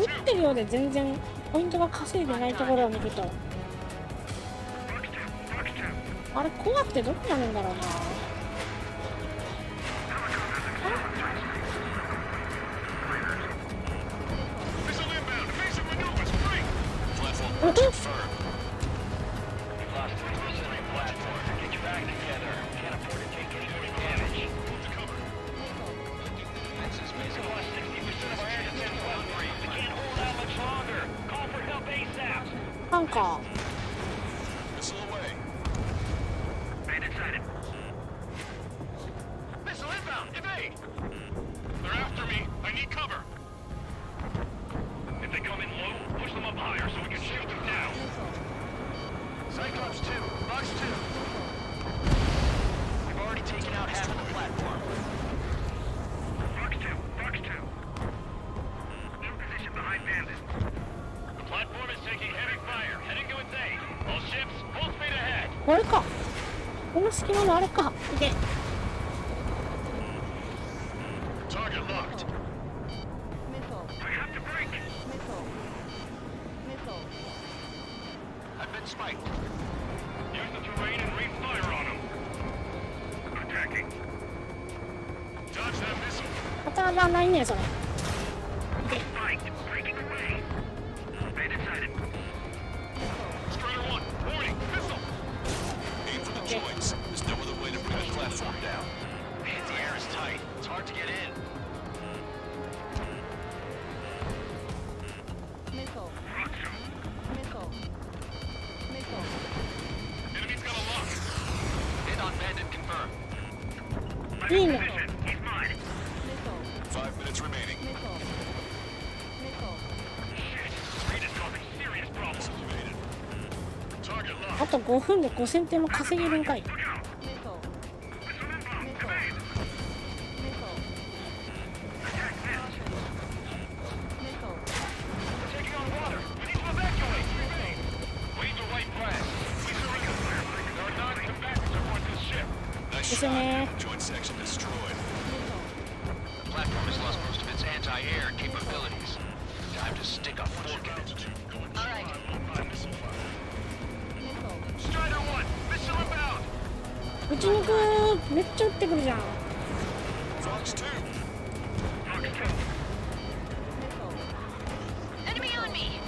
S1: ってるようで全然ポイントが稼いでないところを見ると、あれ怖くてどこにあるんだろうな。なんか
S3: Cyclops 2, Box 2. We've already taken out half of the platform. Box 2, Box 2. New position behind Bandit. The platform is taking heavy fire, heading to its aid. All ships, full speed ahead.
S1: これか、この隙間のあれか。いけ。
S3: Target locked. I have to break. I've been spiked. Use the terrain and rain fire on them. Attacking. Dodge that missile.
S1: 当たらないねそれ。
S3: Spiked. Breaking away. Bandit sighted. Strider 1, warning, missile. Aim for the joints. There's no other way to bring the platform down. Man, the air is tight. It's hard to get in. Enemy's got a lock. Hit on Bandit confirmed.
S1: いいね。
S3: He's mine. 5 minutes remaining. Shit. Reed is causing serious problems. Target
S1: あ
S3: locked.
S1: と5分で5000点も稼げるんかい。
S3: Look out. Missile inbound. Command. Attack now. We're taking on water. We need to evacuate. Wait to white flag. We surrender. There are non-combatants aboard this ship. Nice
S1: ですね。
S3: Joint section destroyed. The platform has lost most of its anti-air capabilities. Time to stick a fork in it.
S6: All right.
S3: Strider 1, missile inbound.
S1: 撃ちに行く。めっちゃ撃ってくるじゃん。
S3: Fox 2. Fox 2.
S6: Enemy on me.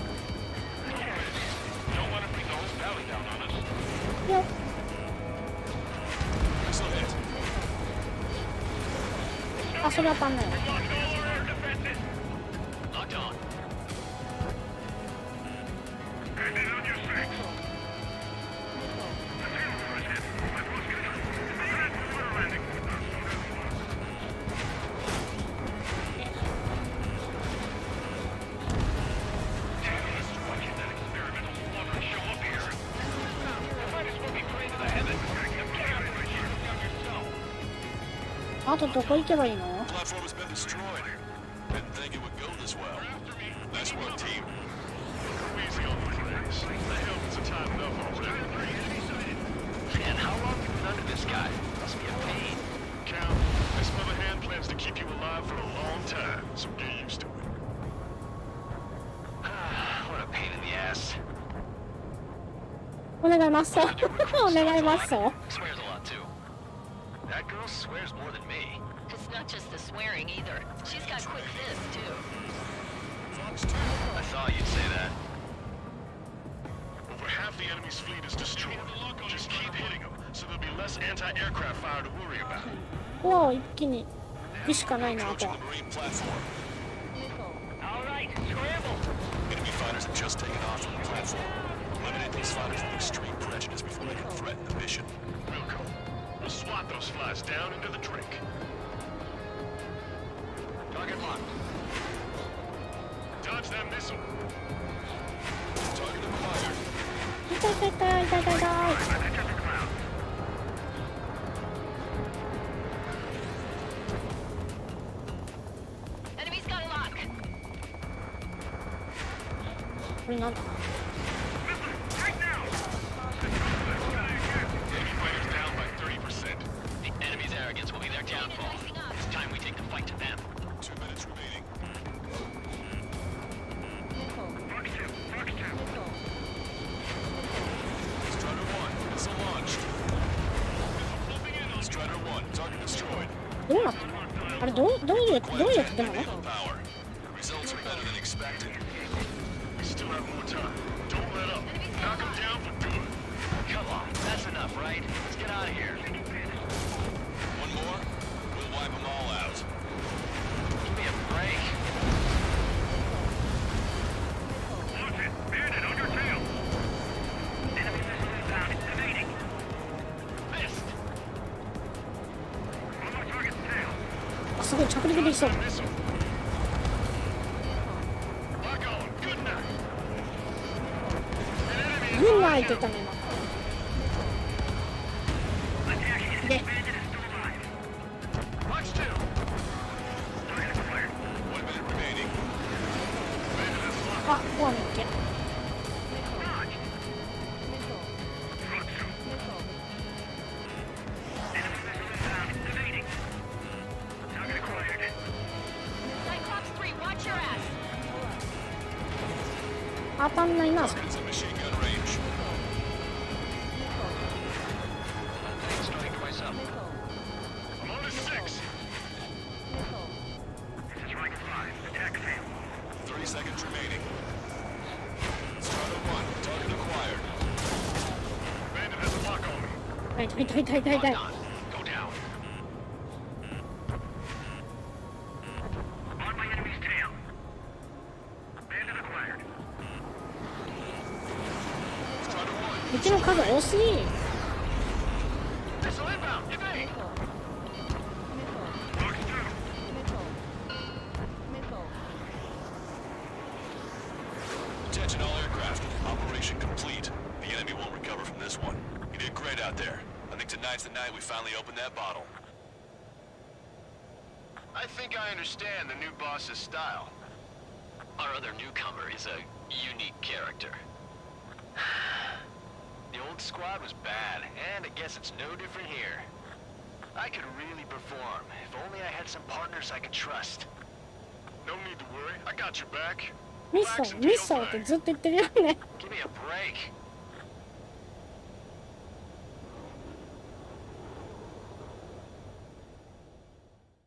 S3: Don't want to bring the whole valley down on us.
S1: いや、
S3: Missile hit.
S1: あ、それは当たんない。
S3: Locked all our air defenses.
S4: Locked on.
S3: Bandit on your six. The tail war is hit. I've lost control. Prevent water landing. Terrorists watching that experimental squadron show up here. You might as well be praying to the heavens. Get out of here. Yourself.
S1: あとどこ行けばいいの？
S3: Platform has been destroyed. Didn't think it would go this well. Nice work, team. Easy on the place. The hell was a time enough already.
S4: Man, how long have you been under this guy? Must be a pain.
S3: Count, this mother hand plans to keep you alive for a long time, so get used to it.
S4: What a pain in the ass.
S1: お願いマッソ。お願いマッソ。
S4: Swears a lot too. That girl swears more than me.
S6: It's not just the swearing either. She's got quick fists too.
S4: I thought you'd say that.
S3: Over half the enemy's fleet is destroyed. Just keep hitting them, so there'll be less anti-aircraft fire to worry about.
S1: おお、一気に行くしかないなあと
S3: Approaching
S1: は。
S3: the marine platform.
S6: All right, scramble.
S3: Enemy fighters have just taken off from the platform. Eliminate these fighters with extreme prejudice before they can threaten the mission. Real cool. We'll swat those flies down into the drink. Target locked. Dodge that missile. Target acquired.
S1: 痛い痛い痛い痛い痛い痛い。
S6: Enemy's got a lock.
S1: これなんだ？
S3: Enemy fighters down by 30%.
S4: The enemy's arrogance will be their downfall. It's time we take the fight to them.
S3: 2 minutes remaining.
S1: あれどういうことなの？
S3: Power. Results are better than expected.
S5: We still have more time. Don't let up. Knock him down for good.
S4: Come on, that's enough, right? Let's get out of here.
S3: One more, we'll wipe them all out.
S4: Give me a break.
S5: Watch it. Bandit on your tail. Enemy missile inbound. It's evading.
S4: Missed.
S5: On my target's tail.
S1: あ、すごい着陸できそう。
S5: Missile. Lock on. Good night. An enemy is
S1: 軍内って言ったの今。
S5: attacking us.
S1: で、
S5: Bandit is still alive. Watch two. Target acquired.
S3: 1 minute remaining.
S5: Bandit is locked.
S1: あ、こうはねっけ。
S5: Dodge. Front two. Enemy missile inbound. It's evading. Target acquired.
S6: Cyclops 3, watch your ass.
S1: 当たんないな。
S3: Target's in machine gun range.
S4: Starting twice up.
S5: I'm on to 6. This is rank 5. Attack failed.
S3: 30 seconds remaining. Strider 1, target acquired.
S5: Bandit has a lock on me.
S1: 痛い痛い痛い痛い痛い痛い。
S4: Go down.
S5: On my enemy's tail. Bandit acquired.
S3: Strider 1,
S1: うちの数多すぎ。
S5: Missile inbound. Evade. Mark 2.
S3: attention all aircraft. Operation complete. The enemy won't recover from this one. You did great out there. I think tonight's the night we finally open that bottle.
S5: I think I understand the new boss's style.
S4: Our other newcomer is a unique character. The old squad was bad, and I guess it's no different here. I could really perform, if only I had some partners I could trust.
S5: No need to worry. I got your back.
S1: ミッソー、ミッソーってずっと言ってるよね。
S4: Give me a break.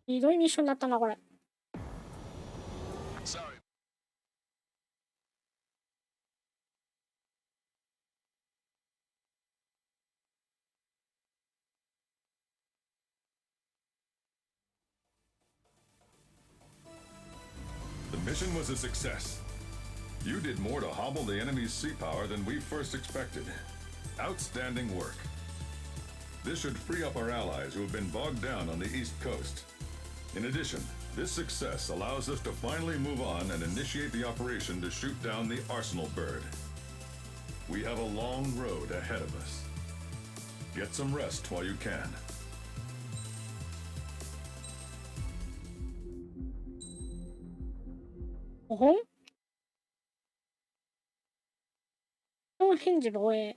S1: ひどいミッションだったな、これ。
S3: Sorry.
S11: The mission was a success. You did more to hobble the enemy's sea power than we first expected. Outstanding work. This should free up our allies who have been bogged down on the East Coast. In addition, this success allows us to finally move on and initiate the operation to shoot down the Arsenal bird. We have a long road ahead of us. Get some rest while you can.
S1: おほんの返事防衛。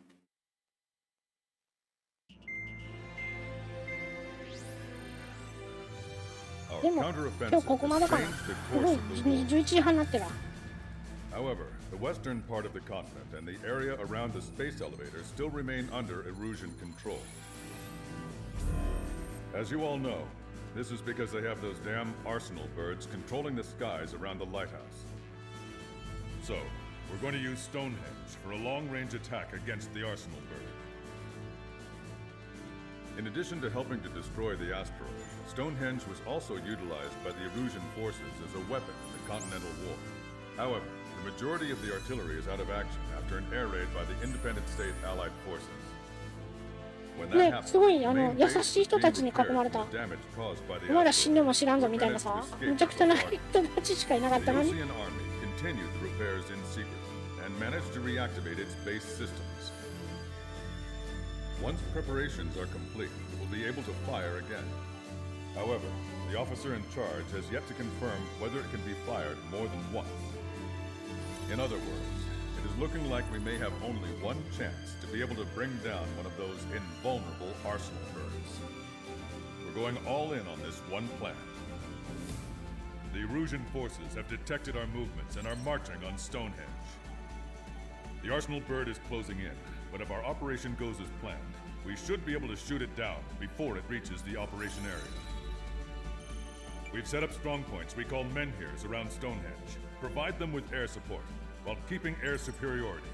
S11: Our
S1: でも、今
S11: counteroffensive
S1: 日ここまで
S11: has
S1: かな。
S11: changed
S1: す
S11: the
S1: ご
S11: course
S1: い、
S11: of the war.
S1: 11時半になってるわ。
S11: However, the western part of the continent and the area around the space elevator still remain under Erusian control. As you all know, this is because they have those damn Arsenal birds controlling the skies around the lighthouse. So, we're going to use Stonehenge for a long-range attack against the Arsenal bird. In addition to helping to destroy the asteroid, Stonehenge was also utilized by the Erusian forces as a weapon in the Continental War. However, the majority of the artillery is out of action after an air raid by the independent state allied forces. When that
S1: ね、
S11: happens,
S1: すごい
S11: the
S1: 優
S11: main base
S1: しい
S11: is
S1: 人
S11: being
S1: たちに囲
S11: repaired
S1: ま
S11: from
S1: れた。
S11: the damage caused by the
S1: お前ら死んで
S11: asteroid.
S1: も知らんぞみたいなさ、むちゃくちゃな人たちしかいなかっ
S11: The
S1: たのに。
S11: Ocean Army continued the repairs in secret and managed to reactivate its base systems. Once preparations are complete, it will be able to fire again. However, the officer in charge has yet to confirm whether it can be fired more than once. In other words, it is looking like we may have only one chance to be able to bring down one of those invulnerable Arsenal birds. We're going all in on this one plan. The Erusian forces have detected our movements and are marching on Stonehenge. The Arsenal bird is closing in, but if our operation goes as planned, we should be able to shoot it down before it reaches the operation area. We've set up strong points we call menhirs around Stonehenge. Provide them with air support, while keeping air superiority.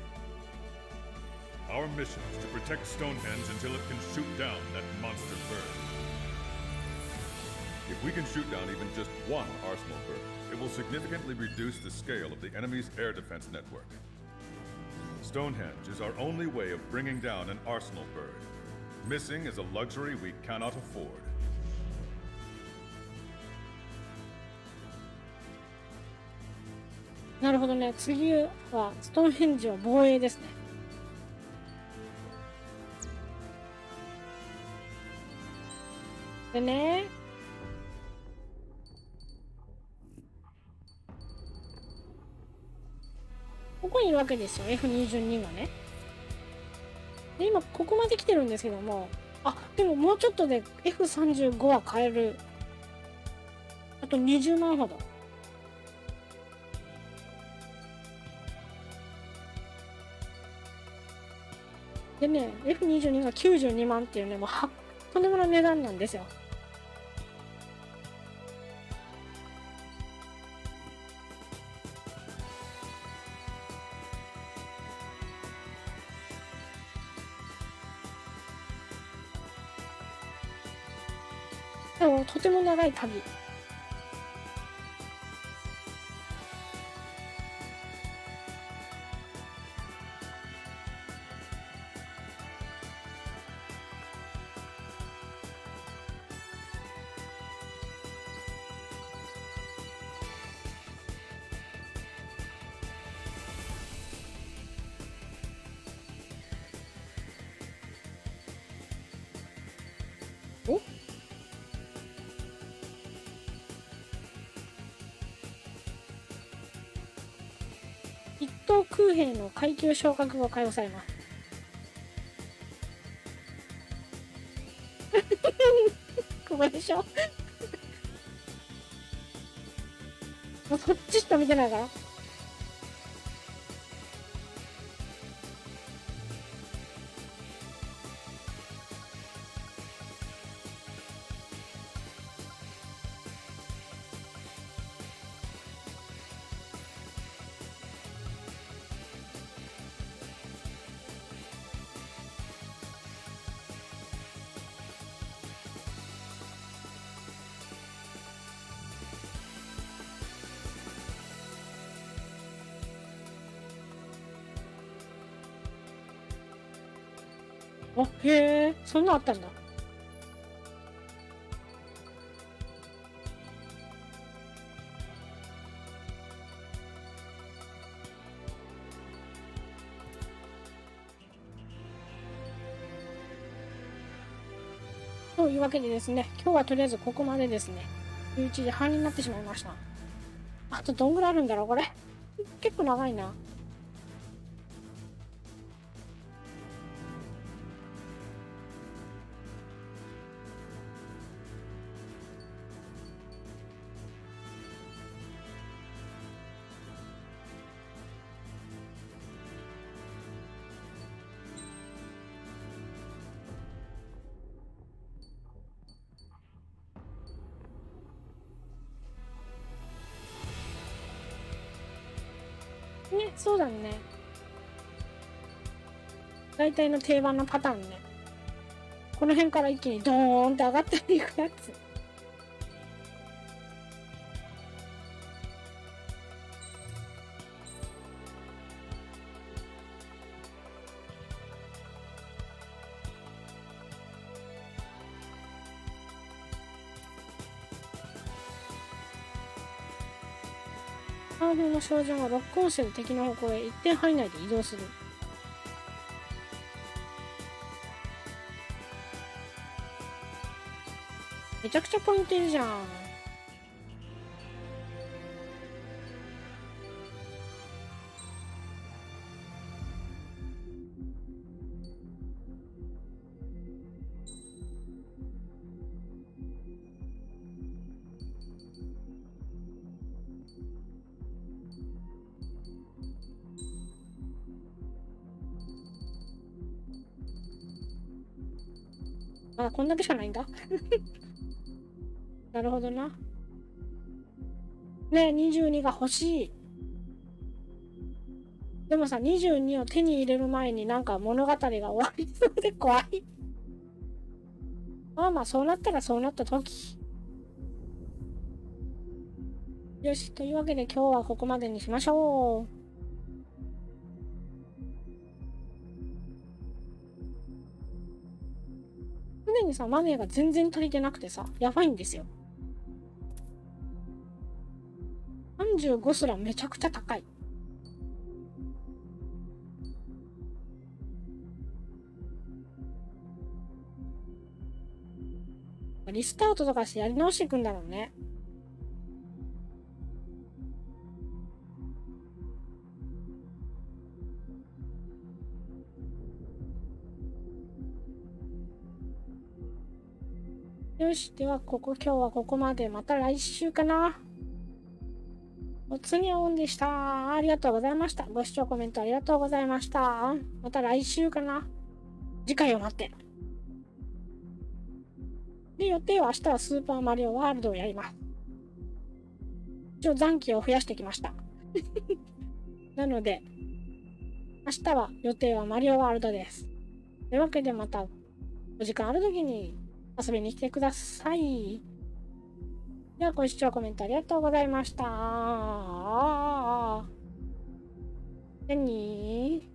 S11: Our mission is to protect Stonehenge until it can shoot down that monster bird. If we can shoot down even just one arsenal bird, it will significantly reduce the scale of the enemy's air defense network. Stonehenge is our only way of bringing down an arsenal bird. Missing is a luxury we cannot afford.
S1: なるほどね。次はストーンヘンジは防衛ですね。でね、ここにいるわけですよ、F22 がね。で、今ここまで来てるんですけども、あ、でももうちょっとで F35 は買える。あと20万ほど。でね、F22 が92万っていうね、もうとんでもない値段なんですよ。でもとても長い旅。お？一等空兵の階級昇格が解放されます。ここでしょ？もうそっちしか見てないから。あ、へえ、そんなあったんだ。というわけでですね、今日はとりあえずここまでですね。11時半になってしまいました。あとどんぐらいあるんだろう、これ。結構長いな。ね、そうだね。大体の定番のパターンね。この辺から一気にドーンって上がっていくやつ。カードの照準はロックオンしてる敵の方向へ一点範囲内で移動する。めちゃくちゃポイントいるじゃん。あ、こんだけしかないんだ。なるほどな。ね、22が欲しい。でもさ、22を手に入れる前になんか物語が終わりそうで怖い。まあまあ、そうなったらそうなった時。よし、というわけで今日はここまでにしましょう。常にさ、マネーが全然足りてなくてさ、やばいんですよ。35すらめちゃくちゃ高い。リスタートとかしてやり直していくんだろうね。よし、では今日はここまで。また来週かな。おつにゃおんでした。ありがとうございました。ご視聴コメントありがとうございました。また来週かな。次回を待って。で、予定は明日はスーパーマリオワールドをやります。一応残機を増やしてきました。なので、明日は予定はマリオワールドです。というわけでまたお時間ある時に遊びに来てください。ではご視聴コメントありがとうございました。何